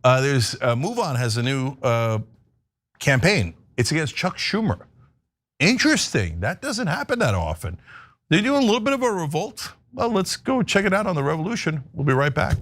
there's Move On has a new campaign. It's against Chuck Schumer. Interesting. That doesn't happen that often. They're doing a little bit of a revolt. Well, let's go check it out on The Revolution. We'll be right back.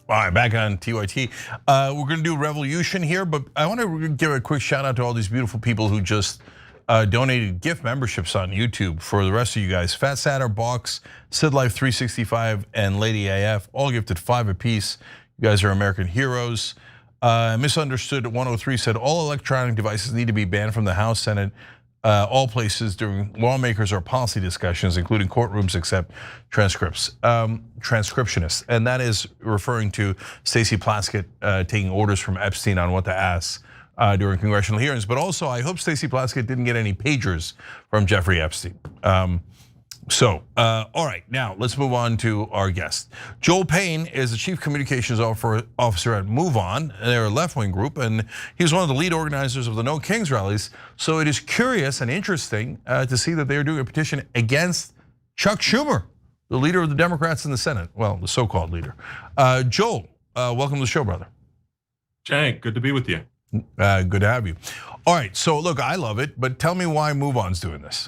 All right, back on TYT. We're going to do Revolution here, but I want to give a quick shout out to all these beautiful people who just donated gift memberships on YouTube. For the rest of you guys, Fat Satter, Box, Sid Life 365, and Lady AF all gifted $5 apiece. You guys are American heroes. Misunderstood at 103 said all electronic devices need to be banned from the House, Senate, all places during lawmakers or policy discussions, including courtrooms, except transcriptionists. And that is referring to Stacey Plaskett taking orders from Epstein on what to ask during congressional hearings. But also, I hope Stacey Plaskett didn't get any pagers from Jeffrey Epstein. All right, now let's move on to our guest. Joel Payne is the chief communications officer at Move On. They're a left-wing group, and he's one of the lead organizers of the No Kings rallies. So it is curious and interesting to see that they're doing a petition against Chuck Schumer, the leader of the Democrats in the Senate. Well, the so-called leader. Joel, welcome to the show, brother. Cenk, good to be with you. Good to have you. All right, so look, I love it, but tell me why Move On's doing this.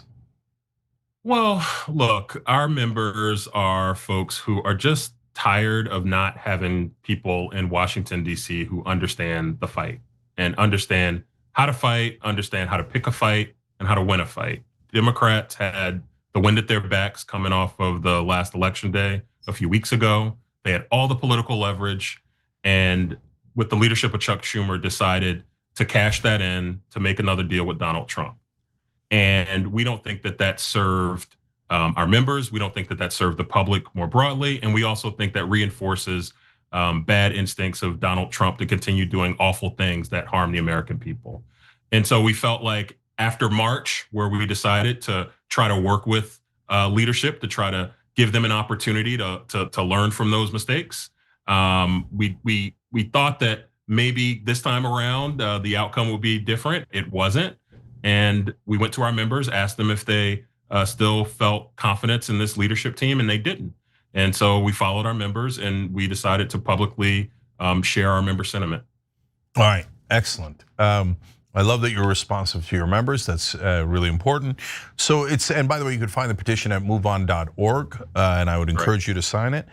Well, look, our members are folks who are just tired of not having people in Washington, D.C. who understand the fight and understand how to fight, understand how to pick a fight, and how to win a fight. Democrats had the wind at their backs coming off of the last election day a few weeks ago. They had all the political leverage, and with the leadership of Chuck Schumer, decided to cash that in to make another deal with Donald Trump. And we don't think that that served our members. We don't think that that served the public more broadly. And we also think that reinforces bad instincts of Donald Trump to continue doing awful things that harm the American people. And so we felt like after March, where we decided to try to work with leadership to try to give them an opportunity to learn from those mistakes. We thought that maybe this time around the outcome would be different. It wasn't, and we went to our members, asked them if they still felt confidence in this leadership team, and they didn't. And so we followed our members, and we decided to publicly share our member sentiment. All right, excellent. I love that you're responsive to your members. That's really important. So and by the way, you could find the petition at moveon.org, and I would encourage you to sign it.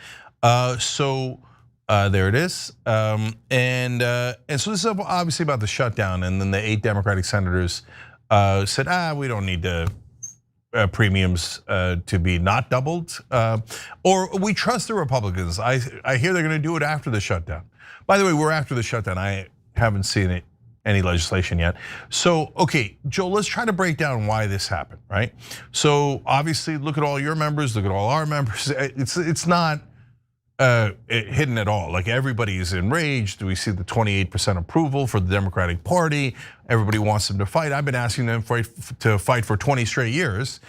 So there it is. And so this is obviously about the shutdown, and then the 8 Democratic senators said, we don't need to premiums to be not doubled, or we trust the Republicans. I hear they're going to do it after the shutdown. By the way, we're after the shutdown. I haven't seen any legislation yet. So, okay, Joel, let's try to break down why this happened, right? So obviously, look at all your members, look at all our members. It's not hidden at all. Like, everybody is enraged. We see the 28% approval for the Democratic Party. Everybody wants them to fight. I've been asking them to fight for 20 straight years.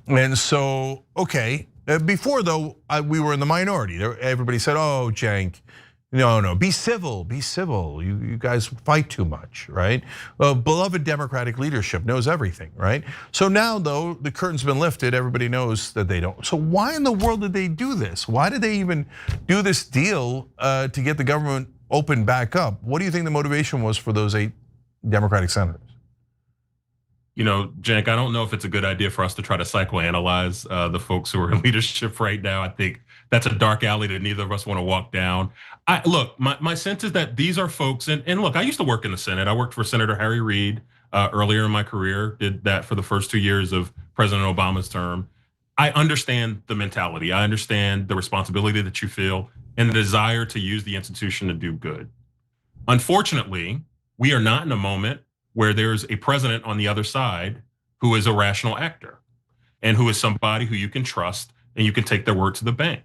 And so, okay, before though, we were in the minority. Everybody said, oh, Cenk, no, be civil, be civil. You guys fight too much, right? Beloved Democratic leadership knows everything, right? So now though, the curtain's been lifted, everybody knows that they don't. So why in the world did they do this? Why did they even do this deal to get the government opened back up? What do you think the motivation was for those 8 Democratic senators? Cenk, I don't know if it's a good idea for us to try to psychoanalyze the folks who are in leadership right now. I think that's a dark alley that neither of us want to walk down. Look, my sense is that these are folks, and look, I used to work in the Senate. I worked for Senator Harry Reid earlier in my career, did that for the first 2 years of President Obama's term. I understand the mentality. I understand the responsibility that you feel and the desire to use the institution to do good. Unfortunately, we are not in a moment where there's a president on the other side who is a rational actor and who is somebody who you can trust and you can take their word to the bank.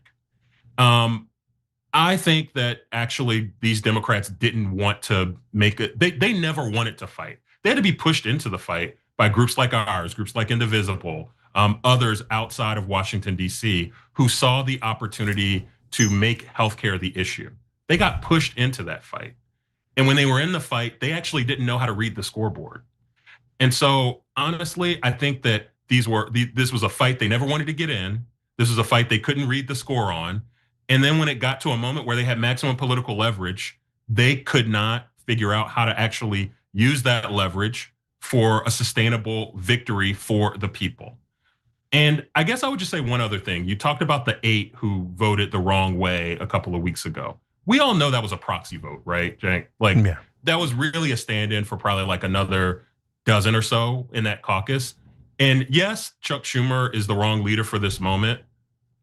I think that actually these Democrats didn't want to make it, they never wanted to fight. They had to be pushed into the fight by groups like ours, groups like Indivisible, others outside of Washington, D.C., who saw the opportunity to make healthcare the issue. They got pushed into that fight. And when they were in the fight, they actually didn't know how to read the scoreboard. And so honestly, I think that this was a fight they never wanted to get in. This was a fight they couldn't read the score on. And then when it got to a moment where they had maximum political leverage, they could not figure out how to actually use that leverage for a sustainable victory for the people. And I guess I would just say one other thing. You talked about the 8 who voted the wrong way a couple of weeks ago. We all know that was a proxy vote, right, Cenk? Like, yeah. That was really a stand-in for probably like another dozen or so in that caucus. And yes, Chuck Schumer is the wrong leader for this moment,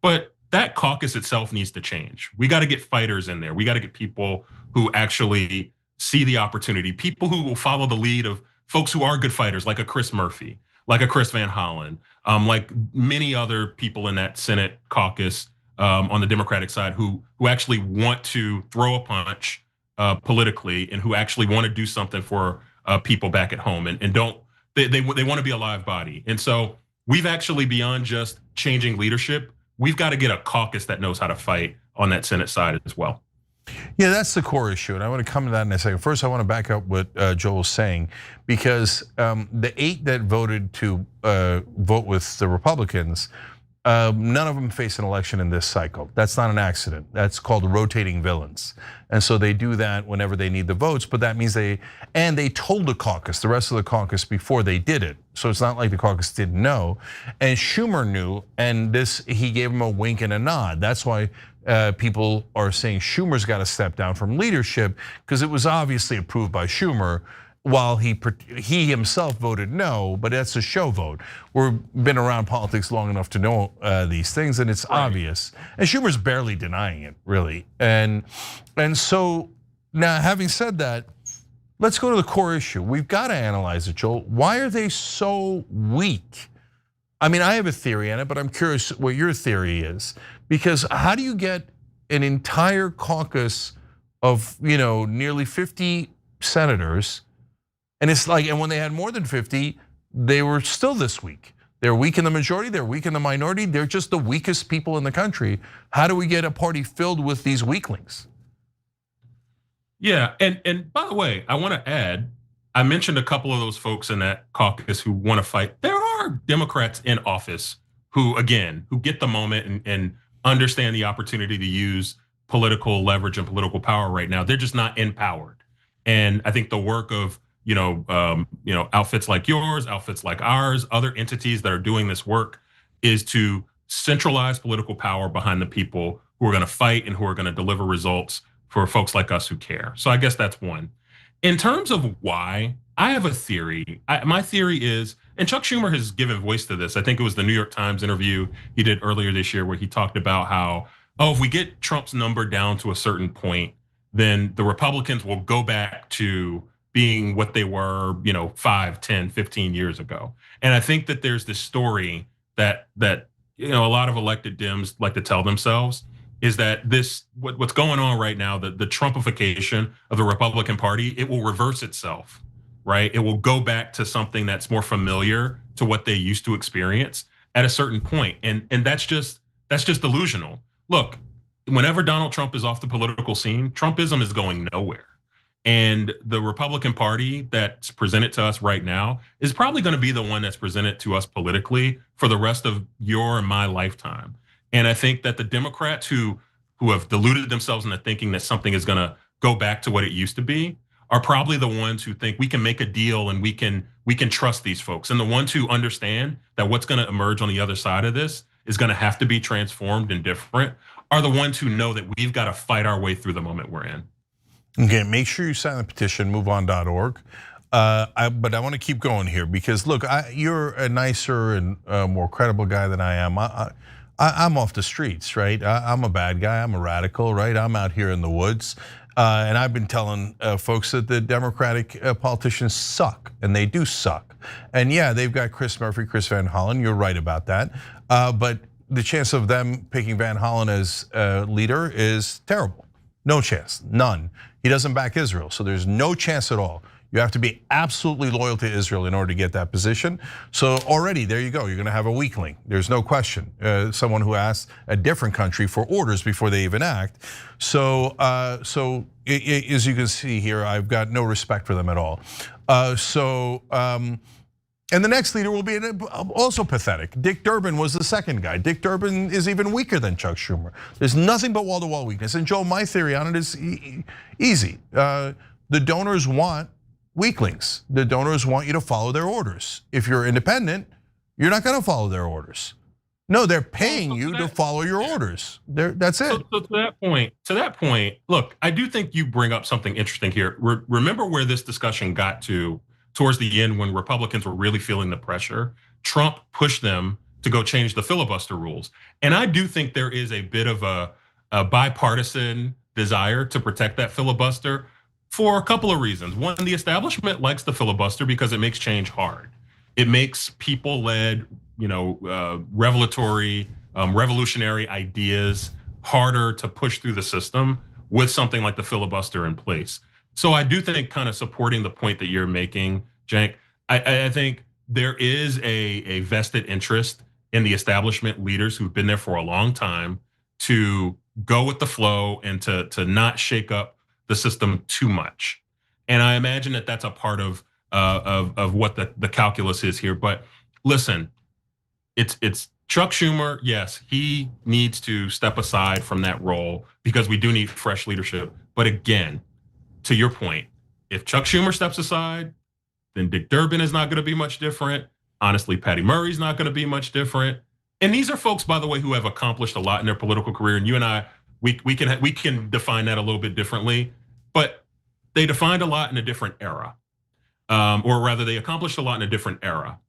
but that caucus itself needs to change. We got to get fighters in there. We got to get people who actually see the opportunity, people who will follow the lead of folks who are good fighters, like a Chris Murphy, like a Chris Van Hollen, like many other people in that Senate caucus on the Democratic side who actually want to throw a punch politically and who actually want to do something for people back at home and don't, they want to be a live body. And so we've actually, beyond just changing leadership, we've got to get a caucus that knows how to fight on that Senate side as well. Yeah, that's the core issue, and I want to come to that in a second. First, I want to back up what Joel's saying, because the 8 that voted to vote with the Republicans, none of them face an election in this cycle. That's not an accident. That's called rotating villains. And so they do that whenever they need the votes, but that means they told the caucus, the rest of the caucus, before they did it. So it's not like the caucus didn't know. And Schumer knew, and he gave him a wink and a nod. That's why people are saying Schumer's got to step down from leadership, because it was obviously approved by Schumer, while he himself voted no, but that's a show vote. We've been around politics long enough to know these things, and it's obvious. And Schumer's barely denying it, really. And so now, having said that, let's go to the core issue. We've got to analyze it, Joel. Why are they so weak? I mean, I have a theory on it, but I'm curious what your theory is. Because how do you get an entire caucus of nearly 50 senators? And it's like, and when they had more than 50, they were still this weak. They're weak in the majority, they're weak in the minority, they're just the weakest people in the country. How do we get a party filled with these weaklings? Yeah, and by the way, I want to add, I mentioned a couple of those folks in that caucus who want to fight. There are Democrats in office who get the moment and understand the opportunity to use political leverage and political power right now. They're just not empowered. And I think the work of outfits like yours, outfits like ours, other entities that are doing this work is to centralize political power behind the people who are going to fight and who are going to deliver results for folks like us who care. So I guess that's one. In terms of why, I have a theory. My theory is, and Chuck Schumer has given voice to this. I think it was the New York Times interview he did earlier this year where he talked about how, if we get Trump's number down to a certain point, then the Republicans will go back to being what they were, 5, 10, 15 years ago. And I think that there's this story that a lot of elected Dems like to tell themselves is that what's going on right now, the Trumpification of the Republican Party, it will reverse itself, right? It will go back to something that's more familiar to what they used to experience at a certain point. And that's just delusional. Look, whenever Donald Trump is off the political scene, Trumpism is going nowhere. And the Republican Party that's presented to us right now is probably going to be the one that's presented to us politically for the rest of your and my lifetime. And I think that the Democrats who have deluded themselves into thinking that something is going to go back to what it used to be are probably the ones who think we can make a deal and we can trust these folks. And the ones who understand that what's going to emerge on the other side of this is going to have to be transformed and different are the ones who know that we've got to fight our way through the moment we're in. Okay, make sure you sign the petition, moveon.org. But I want to keep going here because look, you're a nicer and more credible guy than I am. I'm off the streets, right? I'm a bad guy. I'm a radical, right? I'm out here in the woods. And I've been telling folks that the Democratic politicians suck, and they do suck. And yeah, they've got Chris Murphy, Chris Van Hollen. You're right about that. But the chance of them picking Van Hollen as leader is terrible. No chance, none. He doesn't back Israel, so there's no chance at all. You have to be absolutely loyal to Israel in order to get that position. So already, there you go. You're going to have a weakling. There's no question. Someone who asks a different country for orders before they even act. So as you can see here, I've got no respect for them at all. And the next leader will be also pathetic. Dick Durbin was the second guy. Dick Durbin is even weaker than Chuck Schumer. There's nothing but wall-to-wall weakness. And Joe, my theory on it is easy. The donors want weaklings. The donors want you to follow their orders. If you're independent, you're not going to follow their orders. No, they're paying you to follow your orders. That's it. So to that point, look, I do think you bring up something interesting here. Remember where this discussion got to towards the end when Republicans were really feeling the pressure. Trump pushed them to go change the filibuster rules. And I do think there is a bit of a bipartisan desire to protect that filibuster for a couple of reasons. One, the establishment likes the filibuster because it makes change hard. It makes people-led, revolutionary ideas harder to push through the system with something like the filibuster in place. So I do think kind of supporting the point that you're making, Cenk, I think there is a vested interest in the establishment leaders who've been there for a long time to go with the flow and to not shake up the system too much. And I imagine that that's a part of what the calculus is here. But listen, it's Chuck Schumer. Yes, he needs to step aside from that role because we do need fresh leadership. But again, to your point, if Chuck Schumer steps aside, then Dick Durbin is not going to be much different. Honestly, Patty Murray's not going to be much different. And these are folks, by the way, who have accomplished a lot in their political career. And you and I, we can define that a little bit differently, but they defined a lot in a different era, or rather, they accomplished a lot in a different era.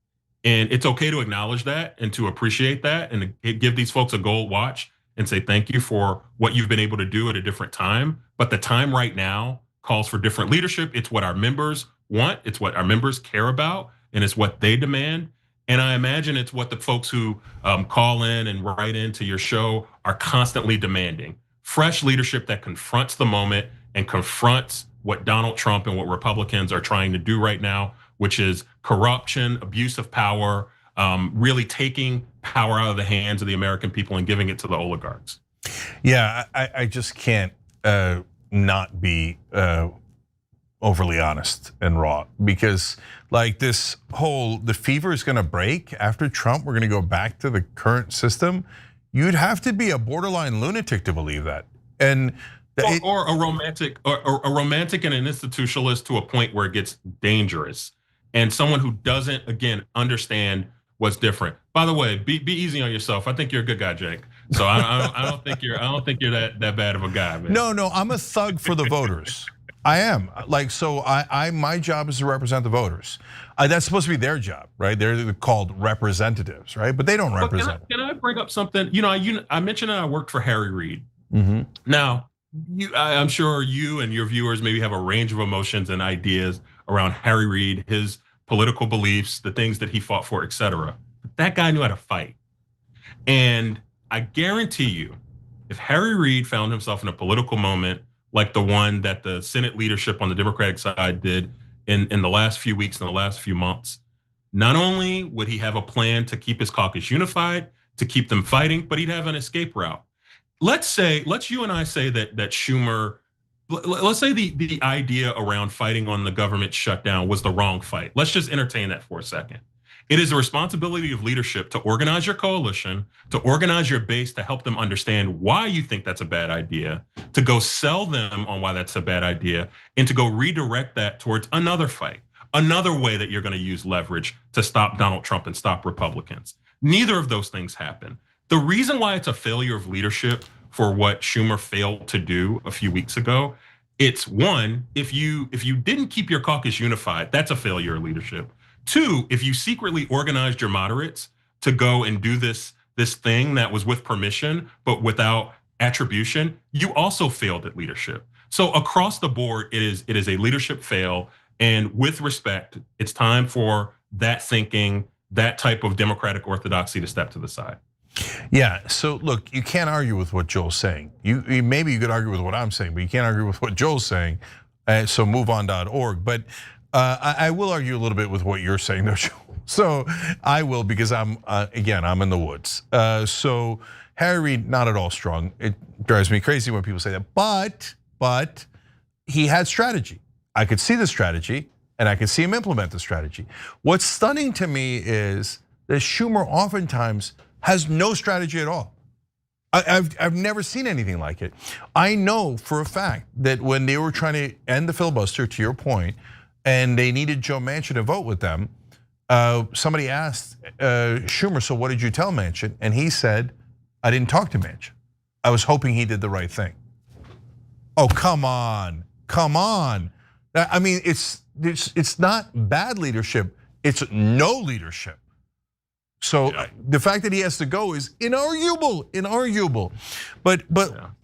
And it's okay to acknowledge that and to appreciate that and to give these folks a gold watch and say thank you for what you've been able to do at a different time. But the time right now calls for different leadership. It's what our members want. It's what our members care about, and it's what they demand. And I imagine it's what the folks who call in and write into your show are constantly demanding. Fresh leadership that confronts the moment and confronts what Donald Trump and what Republicans are trying to do right now, which is corruption, abuse of power, really taking power out of the hands of the American people and giving it to the oligarchs. Yeah, I just can't not be overly honest and raw, because like the fever is gonna break after Trump. We're gonna go back to the current system. You'd have to be a borderline lunatic to believe that. And or a romantic and an institutionalist to a point where it gets dangerous, and someone who doesn't, again, understand what's different. By the way, be easy on yourself. I think you're a good guy, Jake. So I don't think you're that bad of a guy, man. No, I'm a thug for the voters. I am. Like, so my job is to represent the voters. That's supposed to be their job, right? They're called representatives, right? But they don't represent. Can I bring up something? I mentioned that I worked for Harry Reid. Now, I'm sure you and your viewers maybe have a range of emotions and ideas around Harry Reid, his political beliefs, the things that he fought for, et cetera. But that guy knew how to fight. And I guarantee you, if Harry Reid found himself in a political moment like the one that the Senate leadership on the Democratic side did in the last few weeks and the last few months, not only would he have a plan to keep his caucus unified, to keep them fighting, but he'd have an escape route. Let's you and I say that Schumer, let's say the idea around fighting on the government shutdown was the wrong fight. Let's just entertain that for a second. It is the responsibility of leadership to organize your coalition, to organize your base, to help them understand why you think that's a bad idea, to go sell them on why that's a bad idea, and to go redirect that towards another fight, another way that you're going to use leverage to stop Donald Trump and stop Republicans. Neither of those things happen. The reason why it's a failure of leadership for what Schumer failed to do a few weeks ago, it's one, if you didn't keep your caucus unified, that's a failure of leadership. Two, if you secretly organized your moderates to go and do this thing that was with permission but without attribution, you also failed at leadership. So across the board, it is a leadership fail. And with respect, it's time for that thinking, that type of democratic orthodoxy to step to the side. Yeah, so look, you can't argue with what Joel's saying. Maybe you could argue with what I'm saying, but you can't argue with what Joel's saying. So moveon.org. But I will argue a little bit with what you're saying, though, Joel. So I will, because I'm in the woods. So Harry Reid, not at all strong. It drives me crazy when people say that. But he had strategy. I could see the strategy, and I could see him implement the strategy. What's stunning to me is that Schumer oftentimes has no strategy at all. I've never seen anything like it. I know for a fact that when they were trying to end the filibuster, to your point, and they needed Joe Manchin to vote with them, somebody asked Schumer, so what did you tell Manchin? And he said, I didn't talk to Manchin. I was hoping he did the right thing. Oh, come on. I mean, it's not bad leadership, it's no leadership. So the fact that he has to go is inarguable. But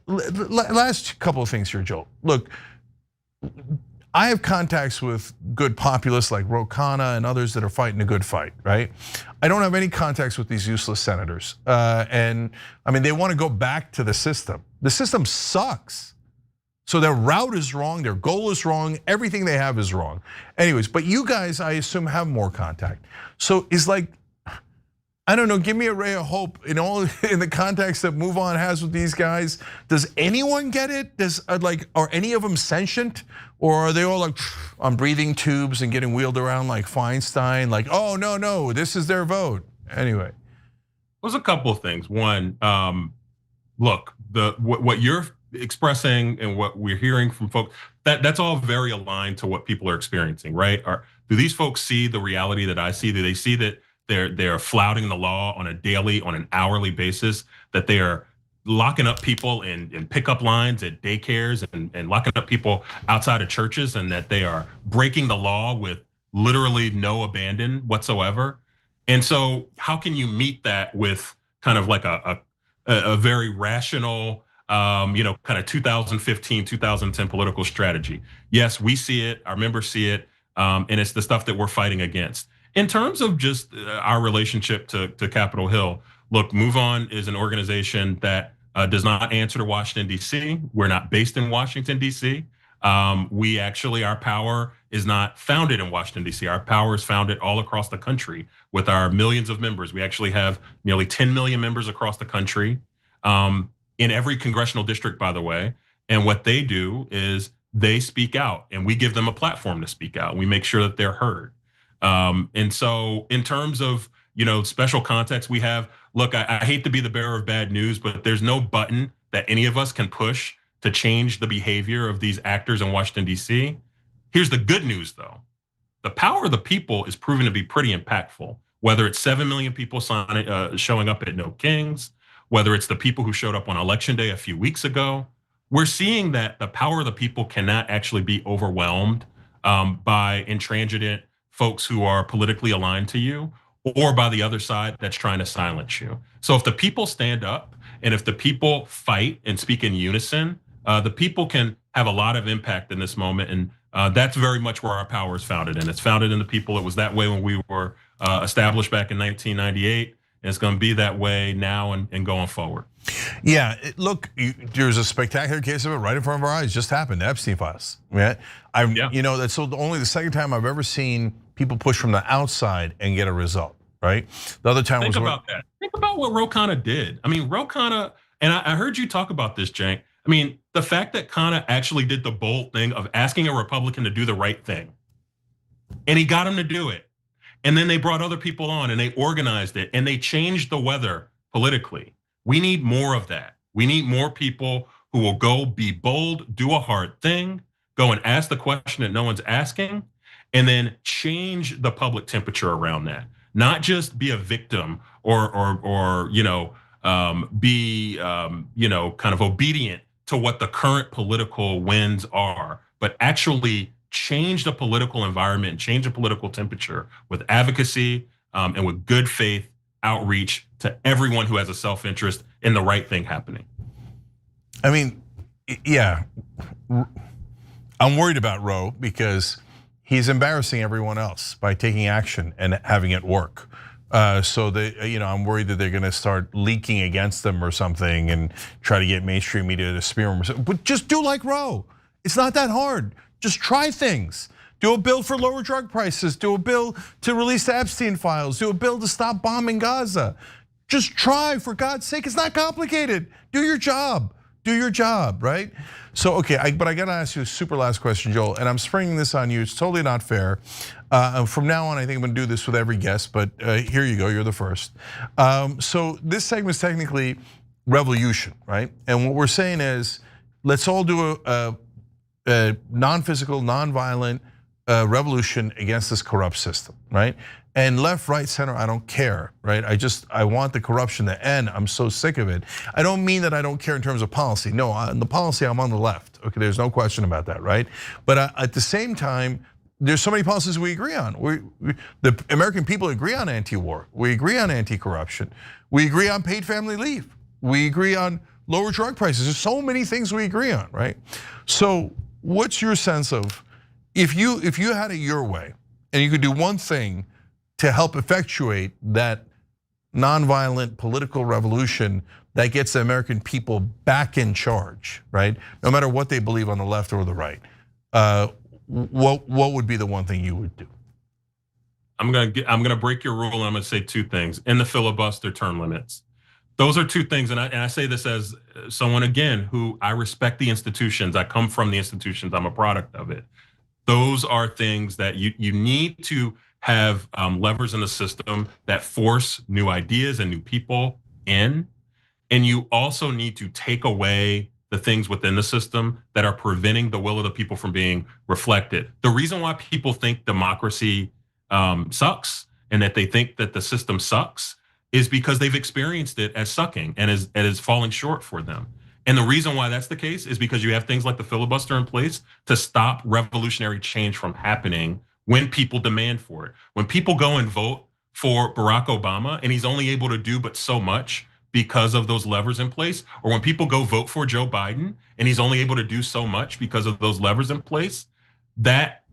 last couple of things here, Joel. Look, I have contacts with good populists like Ro Khanna and others that are fighting a good fight, right? I don't have any contacts with these useless senators. And I mean, they want to go back to the system. The system sucks. So their route is wrong, their goal is wrong, everything they have is wrong. Anyways, but you guys, I assume, have more contact. So it's like, I don't know, give me a ray of hope in the context that MoveOn has with these guys. Does anyone get it? Are any of them sentient? Or are they all like on breathing tubes and getting wheeled around like Feinstein? Like, oh, no, this is their vote. Anyway. There's a couple of things. One, look, what you're expressing and what we're hearing from folks, that's all very aligned to what people are experiencing, right? Do these folks see the reality that I see? Do they see that they're flouting the law on a daily, on an hourly basis, that they are locking up people in pickup lines at daycares and locking up people outside of churches, and that they are breaking the law with literally no abandon whatsoever? And so how can you meet that with kind of like a very rational, kind of 2015, 2010 political strategy? Yes, we see it, our members see it, and it's the stuff that we're fighting against. In terms of just our relationship to Capitol Hill, look, MoveOn is an organization that does not answer to Washington, D.C. We're not based in Washington, D.C. Our power is not founded in Washington, D.C. Our power is founded all across the country with our millions of members. We actually have nearly 10 million members across the country, in every congressional district, by the way. And what they do is they speak out, and we give them a platform to speak out. We make sure that they're heard. And so in terms of, special context we have, look, I hate to be the bearer of bad news, but there's no button that any of us can push to change the behavior of these actors in Washington, D.C. Here's the good news, though. The power of the people is proven to be pretty impactful, whether it's 7 million people showing up at No Kings, whether it's the people who showed up on Election Day a few weeks ago. We're seeing that the power of the people cannot actually be overwhelmed by intransigent folks who are politically aligned to you, or by the other side that's trying to silence you. So if the people stand up and if the people fight and speak in unison, the people can have a lot of impact in this moment. And that's very much where our power is founded in. It's founded in the people. It was that way when we were established back in 1998. And it's going to be that way now and going forward. Yeah, look, there's a spectacular case of it right in front of our eyes. Just happened, the Epstein files. Right? That's only the second time I've ever seen people push from the outside and get a result. Right? The other time Think about that. Think about what Ro Khanna did. I mean, Ro Khanna, and I heard you talk about this, Cenk. I mean, the fact that Khanna actually did the bold thing of asking a Republican to do the right thing, and he got him to do it. And then they brought other people on and they organized it and they changed the weather politically. We need more of that. We need more people who will go be bold, do a hard thing, go and ask the question that no one's asking, and then change the public temperature around that. Not just be a victim or be kind of obedient to what the current political winds are, but actually change the political environment and change the political temperature with advocacy and with good faith outreach to everyone who has a self-interest in the right thing happening. I mean, yeah, I'm worried about Ro because he's embarrassing everyone else by taking action and having it work. So I'm worried that they're going to start leaking against them or something and try to get mainstream media to smear him. But just do like Ro. It's not that hard. Just try things. Do a bill for lower drug prices. Do a bill to release the Epstein files. Do a bill to stop bombing Gaza. Just try, for God's sake. It's not complicated. Do your job. Do your job, right? So, okay, but I gotta ask you a super last question, Joel, and I'm springing this on you. It's totally not fair. From now on, I think I'm gonna do this with every guest, but here you go, you're the first. So this segment is technically revolution, right? And what we're saying is, let's all do a non-physical, non-violent revolution against this corrupt system, right? And left, right, center, I don't care, right? I want the corruption to end. I'm so sick of it. I don't mean that I don't care in terms of policy. No, in the policy, I'm on the left. Okay, there's no question about that, right? But at the same time, there's so many policies we agree on. The American people agree on anti-war. We agree on anti-corruption. We agree on paid family leave. We agree on lower drug prices. There's so many things we agree on, right? So what's your sense of, if you had it your way and you could do one thing to help effectuate that nonviolent political revolution that gets the American people back in charge, right? No matter what they believe on the left or the right, what would be the one thing you would do? I'm gonna break your rule and I'm gonna say two things. In the filibuster, term limits. Those are two things, and I say this as someone, again, who I respect the institutions. I come from the institutions. I'm a product of it. Those are things that you need to have levers in the system that force new ideas and new people in. And you also need to take away the things within the system that are preventing the will of the people from being reflected. The reason why people think democracy sucks and that they think that the system sucks is because they've experienced it as sucking and is falling short for them. And the reason why that's the case is because you have things like the filibuster in place to stop revolutionary change from happening when people demand for it. When people go and vote for Barack Obama and he's only able to do but so much because of those levers in place, or when people go vote for Joe Biden and he's only able to do so much because of those levers in place, that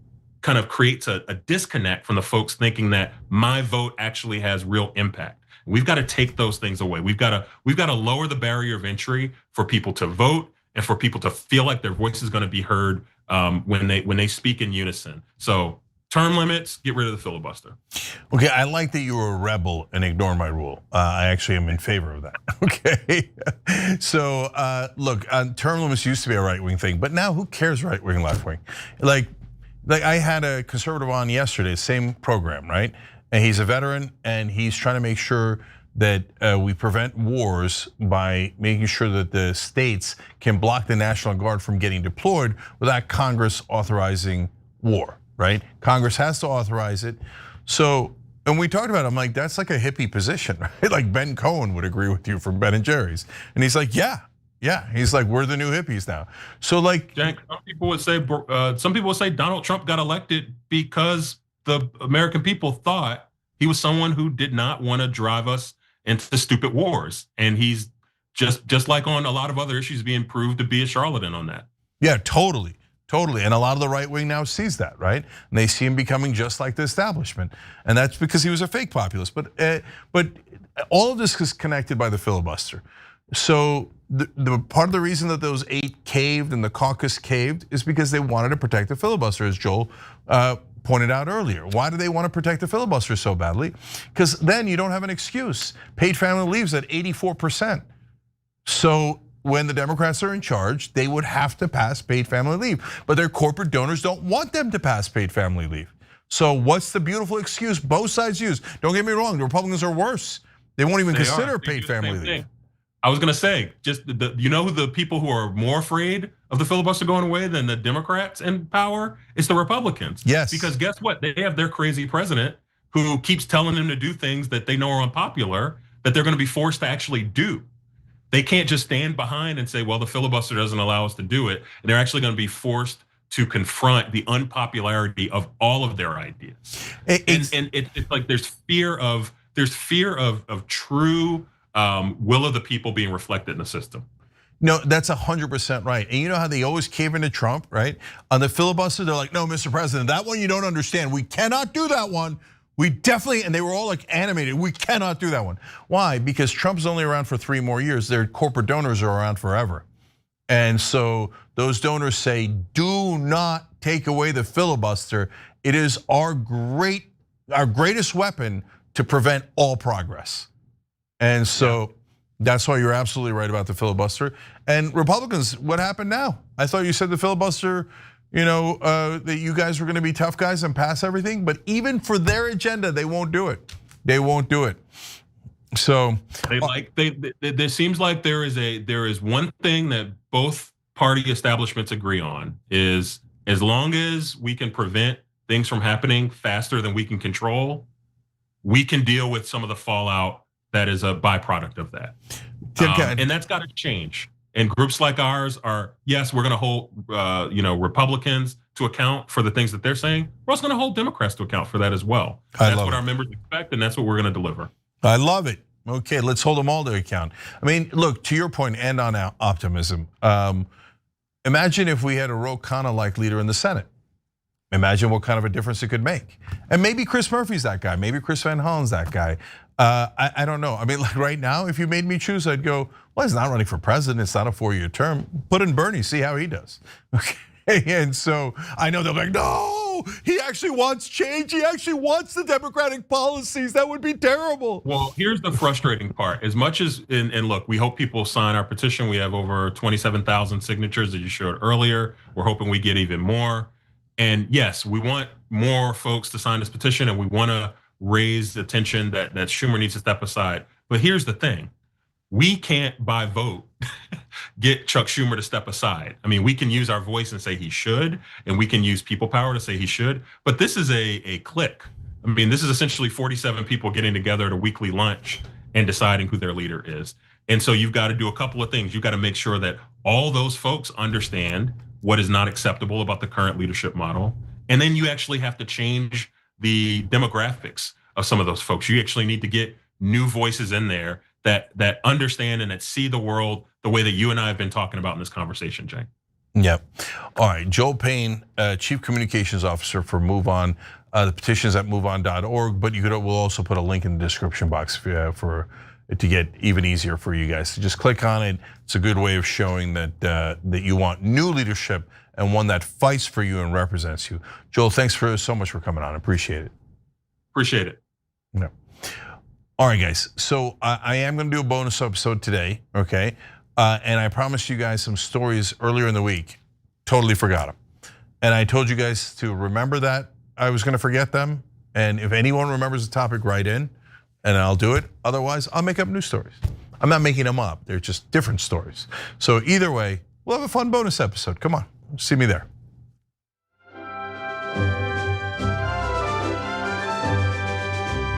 kind of creates a disconnect from the folks thinking that my vote actually has real impact. We've got to take those things away. We've got to lower the barrier of entry for people to vote and for people to feel like their voice is going to be heard when they speak in unison. So term limits, get rid of the filibuster. Okay, I like that you were a rebel and ignored my rule. I actually am in favor of that. Okay, so look, term limits used to be a right-wing thing, but now who cares right-wing, left-wing? Like I had a conservative on yesterday, same program, right? And he's a veteran, and he's trying to make sure that we prevent wars by making sure that the states can block the National Guard from getting deployed without Congress authorizing war, right? Congress has to authorize it. So, and we talked about it, I'm like, that's like a hippie position, right? Like Ben Cohen would agree with you from Ben and Jerry's. And he's like, yeah. He's like, we're the new hippies now. So like, Jank, some people would say Donald Trump got elected because the American people thought he was someone who did not want to drive us into stupid wars. And he's just like on a lot of other issues being proved to be a charlatan on that. Yeah, totally. And a lot of the right wing now sees that, right? And they see him becoming just like the establishment. And that's because he was a fake populist. But all of this is connected by the filibuster. So the part of the reason that those 8 caved and the caucus caved is because they wanted to protect the filibuster, as Joel pointed out earlier. Why do they want to protect the filibuster so badly? Because then you don't have an excuse. Paid family leave's at 84%. So when the Democrats are in charge, they would have to pass paid family leave. But their corporate donors don't want them to pass paid family leave. So what's the beautiful excuse both sides use? Don't get me wrong, the Republicans are worse. They won't even consider paid family leave. I was gonna say, just you know who the people who are more afraid of the filibuster going away than the Democrats in power? It's the Republicans. Yes. Because guess what? They have their crazy president who keeps telling them to do things that they know are unpopular, that they're gonna be forced to actually do. They can't just stand behind and say, well, the filibuster doesn't allow us to do it. And they're actually gonna be forced to confront the unpopularity of all of their ideas. And it's like there's fear of true will of the people being reflected in the system. No, that's 100% right. And you know how they always cave into Trump, right? On the filibuster, they're like, no, Mr. President, that one you don't understand. We cannot do that one. We definitely, and they were all like animated, we cannot do that one. Why? Because Trump's only around for 3 more years. Their corporate donors are around forever. And so those donors say, do not take away the filibuster. It is our greatest weapon to prevent all progress. And so that's why you're absolutely right about the filibuster. And Republicans, what happened now? I thought you said the filibuster, that you guys were gonna be tough guys and pass everything, but even for their agenda, they won't do it. They won't do it. So there seems like there is one thing that both party establishments agree on is as long as we can prevent things from happening faster than we can control, we can deal with some of the fallout that is a byproduct of that. And that's got to change. And groups like ours are, yes, we're going to hold Republicans to account for the things that they're saying. We're also going to hold Democrats to account for that as well. That's what our members expect, and that's what we're going to deliver. I love it. Okay, let's hold them all to account. I mean, look, to your point, and on optimism, imagine if we had a Ro Khanna-like leader in the Senate. Imagine what kind of a difference it could make. And maybe Chris Murphy's that guy. Maybe Chris Van Hollen's that guy. I don't know. I mean, like right now, if you made me choose, I'd go, well, he's not running for president. It's not a 4-year term. Put in Bernie, see how he does. Okay, and so I know they're like, no, he actually wants change. He actually wants the Democratic policies. That would be terrible. Well, here's the frustrating part. As much as, and look, we hope people sign our petition. We have over 27,000 signatures that you showed earlier. We're hoping we get even more. And yes, we want more folks to sign this petition, and we want to raise the attention that Schumer needs to step aside. But here's the thing. We can't by vote get Chuck Schumer to step aside. I mean, we can use our voice and say he should, and we can use people power to say he should, but this is a clique. I mean, this is essentially 47 people getting together at a weekly lunch and deciding who their leader is. And so you've got to do a couple of things. You've got to make sure that all those folks understand what is not acceptable about the current leadership model. And then you actually have to change the demographics of some of those folks. You actually need to get new voices in there that understand and that see the world the way that you and I have been talking about in this conversation, Jay. Yep. All right, Joel Payne, Chief Communications Officer for Move On. The petition's at moveon.org, but we'll also put a link in the description box for it to get even easier for you guys. So just click on it. It's a good way of showing that you want new leadership and one that fights for you and represents you. Joel, thanks so much for coming on. Appreciate it. Appreciate it. Yeah. All right, guys. So I am going to do a bonus episode today, okay? And I promised you guys some stories earlier in the week. Totally forgot them. And I told you guys to remember that I was going to forget them. And if anyone remembers the topic, write in, and I'll do it. Otherwise, I'll make up new stories. I'm not making them up. They're just different stories. So either way, we'll have a fun bonus episode. Come on, see me there.